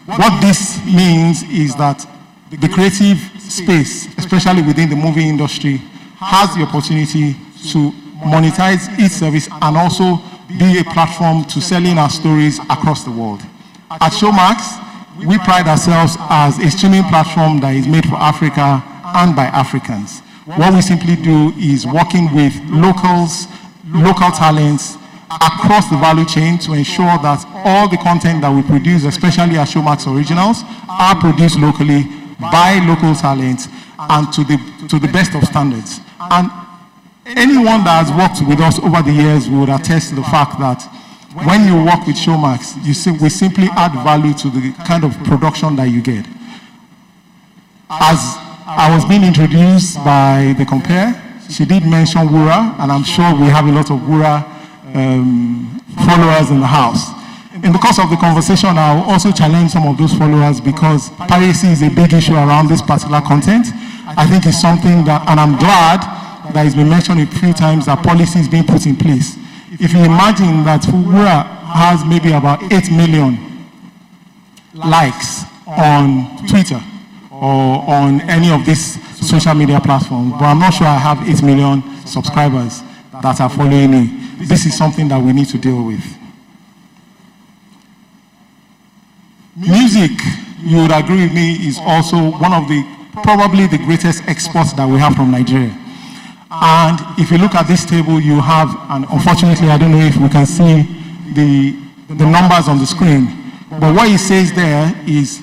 T: What this means is that the creative space, especially within the movie industry, has the opportunity to monetize its service and also be a platform to selling our stories across the world. At Showmax, we pride ourselves as a streaming platform that is made for Africa and by Africans. What we simply do is working with local talents across the value chain to ensure that all the content that we produce, especially at Showmax Originals, are produced locally by local talents and to the best of standards. And anyone that has worked with us over the years would attest to the fact that when you work with Showmax, we simply add value to the kind of production that you get. As I was being introduced by the compare, she did mention Wura, and I'm sure we have a lot of Wura followers in the house. In the course of the conversation, I'll also challenge some of those followers because piracy is a big issue around this particular content. I think it's something that, and I'm glad that it's been mentioned a few times, that policy is being put in place. If you imagine that Wura has maybe about 8 million likes on Twitter or on any of these social media platforms, but I'm not sure I have 8 million subscribers that are following me. This is something that we need to deal with. Music, you would agree with me, is also one of probably the greatest exports that we have from Nigeria. And if you look at this table, you have, and unfortunately, I don't know if we can see the numbers on the screen, but what it says there is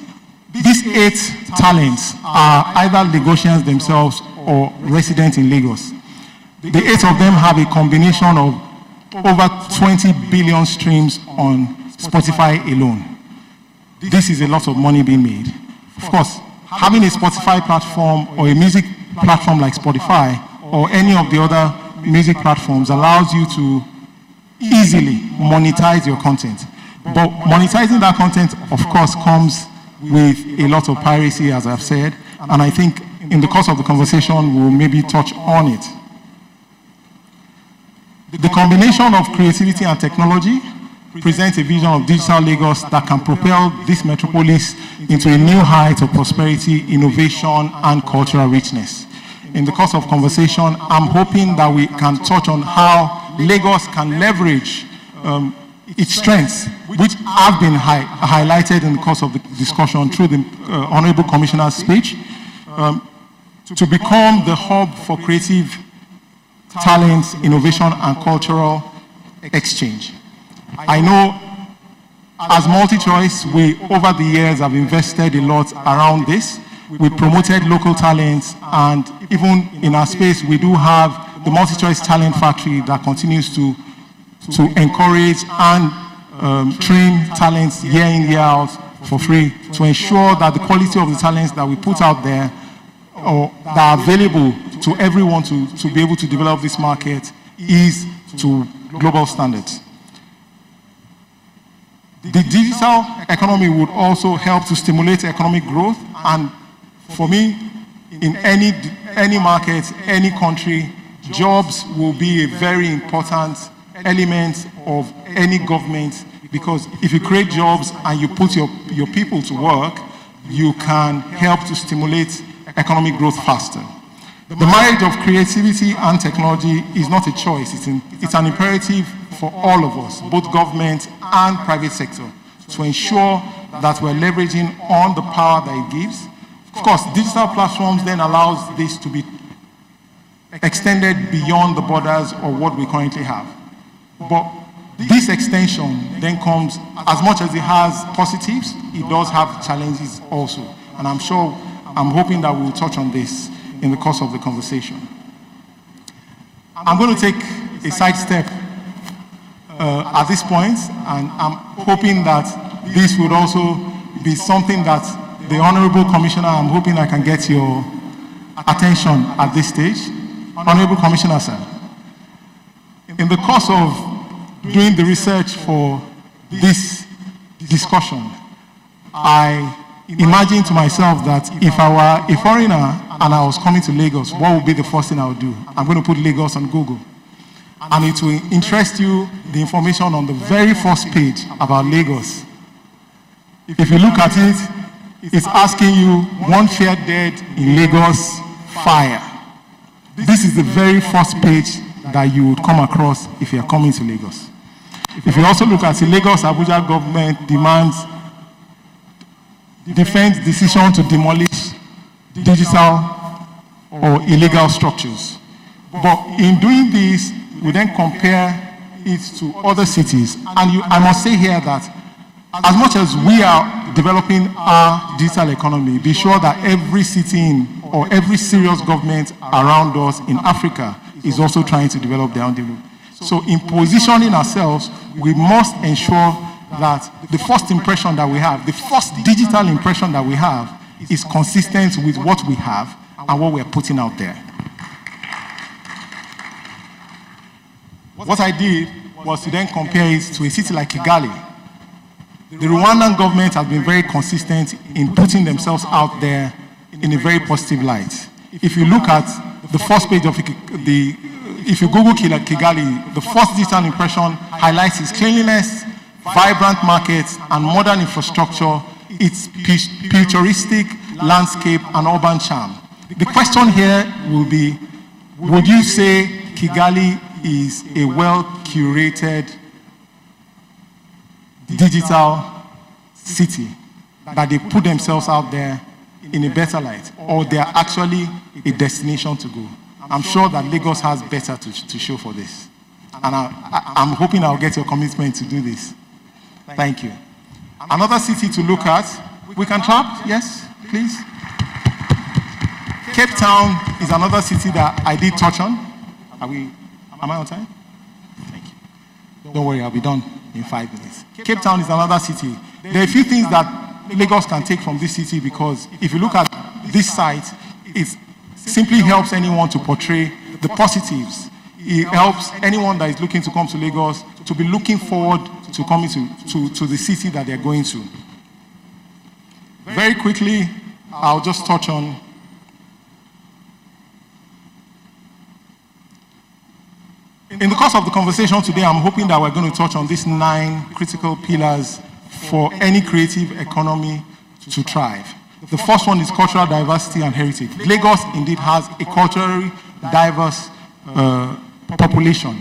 T: these 8 talents are either Lagosians themselves or residents in Lagos. The 8 of them have a combination of over 20 billion streams on Spotify alone. This is a lot of money being made. Of course, having a Spotify platform or a music platform like Spotify or any of the other music platforms allows you to easily monetize your content. But monetizing that content, of course, comes with a lot of piracy, as I've said, and I think in the course of the conversation, we'll maybe touch on it. The combination of creativity and technology presents a vision of digital Lagos that can propel this metropolis into a new height of prosperity, innovation, and cultural richness. In the course of conversation, I'm hoping that we can touch on how Lagos can leverage its strengths, which have been highlighted in the course of the discussion through the Honorable Commissioner's speech, to become the hub for creative talents, innovation, and cultural exchange. I know as MultiChoice, we over the years have invested a lot around this. We promoted local talents, and even in our space, we do have the MultiChoice Talent Factory that continues to encourage and train talents year in, year out for free to ensure that the quality of the talents that we put out there or that are available to everyone to be able to develop this market is to global standards. The digital economy would also help to stimulate economic growth, and for me, in any market, any country, jobs will be a very important element of any government, because if you create jobs and you put your people to work, you can help to stimulate economic growth faster. The marriage of creativity and technology is not a choice, it's an imperative for all of us, both government and private sector, to ensure that we're leveraging on the power that it gives. Of course, digital platforms then allows this to be extended beyond the borders of what we currently have. But this extension then comes, as much as it has positives, it does have challenges also. And I'm hoping that we'll touch on this in the course of the conversation. I'm going to take a sidestep at this point, and I'm hoping that this would also be something that the Honorable Commissioner, I'm hoping I can get your attention at this stage. Honorable Commissioner, sir, in the course of doing the research for this discussion, I imagined to myself that if I were a foreigner and I was coming to Lagos, what would be the first thing I would do? I'm going to put Lagos on Google. And it will interest you, the information on the very first page about Lagos. If you look at it, it's asking you, one feared dead in Lagos, fire. This is the very first page that you would come across if you are coming to Lagos. If you also look at the Lagos Abuja government demands defense decision to demolish digital or illegal structures. But in doing this, we then compare it to other cities. And I must say here that as much as we are developing our digital economy, be sure that every city or every serious government around us in Africa is also trying to develop their own development. So in positioning ourselves, we must ensure that the first impression that we have, the first digital impression that we have, is consistent with what we have and what we're putting out there. What I did was to then compare it to a city like Kigali. The Rwandan government has been very consistent in putting themselves out there in a very positive light. If you look at the first page of if you Google Kigali, the first digital impression highlights its cleanliness, vibrant markets, and modern infrastructure, its picturesque landscape and urban charm. The question here will be, would you say Kigali is a well-curated digital city, that they put themselves out there in a better light, or they are actually a destination to go? I'm sure that Lagos has better to show for this. And I'm hoping I'll get your commitment to do this. Thank you. Another city to look at, we can clap, yes, please. Cape Town is another city that I did touch on. Am I on time? Thank you. Don't worry, I'll be done in 5 minutes. Cape Town is another city. There are a few things that Lagos can take from this city, because if you look at this site, it simply helps anyone to portray the positives. It helps anyone that is looking to come to Lagos to be looking forward to coming to the city that they're going to. Very quickly, I'll just touch on in the course of the conversation today, I'm hoping that we're going to touch on these 9 critical pillars for any creative economy to thrive. The first one is cultural diversity and heritage. Lagos indeed has a culturally diverse population.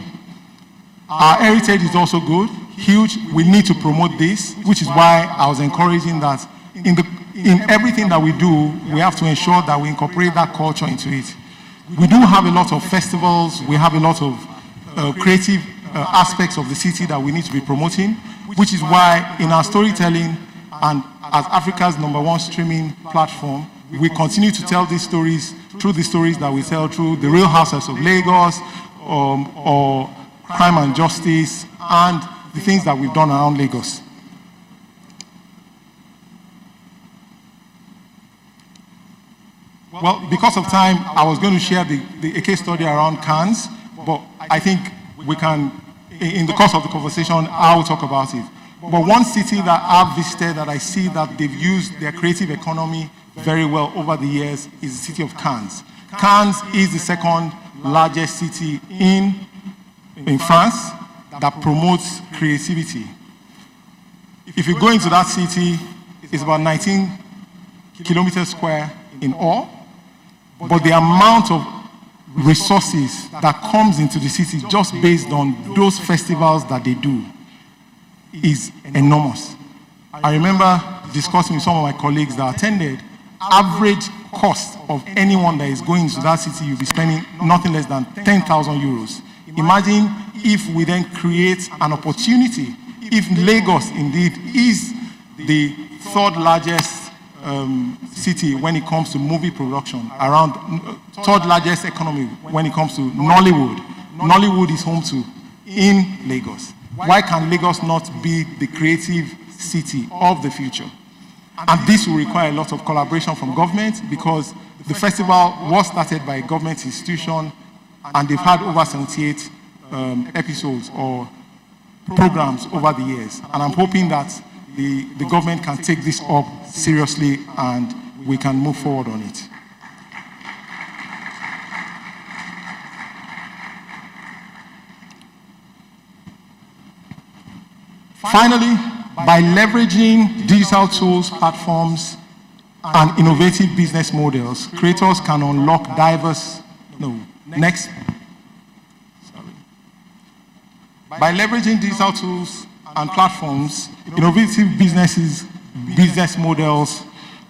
T: Our heritage is also good, huge. We need to promote this, which is why I was encouraging that in everything that we do, we have to ensure that we incorporate that culture into it. We do have a lot of festivals, we have a lot of creative aspects of the city that we need to be promoting, which is why in our storytelling and as Africa's #1 streaming platform, we continue to tell these stories through the stories that we tell through the Real Housewives of Lagos, or Crime and Justice, and the things that we've done around Lagos. Well, because of time, I was going to share a case study around Cannes, but I think we can, in the course of the conversation, I will talk about it. But one city that I've visited that I see that they've used their creative economy very well over the years is the city of Cannes. Cannes is the second largest city in France. that promotes creativity. If you go into that city, it's about 19 kilometers square in all, but the amount of resources that comes into the city just based on those festivals that they do is enormous. I remember discussing with some of my colleagues that attended, average cost of anyone that is going to that city, you'll be spending nothing less than 10,000 euros. Imagine if we then create an opportunity, if Lagos indeed is the third largest city when it comes to movie production, around third largest economy when it comes to Nollywood. Nollywood is home to in Lagos. Why can Lagos not be the creative city of the future? And this will require a lot of collaboration from government, because the festival was started by a government institution and they've had over 78 episodes or programs over the years. And I'm hoping that the government can take this up seriously and we can move forward on it. Finally, by leveraging digital tools, platforms, and innovative business models, creators can unlock By leveraging digital tools and platforms, innovative business models,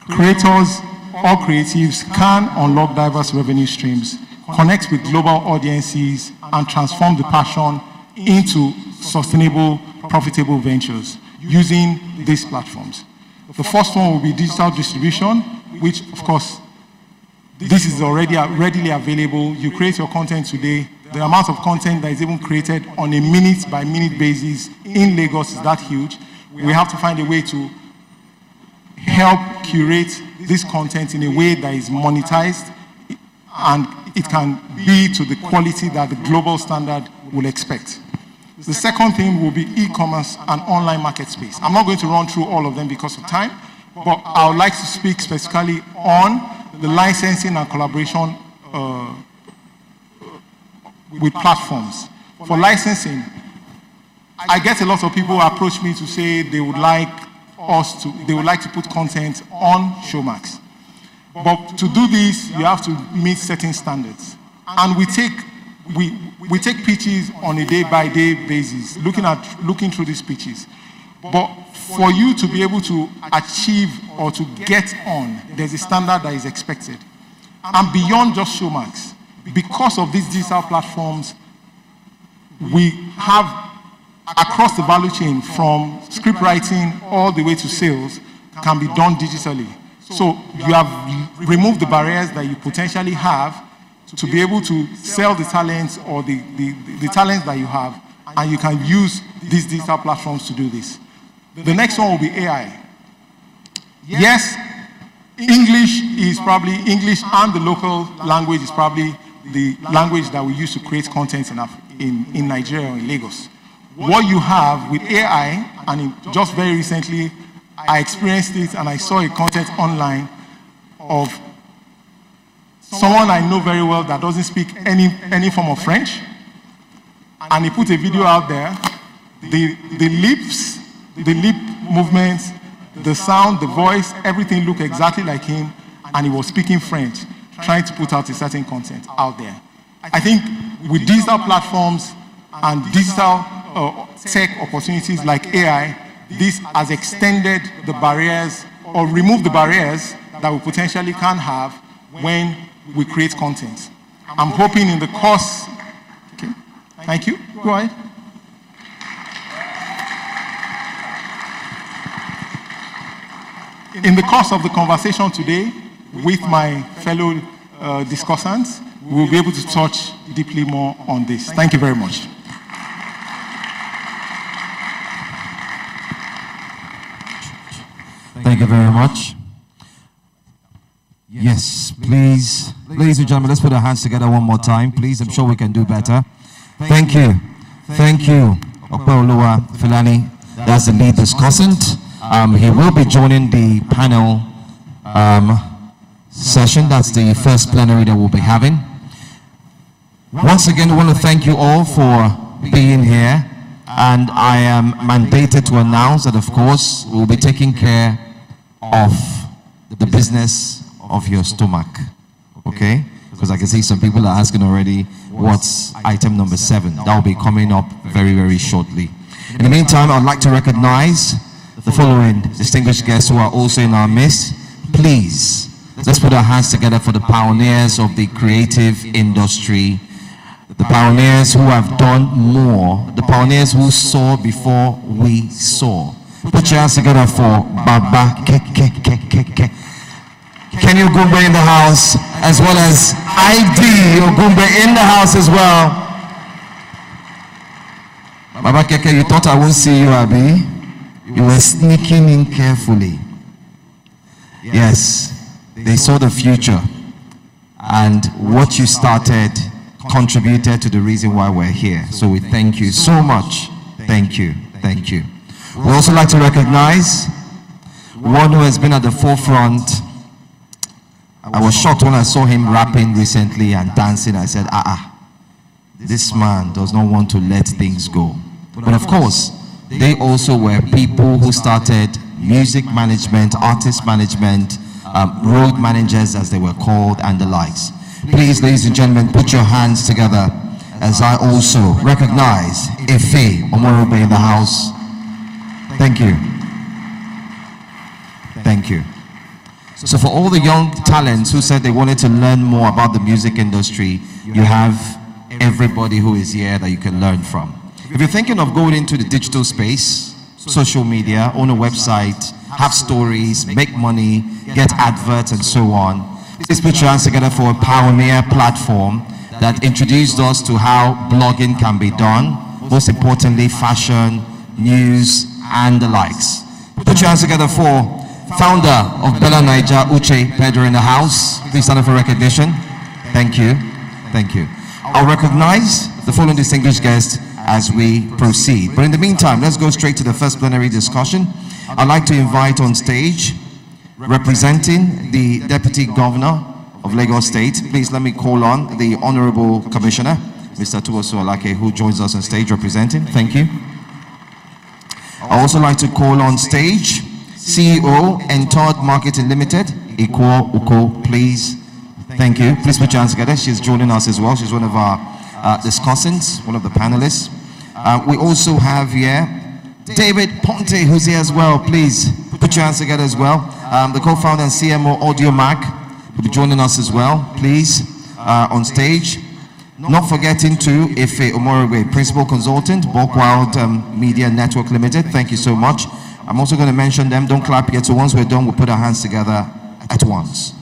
T: creators or creatives can unlock diverse revenue streams, connect with global audiences, and transform the passion into sustainable, profitable ventures using these platforms. The first one will be digital distribution, which, of course, this is already readily available. You create your content today. The amount of content that is even created on a minute-by-minute basis in Lagos is that huge. We have to find a way to help curate this content in a way that is monetized and it can be to the quality that the global standard will expect. The second thing will be e-commerce and online market space. I'm not going to run through all of them because of time, but I would like to speak specifically on the licensing and collaboration with platforms. For licensing, I get a lot of people who approach me to say they would like to put content on Showmax. But to do this, you have to meet certain standards. And we take pitches on a day-by-day basis, looking through these pitches. But for you to be able to achieve or to get on, there's a standard that is expected. And beyond just Showmax, because of these digital platforms, we have across the value chain from script writing all the way to sales can be done digitally. So you have removed the barriers that you potentially have to be able to sell the talents or the talents that you have, and you can use these digital platforms to do this. The next one will be AI. Yes, English and the local language is probably the language that we use to create content in Nigeria or in Lagos. What you have with AI, and just very recently, I experienced it and I saw a content online of someone I know very well that doesn't speak any form of French, and he put a video out there. The lip movements, the sound, the voice, everything looked exactly like him, and he was speaking French, trying to put out a certain content out there. I think with digital platforms and digital tech opportunities like AI, this has extended the barriers or removed the barriers that we potentially can have when we create content. I'm hoping in the course, okay, thank you, go ahead. In the course of the conversation today with my fellow discussants, we will be able to touch deeply more on this. Thank you very much.
K: Thank you very much. Yes, please. Ladies and gentlemen, let's put our hands together one more time, please. I'm sure we can do better. Thank you. Thank you, Aot Filani. That's the lead discussant. He will be joining the panel session. That's the first plenary that we'll be having. Once again, I want to thank you all for being here. And I am mandated to announce that, of course, we'll be taking care of the business of your stomach. Okay? Because I can see some people are asking already, what's item number 7? That will be coming up very, very shortly. In the meantime, I'd like to recognize the following distinguished guests who are also in our midst. Please, let's put our hands together for the pioneers of the creative industry, the pioneers who have done more, the pioneers who saw before we saw. Put your hands together for Baba Kenny Ogumbe in the house, as well as ID Ogumbe in the house as well. Baba Keke, you thought I won't see you, Abi? You were sneaking in carefully. Yes, they saw the future, and what you started contributed to the reason why we're here. So we thank you so much. Thank you. Thank you. We also like to recognize one who has been at the forefront. I was shocked when I saw him rapping recently and dancing. I said, this man does not want to let things go. But of course, they also were people who started music management, artist management, road managers as they were called, and the likes. Please, ladies and gentlemen, put your hands together as I also recognize Efe Omorobe in the house. Thank you. Thank you. So for all the young talents who said they wanted to learn more about the music industry, you have everybody who is here that you can learn from. If you're thinking of going into the digital space, social media, own a website, have stories, make money, get adverts and so on, please put your hands together for a pioneer platform that introduced us to how blogging can be done, most importantly fashion, news and the likes. Put your hands together for founder of Bella Niger, Uche Pedro in the house. Please stand up for recognition. Thank you. Thank you. I'll recognize the following distinguished guests as we proceed. But in the meantime, let's go straight to the first plenary discussion. I'd like to invite on stage, representing the Deputy Governor of Lagos State. Please let me call on the Honorable Commissioner, Mr. Tuoso Alake, who joins us on stage representing. Thank you. I'd also like to call on stage CEO, Entourd Marketing Limited, Ikwo Uko, please. Thank you. Please put your hands together. She's joining us as well. She's one of our discussants, one of the panelists. We also have here David Ponte, who's here as well. Please put your hands together as well. The co-founder and CMO Audio Mac will be joining us as well. Please, on stage. Not forgetting to Efe Omorobe, Principal Consultant, Bulkwild Media Network Limited. Thank you so much. I'm also going to mention them. Don't clap yet. So once we're done, we'll put our hands together at once.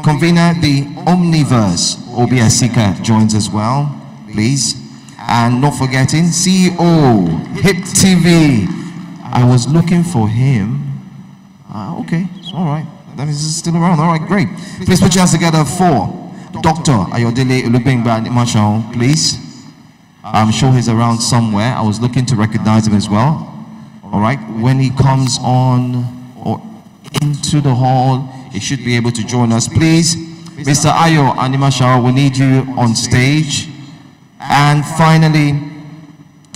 K: Convener, the Omniverse, Obi Asika, joins as well, please. And not forgetting CEO, Hip TV. I was looking for him. Okay, all right. That is still around. All right, great. Please put your hands together for Dr. Ayodele Olubengba Nimashon, please. I'm sure he's around somewhere. I was looking to recognize him as well. All right, when he comes on or into the hall, he should be able to join us. Please, Mr. Ayo Animashao, we need you on stage. And finally,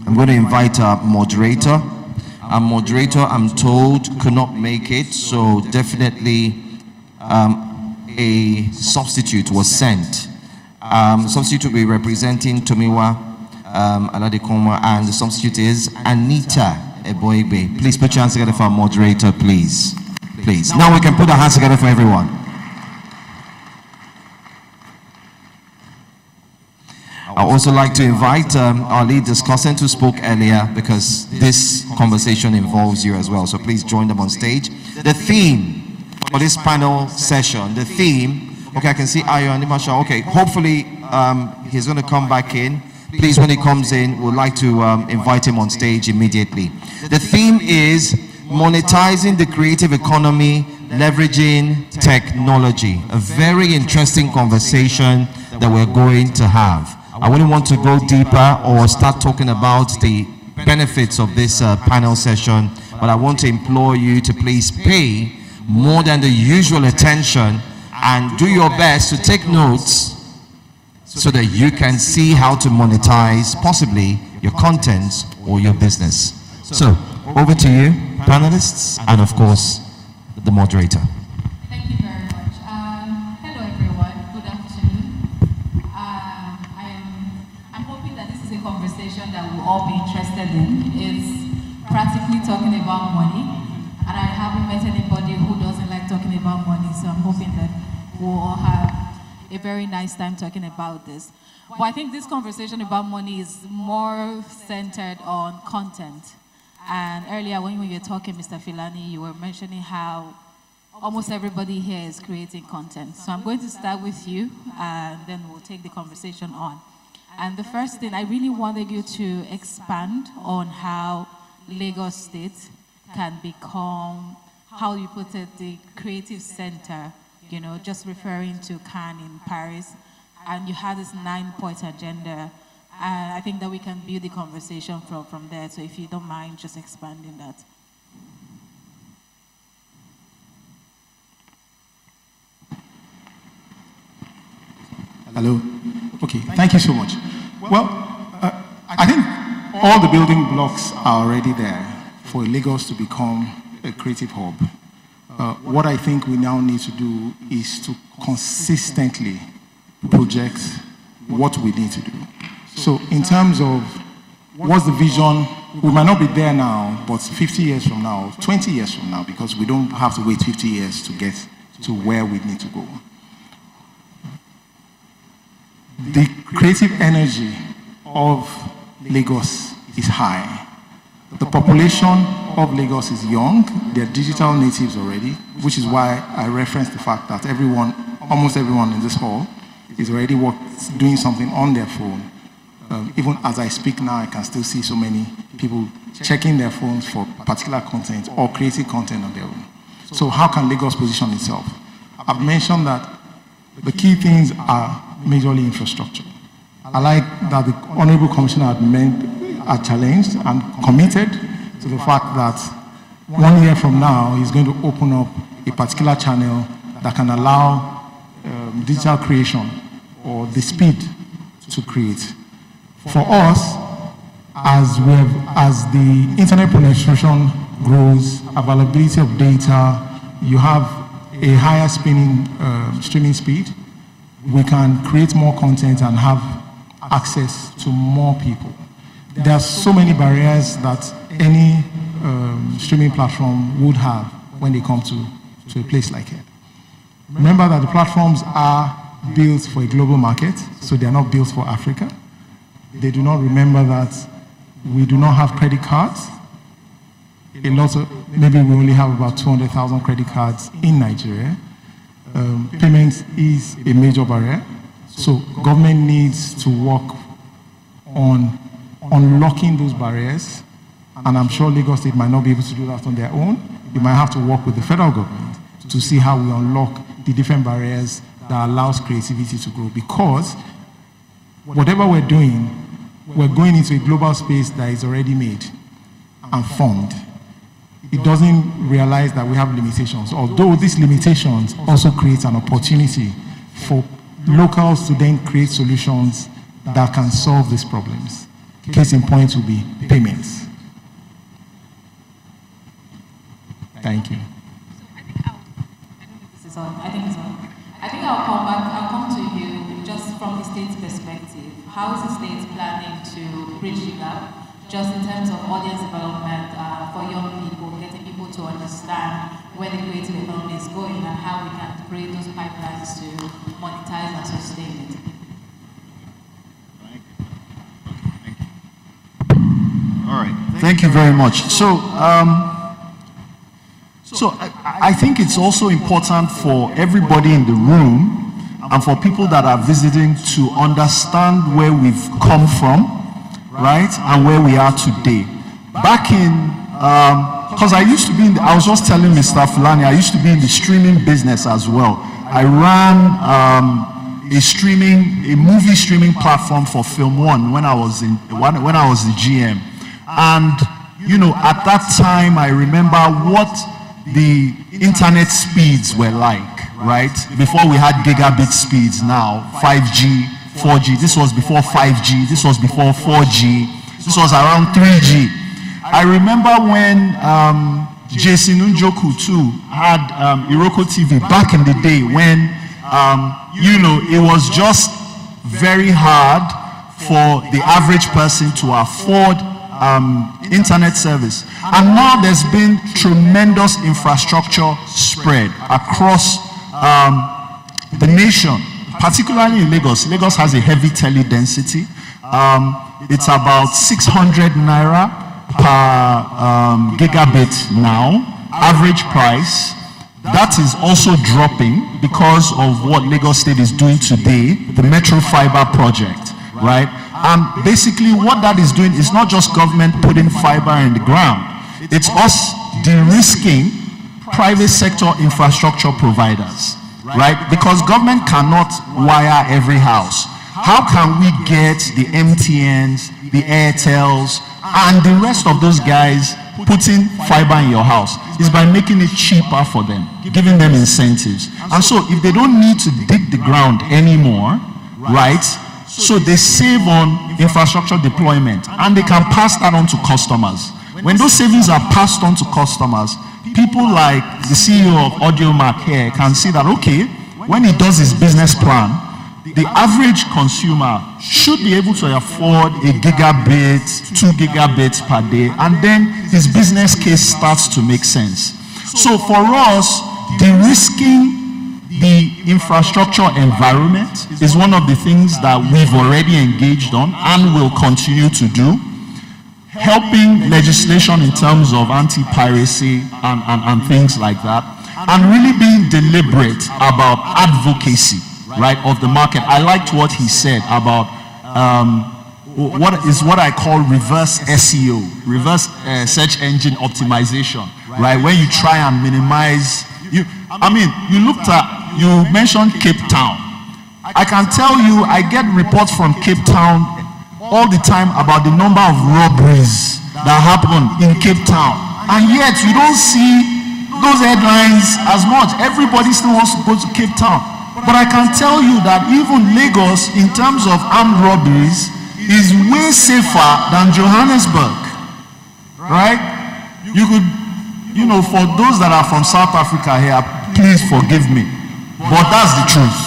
K: I'm going to invite our moderator. Our moderator, I'm told, could not make it, so definitely a substitute was sent. Substitute will be representing Tomiwa Aladekoma, and the substitute is Anita Eboibe. Please put your hands together for our moderator, please. Please. Now we can put our hands together for everyone. I also like to invite our lead discussant who spoke earlier, because this conversation involves you as well. So please join them on stage. The theme for this panel session, the theme, okay, I can see Ayo Animasha. Okay, hopefully he's going to come back in. Please, when he comes in, we'd like to invite him on stage immediately. The theme is monetizing the creative economy, leveraging technology. A very interesting conversation that we're going to have. I wouldn't want to go deeper or start talking about the benefits of this panel session, but I want to implore you to please pay more than the usual attention and do your best to take notes so that you can see how to monetize possibly your contents, or your business. So, over to you, panelists, and of course, the moderator.
U: Thank you very much. Hello, everyone. Good afternoon. I'm hoping that this is a conversation that we'll all be interested in. It's practically talking about money, and I haven't met anybody who doesn't like talking about money, so I'm hoping that we'll all have a very nice time talking about this. But I think this conversation about money is more centered on content. And earlier when we were talking, Mr. Filani, you were mentioning how almost everybody here is creating content. So I'm going to start with you, and then we'll take the conversation on. And the first thing, I really wanted you to expand on how Lagos State can become, how you put it, the creative center, you know, just referring to Cannes in Paris. And you have this 9-point agenda. And I think that we can build the conversation from there. So if you don't mind just expanding that.
T: Hello. Okay, thank you so much. Well, I think all the building blocks are already there for Lagos to become a creative hub. What I think we now need to do is to consistently project what we need to do. So in terms of what's the vision, we might not be there now, but 50 years from now, 20 years from now, because we don't have to wait 50 years to get to where we need to go. The creative energy of Lagos is high. The population of Lagos is young. They're digital natives already, which is why I referenced the fact that everyone, almost everyone in this hall, is already doing something on their phone. Even as I speak now, I can still see so many people checking their phones for particular content or creating content on their own. So how can Lagos position itself? I've mentioned that the key things are majorly infrastructure. I like that the Honorable Commissioner had challenged and committed to the fact that 1 year from now, he's going to open up a particular channel that can allow digital creation or the speed to create. For us, as the internet penetration grows, availability of data, you have a higher streaming speed, we can create more content and have access to more people. There are so many barriers that any streaming platform would have when they come to a place like here. Remember that the platforms are built for a global market, so they are not built for Africa. They do not remember that we do not have credit cards. Maybe we only have about 200,000 credit cards in Nigeria. Payments is a major barrier. So government needs to work on unlocking those barriers. And I'm sure Lagos State might not be able to do that on their own. You might have to work with the federal government to see how we unlock the different barriers that allows creativity to grow. Because whatever we're doing, we're going into a global space that is already made and formed. It doesn't realize that we have limitations, although these limitations also create an opportunity for locals to then create solutions that can solve these problems. Case in point will be payments. Thank you.
U: I think I'll come back. I'll come to you just from the state's perspective. How is the state planning to bridge the gap, just in terms of audience development for young people, getting people to understand where the creative economy is going and how we can create those pipelines to monetize and sustain it?
J: All right. Thank you very much. So I think it's also important for everybody in the room and for people that are visiting to understand where we've come from, right, and where we are today. Back in, because I used to be I was just telling Mr. Fulani, I used to be in the streaming business as well. I ran a movie streaming platform for Film One when I was the GM. And, you know, at that time, I remember what the internet speeds were like, right? Before we had gigabit speeds now, 5G, 4G. This was before 5G. This was before 4G. This was around 3G. I remember when Jason Njoku too had Iroko TV back in the day when, you know, it was just very hard for the average person to afford internet service. And now there's been tremendous infrastructure spread across the nation, particularly in Lagos. Lagos has a heavy tele density. It's about 600 naira per gigabit now, average price. That is also dropping because of what Lagos State is doing today, the Metro Fiber project, right? And basically what that is doing is not just government putting fiber in the ground, it's us de-risking private sector infrastructure providers, right? Because government cannot wire every house. How can we get the MTNs, the Airtels, and the rest of those guys putting fiber in your house? Is by making it cheaper for them, giving them incentives. And so if they don't need to dig the ground anymore, right, so they save on infrastructure deployment and they can pass that on to customers. When those savings are passed on to customers, people like the CEO of AudioMark here can see that, okay, when he does his business plan, the average consumer should be able to afford a gigabit, 2 gigabits per day, and then his business case starts to make sense. So for us, de-risking the infrastructure environment is one of the things that we've already engaged on and will continue to do. Helping legislation in terms of anti-piracy and things like that, and really being deliberate about advocacy, right, of the market. I liked what he said about what I call reverse SEO, reverse search engine optimization, right? When you try and minimize, you mentioned Cape Town. I can tell you, I get reports from Cape Town all the time about the number of robberies that happen in Cape Town, and yet you don't see those headlines as much. Everybody still wants to go to Cape Town. But I can tell you that even Lagos, in terms of armed robberies, is way safer than Johannesburg, right? You could, you know, for those that are from South Africa here, please forgive me, but that's the truth,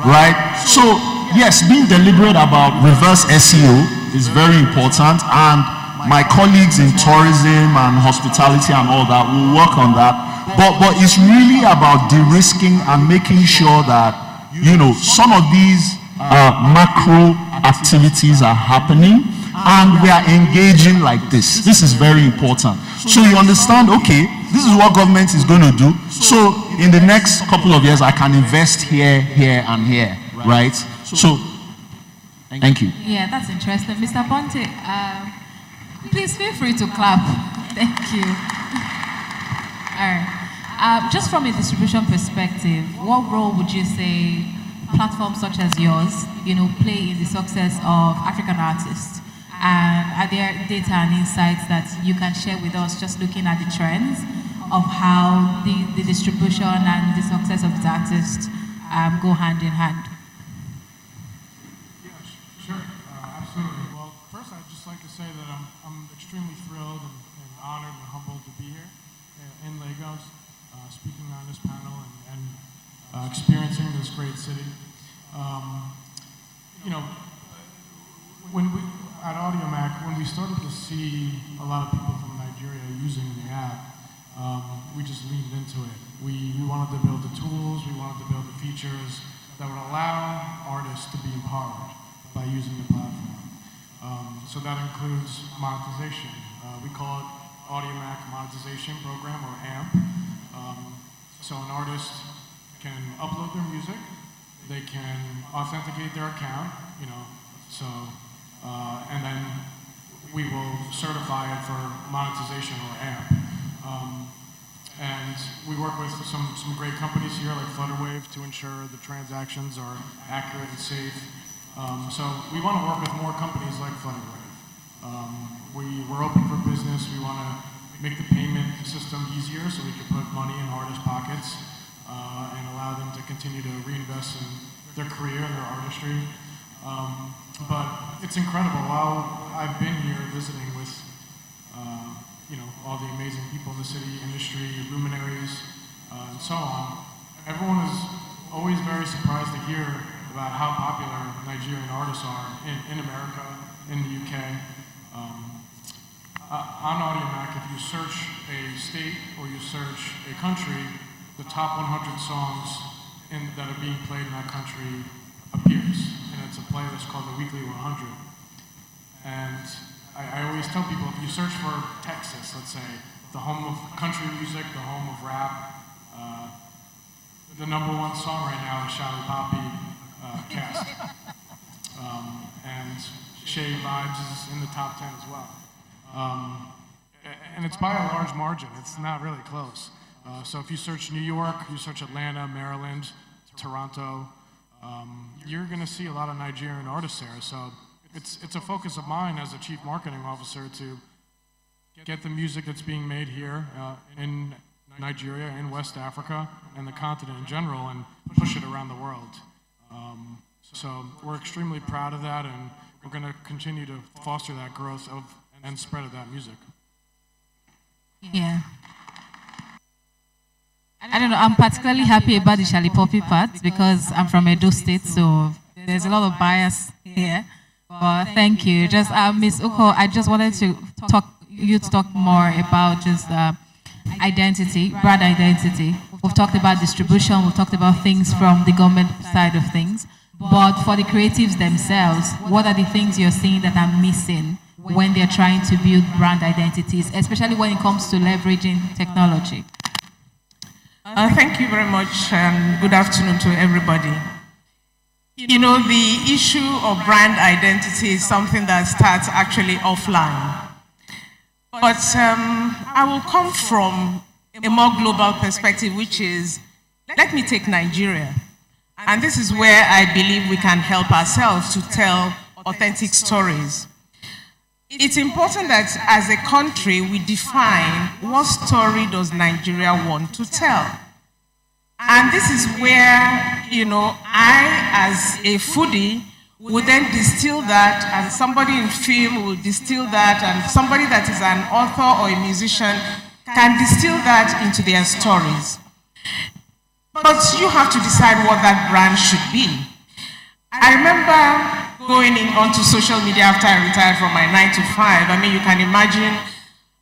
J: right? So, yes, being deliberate about reverse SEO is very important, and my colleagues in tourism and hospitality and all that will work on that. But it's really about de-risking and making sure that, you know, some of these macro activities are happening and we are engaging like this. This is very important. So you understand, okay, this is what government is going to do. So in the next couple of years, I can invest here, here, and here, right? So, thank you.
U: Yeah, that's interesting. Mr. Ponte, please feel free to clap. Thank you. All right. Just from a distribution perspective, what role would you say platforms such as yours, you know, play in the success of African artists? And are there data and insights that you can share with us, just looking at the trends of how the distribution and the success of the artists go hand in hand?
C: Yes, sure, absolutely. Well, first I'd just like to say that I'm extremely thrilled and honored and humbled to be here in Lagos, speaking on this panel and experiencing this great city. You know, when we, at AudioMac, when we started to see a lot of people from Nigeria using the app, we just leaned into it. We wanted to build the tools, we wanted to build the features that would allow artists to be empowered by using the platform. So that includes monetization. We call it AudioMac Monetization Program, or AMP. So an artist can upload their music, they can authenticate their account, you know, so, and then we will certify it for monetization, or AMP. And we work with some great companies here like Flutterwave to ensure the transactions are accurate and safe. So we want to work with more companies like Flutterwave. We're open for business. We want to make the payment system easier so we can put money in artists' pockets and allow them to continue to reinvest in their career and their artistry. But it's incredible. While I've been here visiting with, all the amazing people in the city, industry, luminaries, and so on, everyone is always very surprised to hear about how popular Nigerian artists are in America, in the UK. On AudioMac, if you search a state or you search a country, the top 100 songs that are being played in that country appears. And it's a playlist called the Weekly 100. And I always tell people, if you search for Texas, let's say, the home of country music, the home of rap, the number one song right now is Shally Poppy, Cast. And Shay Vibes is in the top 10 as well. And it's by a large margin. It's not really close. So if you search New York, you search Atlanta, Maryland, Toronto, you're going to see a lot of Nigerian artists there. So it's a focus of mine as a chief marketing officer to get the music that's being made here in Nigeria, in West Africa, and the continent in general, and push it around the world. So we're extremely proud of that, and we're going to continue to foster that growth and spread of that music.
U: Yeah. I don't know, I'm particularly happy about the Shally Poppy part because I'm from Edo State, so there's a lot of bias here. But thank you. Just Ms. Uko, I just wanted to talk more about just identity, brand identity. We've talked about distribution, we've talked about things from the government side of things. But for the creatives themselves, what are the things you're seeing that are missing when they're trying to build brand identities, especially when it comes to leveraging technology?
D: Thank you very much, and good afternoon to everybody. You know, the issue of brand identity is something that starts actually offline. But I will come from a more global perspective, which is, let me take Nigeria. And this is where I believe we can help ourselves to tell authentic stories. It's important that as a country, we define what story does Nigeria want to tell. And this is where, I, as a foodie, would then distill that, and somebody in film will distill that, and somebody that is an author or a musician can distill that into their stories. But you have to decide what that brand should be. I remember going onto social media after I retired from my 9 to 5. I mean, you can imagine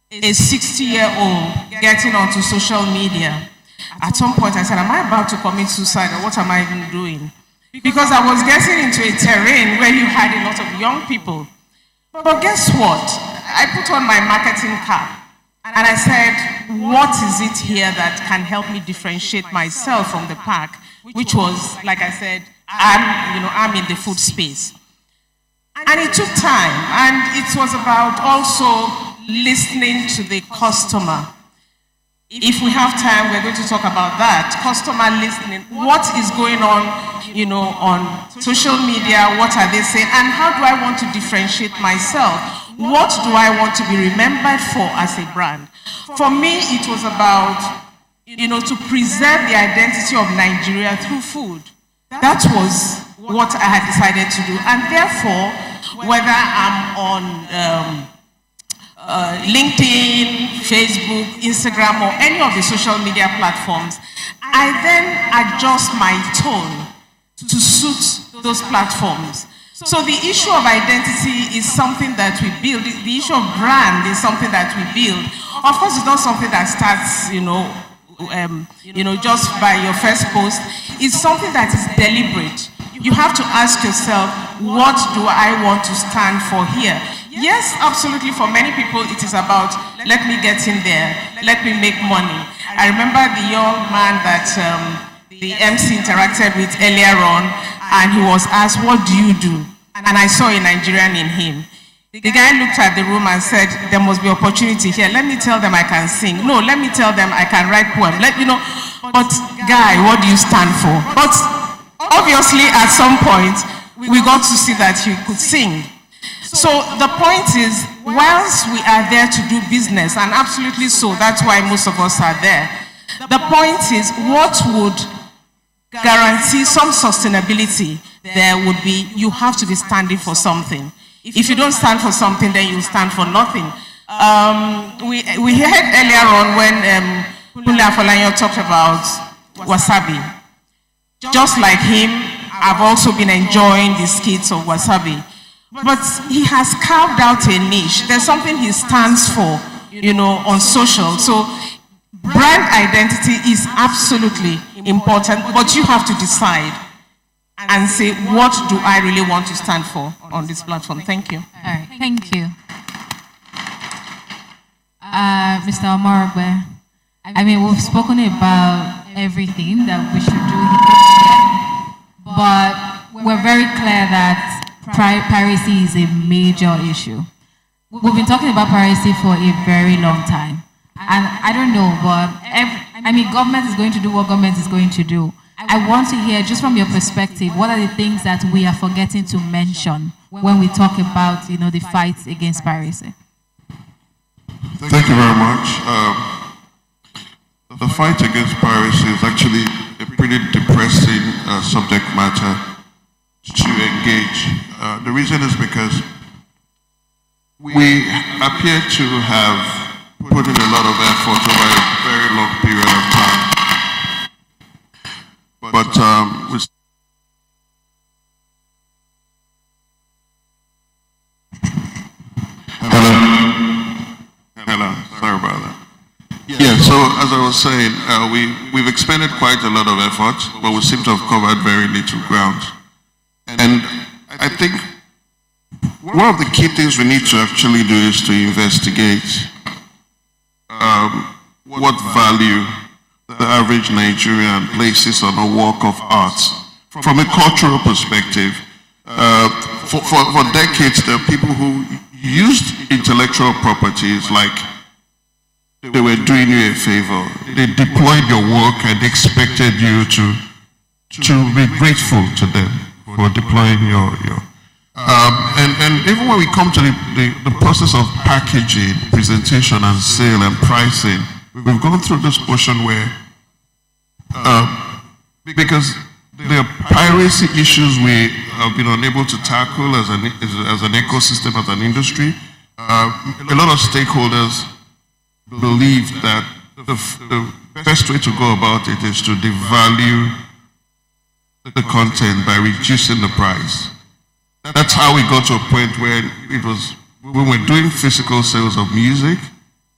D: a 60-year-old getting onto social media. At some point, I said, am I about to commit suicide, or what am I even doing? Because I was getting into a terrain where you had a lot of young people. But guess what? I put on my marketing cap, and I said, what is it here that can help me differentiate myself from the pack? Which was, like I said, I'm in the food space. And it took time, and it was about also listening to the customer. If we have time, we're going to talk about that. Customer listening. What is going on, on social media? What are they saying? And how do I want to differentiate myself? What do I want to be remembered for as a brand? For me, it was about, to preserve the identity of Nigeria through food. That was what I had decided to do. And therefore, whether I'm on LinkedIn, Facebook, Instagram, or any of the social media platforms, I then adjust my tone to suit those platforms. So the issue of identity is something that we build. The issue of brand is something that we build. Of course, it's not something that starts, just by your first post. It's something that is deliberate. You have to ask yourself, what do I want to stand for here? Yes, absolutely. For many people, it is about, let me get in there, let me make money. I remember the young man that the MC interacted with earlier on, and he was asked, what do you do? And I saw a Nigerian in him. The guy looked at the room and said, there must be opportunity here. Let me tell them I can sing. No, let me tell them I can write poems. But guy, what do you stand for? But obviously, at some point, we got to see that he could sing. So the point is, whilst we are there to do business, and absolutely so, that's why most of us are there, the point is, what would guarantee some sustainability there would be, you have to be standing for something. If you don't stand for something, then you stand for nothing. We heard earlier on when Kunle Afolayan talked about Wasabi. Just like him, I've also been enjoying the skits of Wasabi. But he has carved out a niche. There's something he stands for, you know, on social. So brand identity is absolutely important, but you have to decide and say, what do I really want to stand for on this platform? Thank you.
U: All right, thank you. Mr. Omarogbe, I mean, we've spoken about everything that we should do here, but we're very clear that piracy is a major issue. We've been talking about piracy for a very long time. And I don't know, but I mean, government is going to do what government is going to do. I want to hear, just from your perspective, what are the things that we are forgetting to mention when we talk about, you know, the fight against piracy?
E: Thank you very much. The fight against piracy is actually a pretty depressing subject matter to engage. The reason is because we appear to have put in a lot of effort over a very long period of time. But Hello, sorry about that. Yeah, so as I was saying, we've expended quite a lot of effort, but we seem to have covered very little ground. And I think one of the key things we need to actually do is to investigate what value the average Nigerian places on a work of art. From a cultural perspective, for decades, there are people who used intellectual properties like they were doing you a favor. They deployed your work and expected you to be grateful to them for deploying your and even when we come to the process of packaging, presentation and sale and pricing, we've gone through this portion where because there are piracy issues we have been unable to tackle as an ecosystem, as an industry. A lot of stakeholders believe that the best way to go about it is to devalue the content by reducing the price. That's how we got to a point where when we're doing physical sales of music,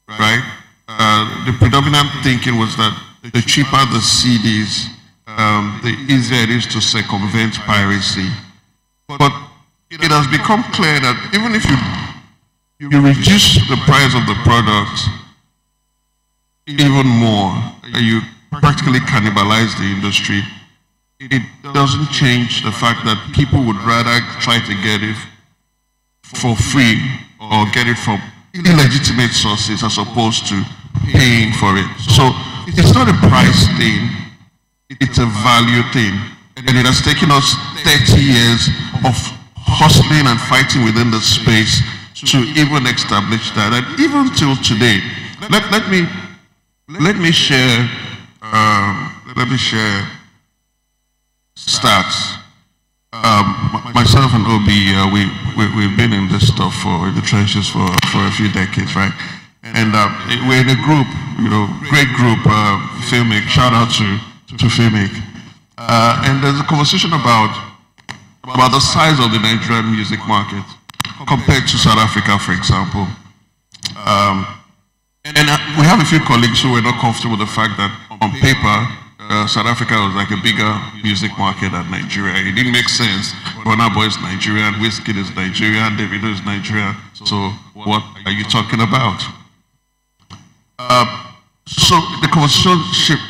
E: right? The predominant thinking was that the cheaper the CDs, the easier it is to circumvent piracy. But it has become clear that even if you reduce the price of the product even more, you practically cannibalize the industry. It doesn't change the fact that people would rather try to get it for free or get it from illegitimate sources as opposed to paying for it. So it's not a price thing, it's a value thing. And it has taken us 30 years of hustling and fighting within the space to even establish that. And even till today, let me share stats. Myself and Obi, we've been in this stuff in the trenches for a few decades, right? And we're in a group, great group, Filmic. Shout out to Filmic. And there's a conversation about the size of the Nigerian music market compared to South Africa, for example. And we have a few colleagues who were not comfortable with the fact that on paper, South Africa was like a bigger music market than Nigeria. It didn't make sense. Burna Boy is Nigerian, Wizkid is Nigerian, Davido is Nigerian. So what are you talking about? So the conversation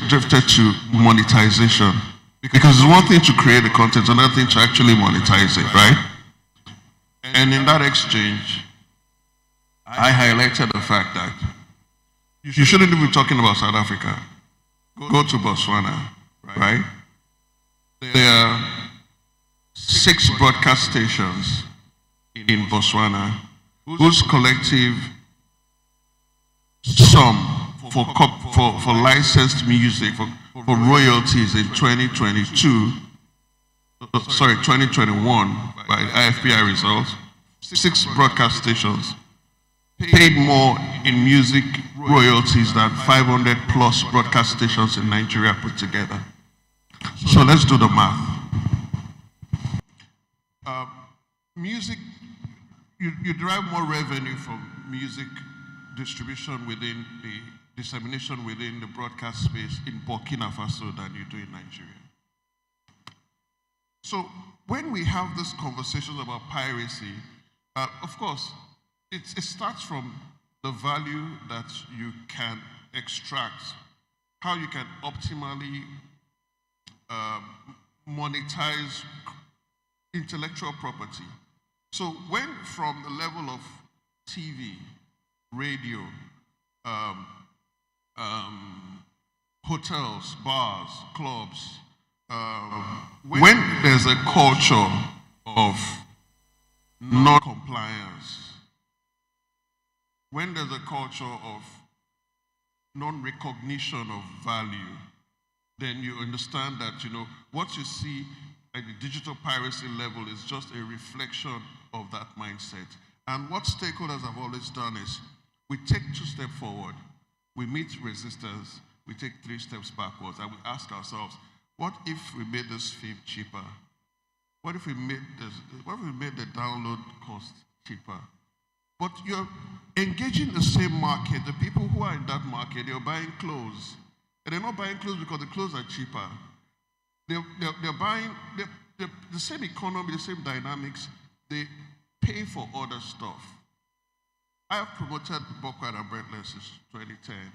E: drifted to monetization. Because it's one thing to create the content, another thing to actually monetize it, right? And in that exchange, I highlighted the fact that you shouldn't even be talking about South Africa. Go to Botswana, right? There are 6 broadcast stations in Botswana whose collective sum for licensed music, for royalties in 2021 by IFPI results, 6 broadcast stations paid more in music royalties than 500 plus broadcast stations in Nigeria put together. So let's do the math. Music, you derive more revenue from music distribution within the dissemination within the broadcast space in Burkina Faso than you do in Nigeria. So when we have this conversation about piracy, of course, it starts from the value that you can extract, how you can optimally monetize intellectual property. So when from the level of TV, radio, hotels, bars, clubs, when there's a culture of non-compliance, when there's a culture of non-recognition of value, then you understand that, what you see at the digital piracy level is just a reflection of that mindset. And what stakeholders have always done is, we take 2 steps forward, we meet resistance, we take 3 steps backwards, and we ask ourselves, what if we made this fee cheaper? What if we made the download cost cheaper? But you're engaging the same market. The people who are in that market, they're buying clothes. And they're not buying clothes because the clothes are cheaper. They're buying the same economy, the same dynamics. They pay for other stuff. I have promoted Buckwheat and Breadless since 2010.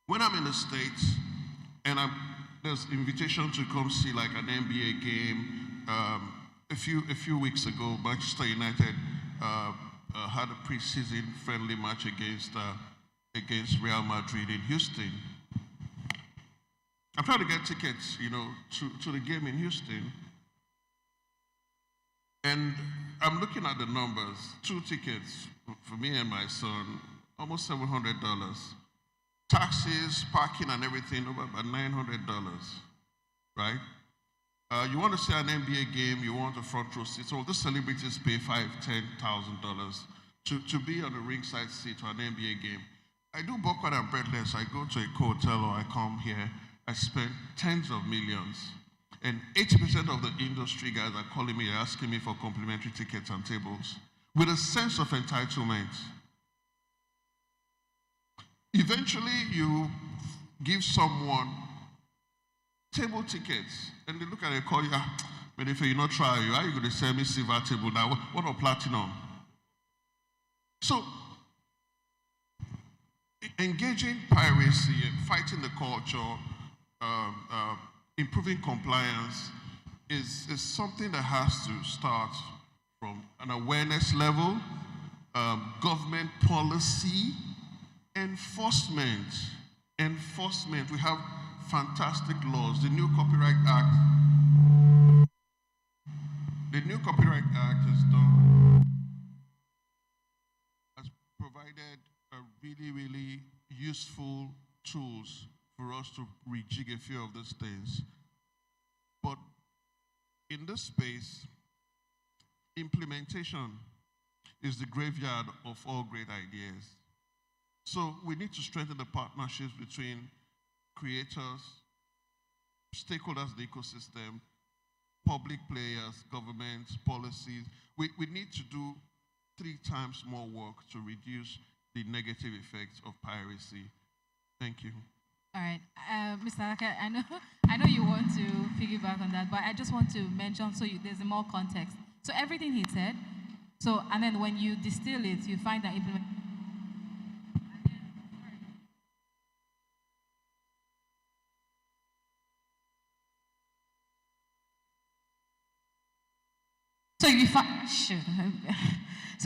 E: When I'm in the States and there's invitation to come see like an NBA game, a few weeks ago, Manchester United had a preseason friendly match against Real Madrid in Houston. I'm trying to get tickets, to the game in Houston. And I'm looking at the numbers. 2 tickets for me and my son, almost $700. Taxes, parking and everything, about $900, right? You want to see an NBA game, you want a front row seat. So the celebrities pay $5,000, $10,000 to be on a ringside seat to an NBA game. I do Buckwheat and Breadless. I go to a hotel or I come here, I spend tens of millions. And 80% of the industry guys are calling me, asking me for complimentary tickets and tables with a sense of entitlement. Eventually, you give someone table tickets, and they look at it and call you, but if you not try, how are you going to sell me silver table now? What about platinum? So, engaging piracy and fighting the culture, improving compliance is something that has to start from an awareness level, government policy, enforcement. We have fantastic laws. The new Copyright Act has provided a really useful tools for us to rejig a few of these things. But in this space, implementation is the graveyard of all great ideas. So we need to strengthen the partnerships between creators, stakeholders in the ecosystem, public players, governments, policies. We need to do 3 times more work to reduce the negative effects of piracy. Thank you.
U: All right, Mr. Alaka, I know you want to piggyback on that, but I just want to mention there's more context. So everything he said, and then when you distill it, you find that So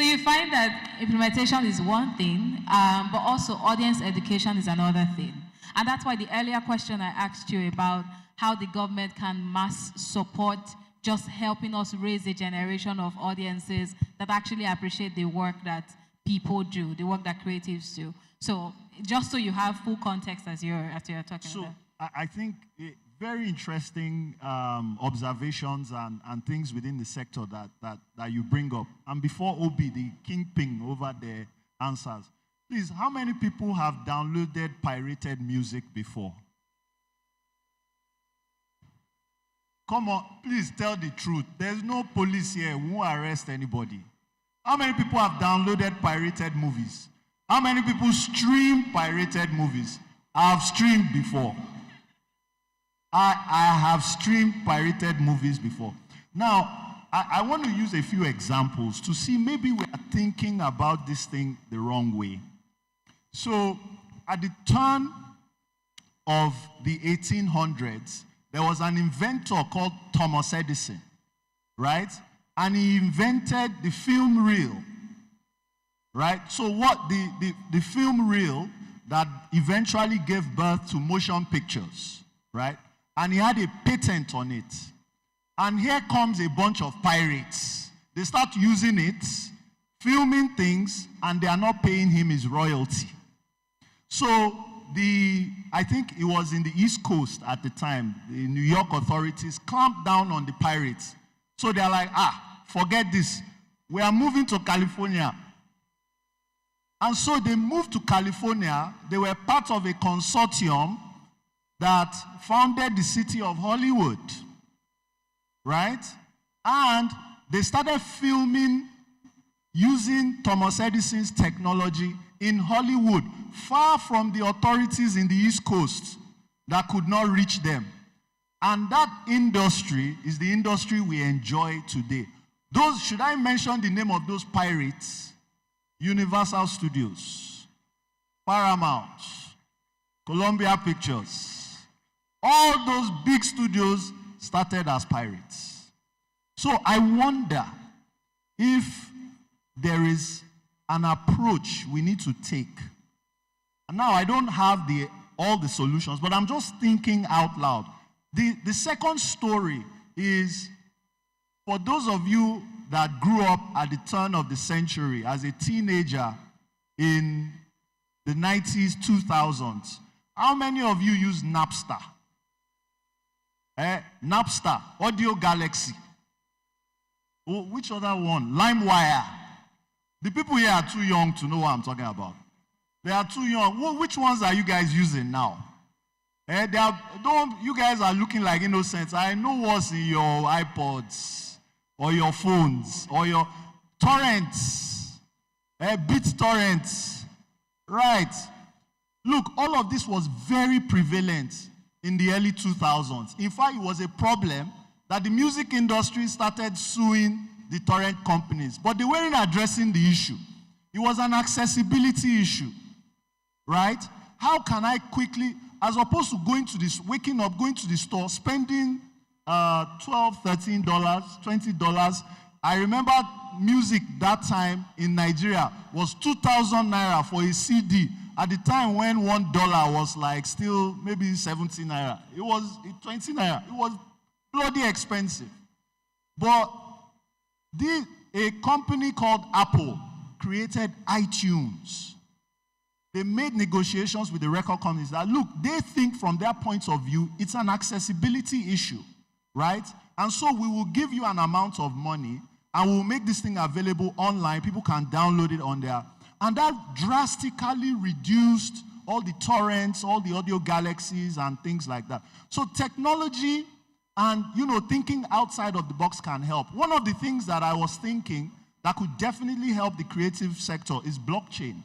U: you find that implementation is one thing, but also audience education is another thing. And that's why the earlier question I asked you about how the government can mass support just helping us raise a generation of audiences that actually appreciate the work that people do, the work that creatives do. So just so you have full context as you're talking about.
J: I think very interesting observations and things within the sector that you bring up. And before Obi, the kingpin over there, answers, please, how many people have downloaded pirated music before? Come on, please tell the truth. There's no police here who won't arrest anybody. How many people have downloaded pirated movies? How many people stream pirated movies? I've streamed before. I have streamed pirated movies before. Now, I want to use a few examples to see maybe we are thinking about this thing the wrong way. So, at the turn of the 1800s, there was an inventor called Thomas Edison, right? And he invented the film reel, right? So what the film reel that eventually gave birth to motion pictures, right? And he had a patent on it. And here comes a bunch of pirates. They start using it, filming things, and they are not paying him his royalty. So I think it was in the East Coast at the time, the New York authorities clamped down on the pirates. So they're like, forget this. We are moving to California. And so they moved to California. They were part of a consortium that founded the city of Hollywood, right? And they started filming using Thomas Edison's technology in Hollywood, far from the authorities in the East Coast that could not reach them. And that industry is the industry we enjoy today. Should I mention the name of those pirates? Universal Studios, Paramount, Columbia Pictures. All those big studios started as pirates. So I wonder if there is an approach we need to take. And now I don't have all the solutions, but I'm just thinking out loud. The second story is for those of you that grew up at the turn of the century as a teenager in the 90s, 2000s. How many of you use Napster? Napster, Audio Galaxy. Oh, which other one? LimeWire. The people here are too young to know what I'm talking about. They are too young. Which ones are you guys using now? You guys are looking like innocents. I know what's in your iPods or your phones or your torrents, BitTorrents. Right. Look, all of this was very prevalent in the early 2000s. In fact, it was a problem that the music industry started suing the torrent companies, but they weren't addressing the issue. It was an accessibility issue, right? How can I quickly, as opposed to waking up, going to the store, spending $12, $13, $20. I remember music that time in Nigeria was 2,000 naira for a CD. At the time when $1 was like still maybe 70 naira. It was 20 naira. It was bloody expensive. But a company called Apple created iTunes. They made negotiations with the record companies that, look, they think from their point of view, it's an accessibility issue, right? And so we will give you an amount of money and we'll make this thing available online. People can download it on there. And that drastically reduced all the torrents, all the audio galaxies and things like that. So technology and, thinking outside of the box can help. One of the things that I was thinking that could definitely help the creative sector is blockchain,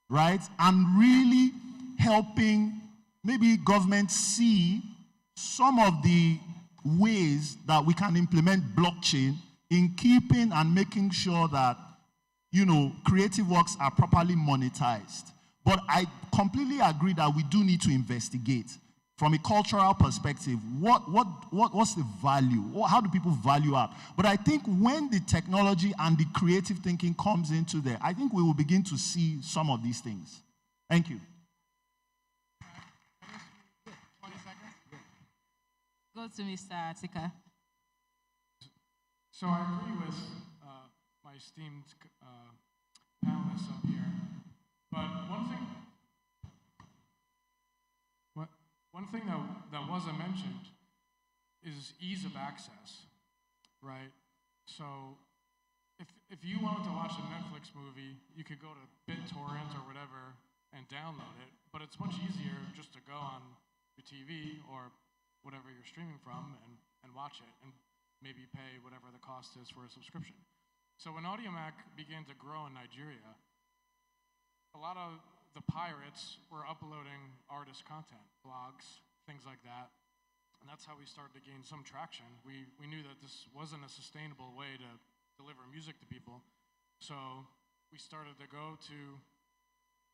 J: right? And really helping maybe governments see some of the ways that we can implement blockchain in keeping and making sure that, creative works are properly monetized. But I completely agree that we do need to investigate from a cultural perspective, what's the value? How do people value art? But I think when the technology and the creative thinking comes into there, I think we will begin to see some of these things. Thank you.
U: Go to Mr. Atika.
C: So I agree with my esteemed panelists up here. But one thing... one thing that wasn't mentioned is ease of access, right? So if you wanted to watch a Netflix movie, you could go to BitTorrent or whatever and download it, but it's much easier just to go on your TV or whatever you're streaming from and watch it and maybe pay whatever the cost is for a subscription. So when Audiomack began to grow in Nigeria, a lot of the pirates were uploading artist content, blogs, things like that. And that's how we started to gain some traction. We knew that this wasn't a sustainable way to deliver music to people. So we started to go to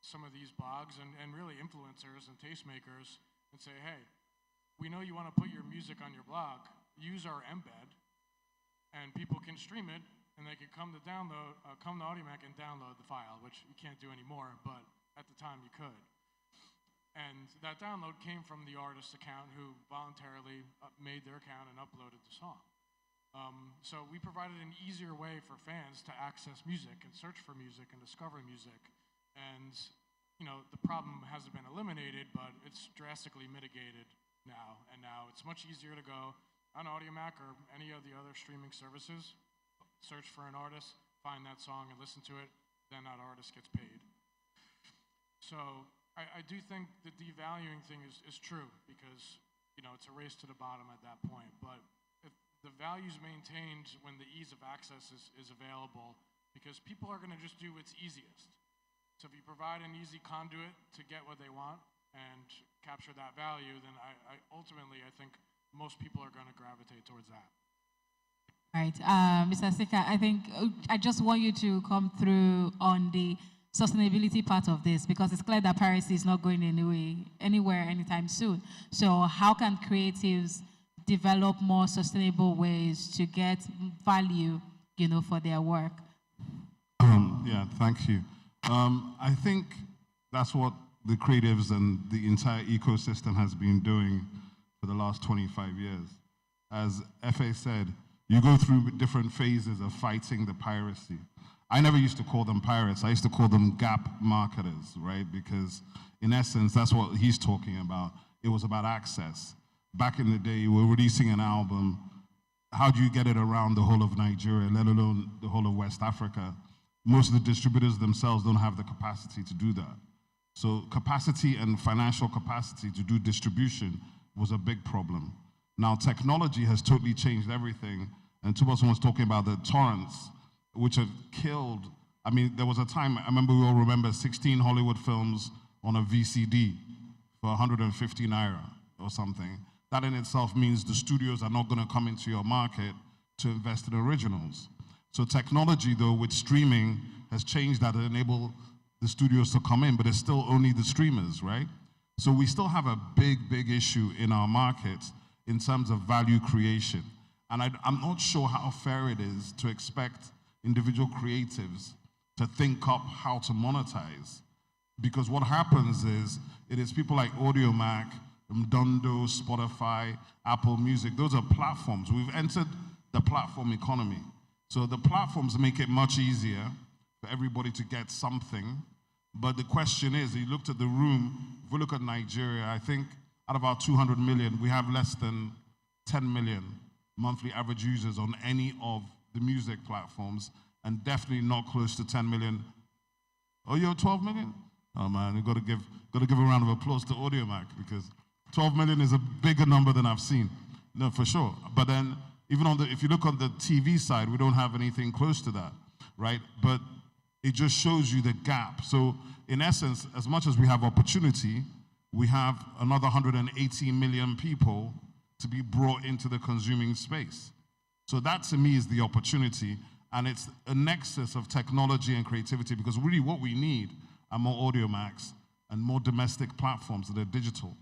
C: some of these blogs and really influencers and tastemakers and say, hey, we know you want to put your music on your blog. Use our embed, and people can stream it, and they can come to Audiomack and download the file, which you can't do anymore, but at the time you could. And that download came from the artist's account who voluntarily made their account and uploaded the song. So we provided an easier way for fans to access music and search for music and discover music. And the problem hasn't been eliminated, but it's drastically mitigated now. And now it's much easier to go on Audiomack or any of the other streaming services, search for an artist, find that song and listen to it, then that artist gets paid. So I do think the devaluing thing is true because, it's a race to the bottom at that point. But if the value's maintained when the ease of access is available, because people are going to just do what's easiest. So if you provide an easy conduit to get what they want and capture that value, then ultimately I think most people are going to gravitate towards that.
U: Right. Mr. Sika, I think I just want you to come through on the sustainability part of this, because it's clear that piracy is not going anywhere anytime soon. So how can creatives develop more sustainable ways to get value, for their work?
F: Yeah, thank you. I think that's what the creatives and the entire ecosystem has been doing for the last 25 years. As F.A. said, you go through different phases of fighting the piracy. I never used to call them pirates. I used to call them gap marketers, right? Because in essence, that's what he's talking about. It was about access. Back in the day, you were releasing an album. How do you get it around the whole of Nigeria, let alone the whole of West Africa? Most of the distributors themselves don't have the capacity to do that. So capacity and financial capacity to do distribution was a big problem. Now technology has totally changed everything. And Tubosun was talking about the torrents, which have killed. I mean, there was a time, I remember we all remember 16 Hollywood films on a VCD for 150 Naira or something. That in itself means the studios are not going to come into your market to invest in originals. So technology, though, with streaming has changed that to enable the studios to come in, but it's still only the streamers, right? So we still have a big issue in our markets in terms of value creation. And I'm not sure how fair it is to expect individual creatives to think up how to monetize. Because what happens is, it is people like Audiomack, Mdundo, Spotify, Apple Music. Those are platforms. We've entered the platform economy. So the platforms make it much easier for everybody to get something. But the question is, you looked at the room, if we look at Nigeria, I think out of our 200 million, we have less than 10 million monthly average users on any of the music platforms, and definitely not close to 10 million. Oh, you're 12 million? Oh man, you gotta give a round of applause to Audiomack, because 12 million is a bigger number than I've seen. No, for sure. But then, even if you look on the TV side, we don't have anything close to that, right? But it just shows you the gap. So in essence, as much as we have opportunity, we have another 180 million people to be brought into the consuming space. So that to me is the opportunity, and it's a nexus of technology and creativity, because really what we need are more Audiomacks and more domestic platforms that are digital,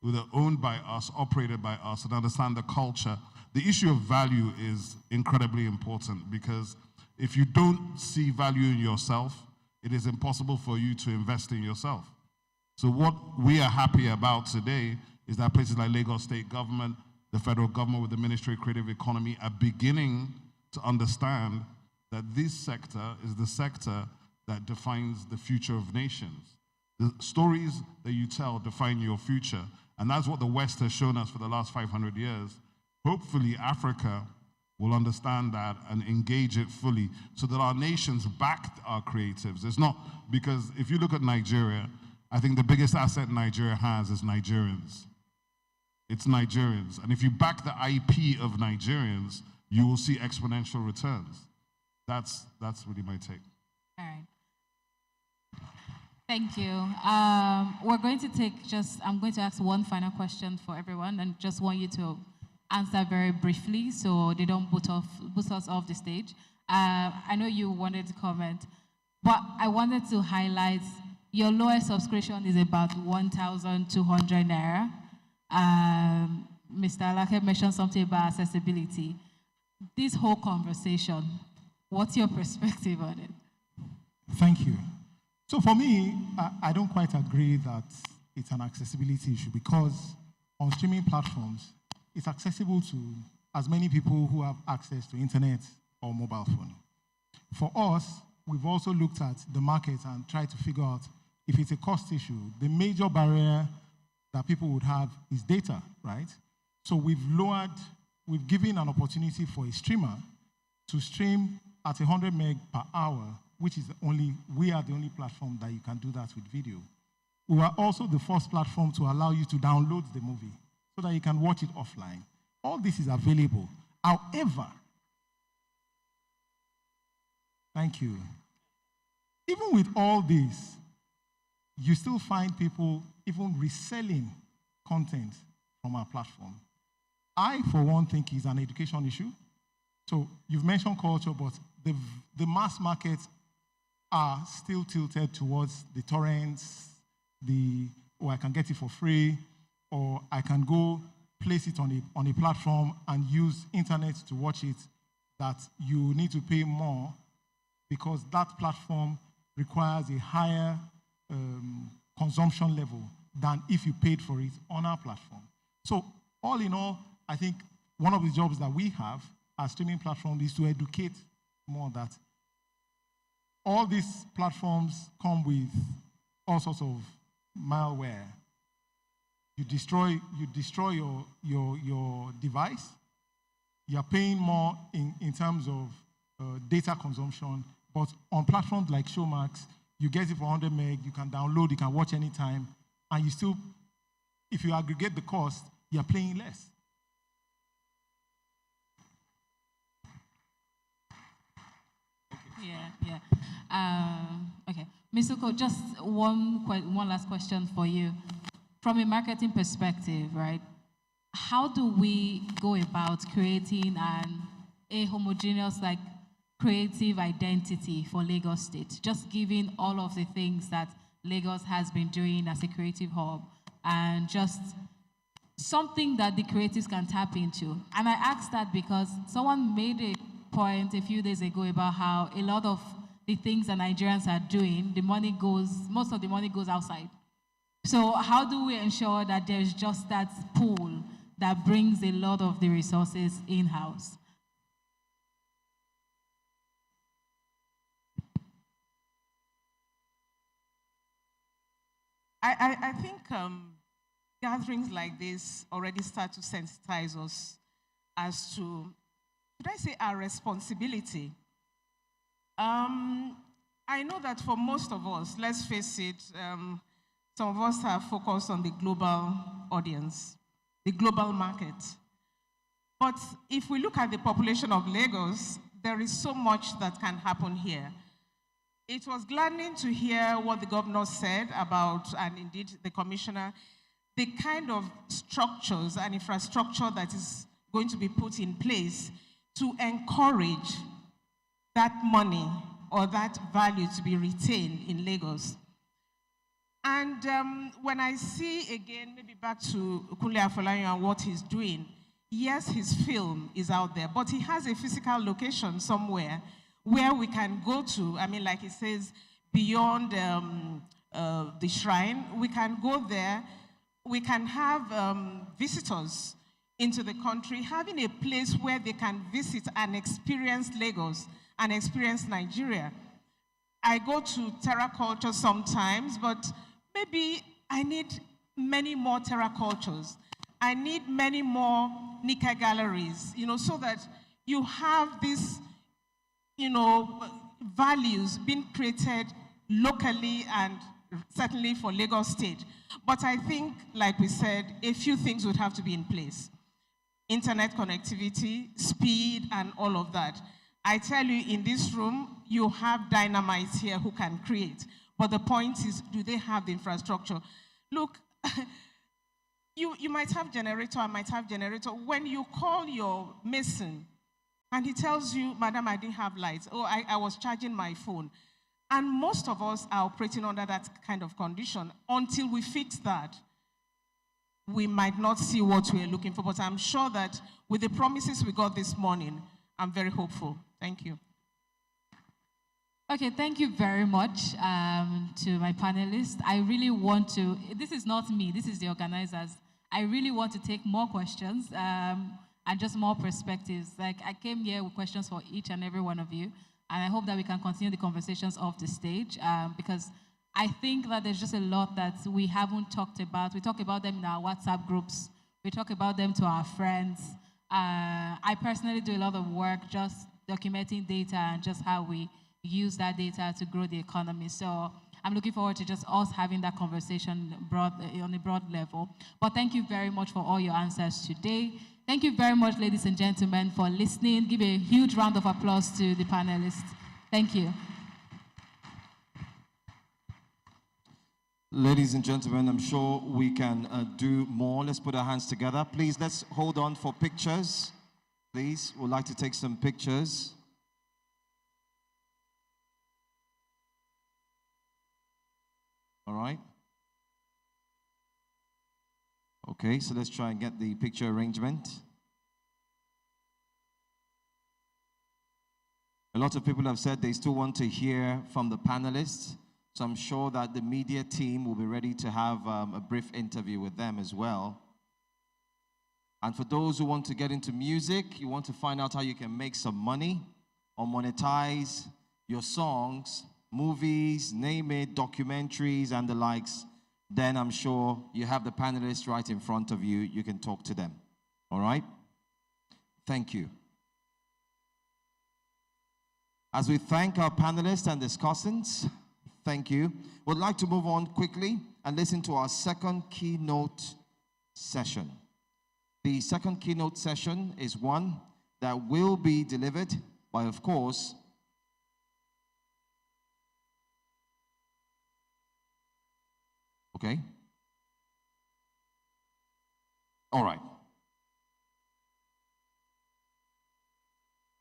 F: that are owned by us, operated by us, and understand the culture. The issue of value is incredibly important, because if you don't see value in yourself, it is impossible for you to invest in yourself. So what we are happy about today is that places like Lagos State Government, the federal government with the Ministry of Creative Economy are beginning to understand that this sector is the sector that defines the future of nations. The stories that you tell define your future, And that's what the West has shown us for the last 500 years. Hopefully, Africa will understand that and engage it fully so that our nations back our creatives. It's not because if you look at Nigeria, I think the biggest asset Nigeria has is Nigerians. It's Nigerians. And if you back the IP of Nigerians, you will see exponential returns. That's really my take.
U: All right. Thank you. We're going to I'm going to ask one final question for everyone and just want you to answer very briefly so they don't boot us off the stage. I know you wanted to comment, but I wanted to highlight your lowest subscription is about 1,200 naira. Mr. Alake mentioned something about accessibility. This whole conversation, what's your perspective on it?
T: Thank you. So for me, I don't quite agree that it's an accessibility issue because on streaming platforms, it's accessible to as many people who have access to internet or mobile phone. For us, we've also looked at the market and tried to figure out if it's a cost issue. The major barrier that people would have is data, right? So we've given an opportunity for a streamer to stream at 100 meg per hour, which is we are the only platform that you can do that with video. We were also the first platform to allow you to download the movie so that you can watch it offline. All this is available. However, thank you. Even with all this, you still find people even reselling content from our platform. I, for one, think it's an education issue. So you've mentioned culture, but the mass markets are still tilted towards the torrents, I can get it for free, or I can go place it on a platform and use internet to watch it, that you need to pay more because that platform requires a higher consumption level than if you paid for it on our platform. So all in all, I think one of the jobs that we have as streaming platform is to educate more that all these platforms come with all sorts of malware. You destroy your device. You are paying more in terms of data consumption, but on platforms like Showmax, you get it for 100 meg, you can download, you can watch anytime, and you still, if you aggregate the cost, you are paying less.
U: Okay. Ms. Uko, just one last question for you. From a marketing perspective, right, how do we go about creating a homogeneous, creative identity for Lagos State? Just giving all of the things that Lagos has been doing as a creative hub and just something that the creatives can tap into. And I asked that because someone made a point a few days ago about how a lot of the things that Nigerians are doing, most of the money goes outside. So how do we ensure that there's just that pool that brings a lot of the resources in-house?
D: I think gatherings like this already start to sensitize us as to, should I say, our responsibility. I know that for most of us, let's face it, some of us are focused on the global audience, the global market. But if we look at the population of Lagos, there is so much that can happen here. It was gladdening to hear what the governor said about, and indeed the commissioner, the kind of structures and infrastructure that is going to be put in place to encourage that money or that value to be retained in Lagos. And when I see, again, maybe back to Kunle Afolayan and what he's doing, yes, his film is out there, but he has a physical location somewhere where we can go to. I mean, like he says, beyond the shrine, we can go there. We can have visitors into the country, having a place where they can visit and experience Lagos and experience Nigeria. I go to Terra Culture sometimes, but maybe I need many more terracultures. I need many more Nika galleries, so that you have these, values being created locally and certainly for Lagos State. But I think, like we said, a few things would have to be in place. Internet connectivity, speed, and all of that. I tell you, in this room, you have dynamites here who can create. But the point is, do they have the infrastructure? Look, you might have generator, I might have generator. When you call your mason, and he tells you, Madam, I didn't have lights. Oh, I was charging my phone. And most of us are operating under that kind of condition. Until we fix that, we might not see what we're looking for. But I'm sure that with the promises we got this morning, I'm very hopeful. Thank you.
U: Okay, thank you very much to my panelists. I really want to, this is not me, this is the organizers. I really want to take more questions and just more perspectives. Like, I came here with questions for each and every one of you. And I hope that we can continue the conversations off the stage because I think that there's just a lot that we haven't talked about. We talk about them in our WhatsApp groups. We talk about them to our friends. I personally do a lot of work just documenting data and just how we use that data to grow the economy. So I'm looking forward to just us having that conversation on a broad level. But thank you very much for all your answers today. Thank you very much, ladies and gentlemen, for listening. Give a huge round of applause to the panelists. Thank you.
B: Ladies and gentlemen, I'm sure we can do more. Let's put our hands together. Please, let's hold on for pictures. Please, we'd like to take some pictures. All right. Okay, so let's try and get the picture arrangement. A lot of people have said they still want to hear from the panelists, so I'm sure that the media team will be ready to have a brief interview with them as well. And for those who want to get into music, you want to find out how you can make some money or monetize your songs, movies, name it, documentaries, and the likes, then I'm sure you have the panelists right in front of you. You can talk to them. All right? Thank you. As we thank our panelists and discussants, thank you. We'd like to move on quickly and listen to our second keynote session. The second keynote session is one that will be delivered by, of course, okay? All right.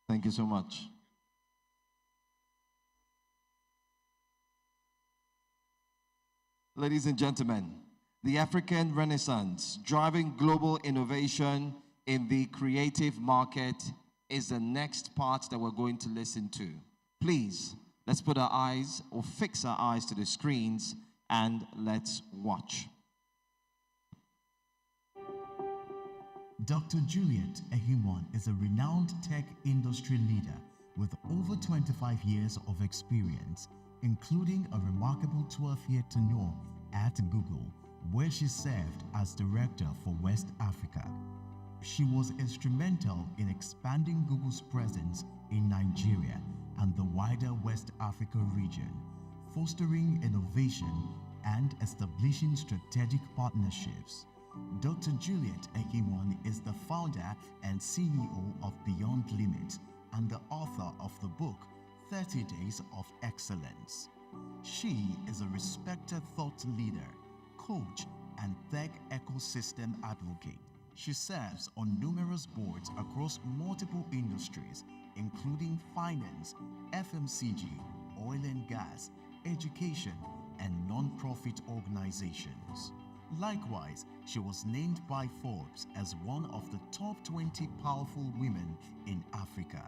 B: Thank you so much. Ladies and gentlemen, the African Renaissance, driving global innovation in the creative market, is the next part that we're going to listen to. Please, let's put our eyes or fix our eyes to the screens and let's watch.
S: Dr. Juliet Ehimon is a renowned tech industry leader with over 25 years of experience, including a remarkable 12-year tenure at Google, where she served as director for West Africa. She was instrumental in expanding Google's presence in Nigeria and the wider West Africa region, fostering innovation and establishing strategic partnerships. Dr. Juliet Ehimon is the founder and CEO of Beyond Limits and the author of the book 30 Days of Excellence. She is a respected thought leader, coach, and tech ecosystem advocate. She serves on numerous boards across multiple industries, including finance, FMCG, oil and gas, education, and non-profit organizations. Likewise, she was named by Forbes as one of the top 20 powerful women in Africa,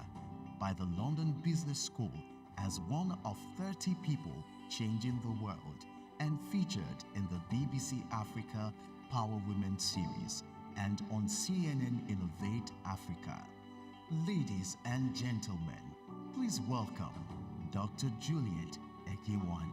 S: by the London Business School as one of 30 people changing the world, and featured in the BBC Africa Power Women series and on CNN Innovate Africa. Ladies and gentlemen, please welcome Dr. Juliet Ehimon.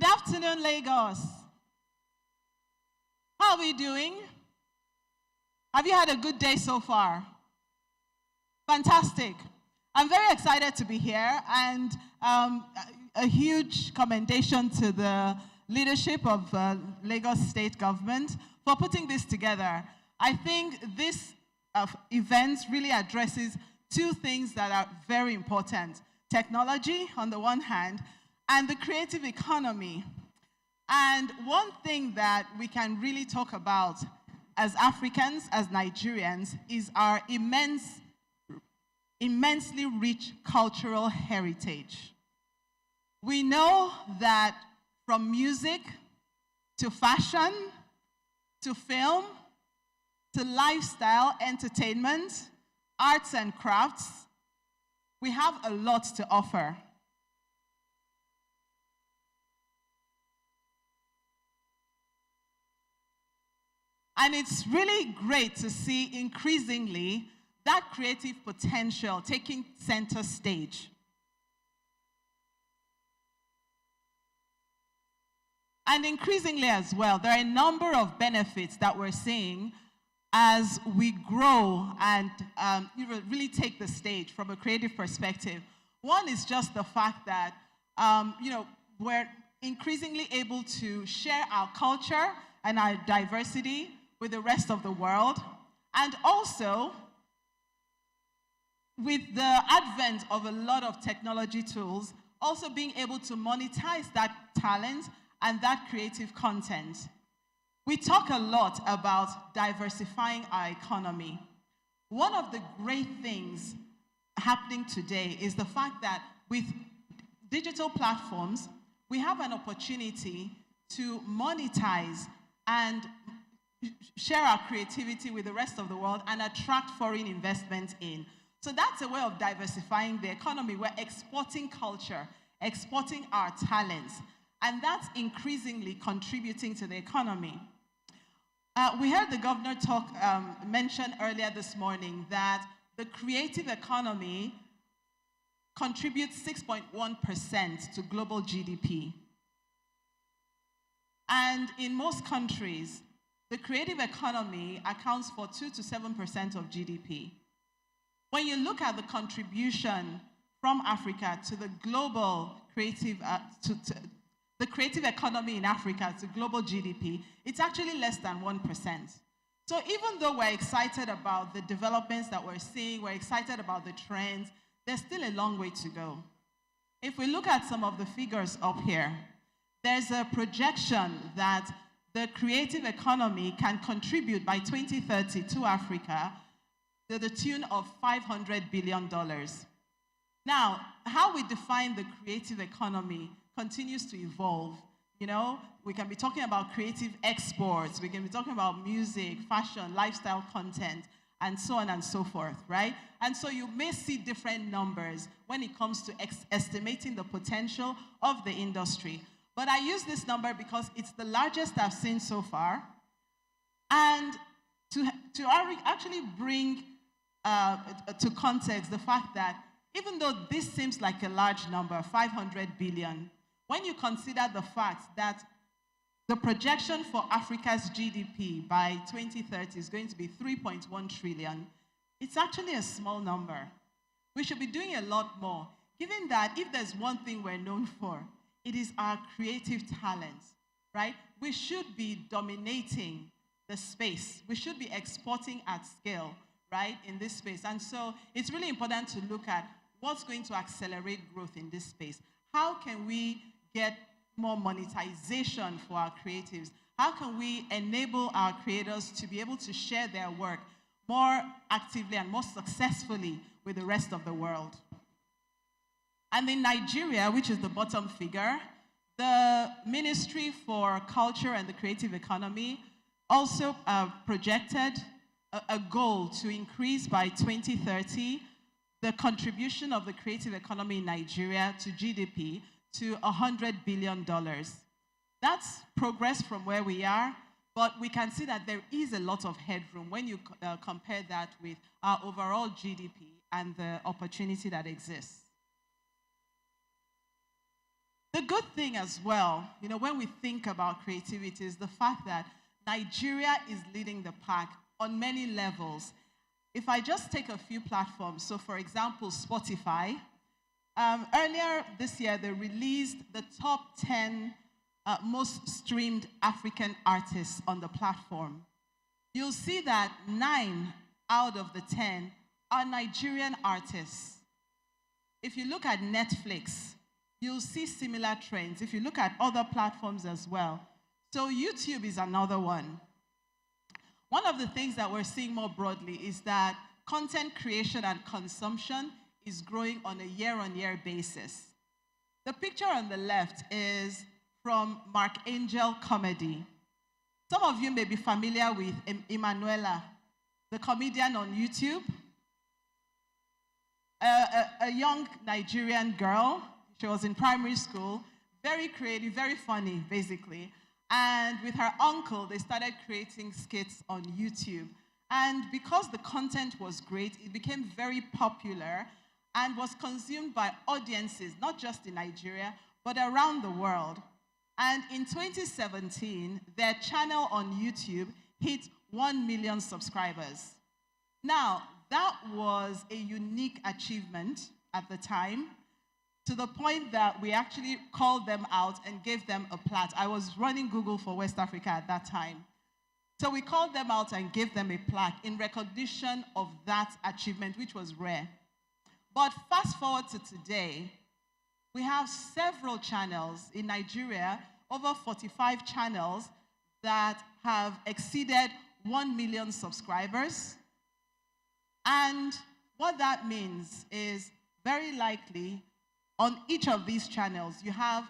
H: Good afternoon, Lagos. How are we doing? Have you had a good day so far? Fantastic. I'm very excited to be here, and a huge commendation to the leadership of Lagos State Government for putting this together. I think this event really addresses two things that are very important: technology on the one hand, and the creative economy. And one thing that we can really talk about as Africans, as Nigerians, is our immensely rich cultural heritage. We know that from music to fashion to film to lifestyle, entertainment, arts and crafts, we have a lot to offer. And it's really great to see increasingly that creative potential taking center stage. And increasingly as well, there are a number of benefits that we're seeing as we grow and really take the stage from a creative perspective. One is just the fact that we're increasingly able to share our culture and our diversity with the rest of the world, and also with the advent of a lot of technology tools, also being able to monetize that talent and that creative content. We talk a lot about diversifying our economy. One of the great things happening today is the fact that with digital platforms, we have an opportunity to monetize and share our creativity with the rest of the world and attract foreign investment in. So that's a way of diversifying the economy. We're exporting culture, exporting our talents, and that's increasingly contributing to the economy. We heard the governor mention earlier this morning that the creative economy contributes 6.1% to global GDP. And in most countries, the creative economy accounts for 2 to 7% of GDP. When you look at the contribution from Africa to the global creative, the creative economy in Africa to global GDP, it's actually less than 1%. So even though we're excited about the developments that we're seeing, we're excited about the trends, there's still a long way to go. If we look at some of the figures up here, there's a projection that the creative economy can contribute by 2030 to Africa to the tune of $500 billion. Now, how we define the creative economy continues to evolve. You know, we can be talking about creative exports, we can be talking about music, fashion, lifestyle content, and so on and so forth, right? And so you may see different numbers when it comes to estimating the potential of the industry. But I use this number because it's the largest I've seen so far. And to actually bring to context the fact that even though this seems like a large number, 500 billion, when you consider the fact that the projection for Africa's GDP by 2030 is going to be 3.1 trillion, it's actually a small number. We should be doing a lot more, given that if there's one thing we're known for, it is our creative talents, right? We should be dominating the space. We should be exporting at scale, right, in this space. And so it's really important to look at what's going to accelerate growth in this space. How can we get more monetization for our creatives? How can we enable our creators to be able to share their work more actively and more successfully with the rest of the world? And in Nigeria, which is the bottom figure, the Ministry for Culture and the Creative Economy also projected a goal to increase by 2030 the contribution of the creative economy in Nigeria to GDP to $100 billion. That's progress from where we are, but we can see that there is a lot of headroom when you compare that with our overall GDP and the opportunity that exists. The good thing as well, when we think about creativity, is the fact that Nigeria is leading the pack on many levels. If I just take a few platforms, so for example, Spotify, earlier this year, they released the top 10 most streamed African artists on the platform. You'll see that 9 out of the 10 are Nigerian artists. If you look at Netflix, you'll see similar trends. If you look at other platforms as well. So YouTube is another one. One of the things that we're seeing more broadly is that content creation and consumption is growing on a year-on-year basis. The picture on the left is from Mark Angel Comedy. Some of you may be familiar with Emanuela, the comedian on YouTube. A young Nigerian girl. She was in primary school, very creative, very funny, basically. And with her uncle, they started creating skits on YouTube. And because the content was great, it became very popular and was consumed by audiences, not just in Nigeria, but around the world. And in 2017, their channel on YouTube hit 1 million subscribers. Now, that was a unique achievement at the time, to the point that we actually called them out and gave them a plaque. I was running Google for West Africa at that time. So we called them out and gave them a plaque in recognition of that achievement, which was rare. But fast forward to today, we have several channels in Nigeria, over 45 channels that have exceeded 1 million subscribers. And what that means is very likely on each of these channels, you have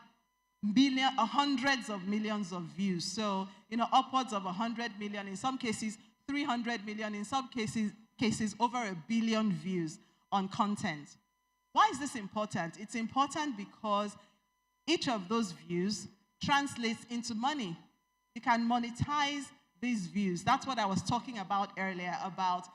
H: hundreds of millions of views. So, upwards of 100 million, in some cases 300 million, in some cases over 1 billion views on content. Why is this important? It's important because each of those views translates into money. You can monetize these views. That's what I was talking about earlier, about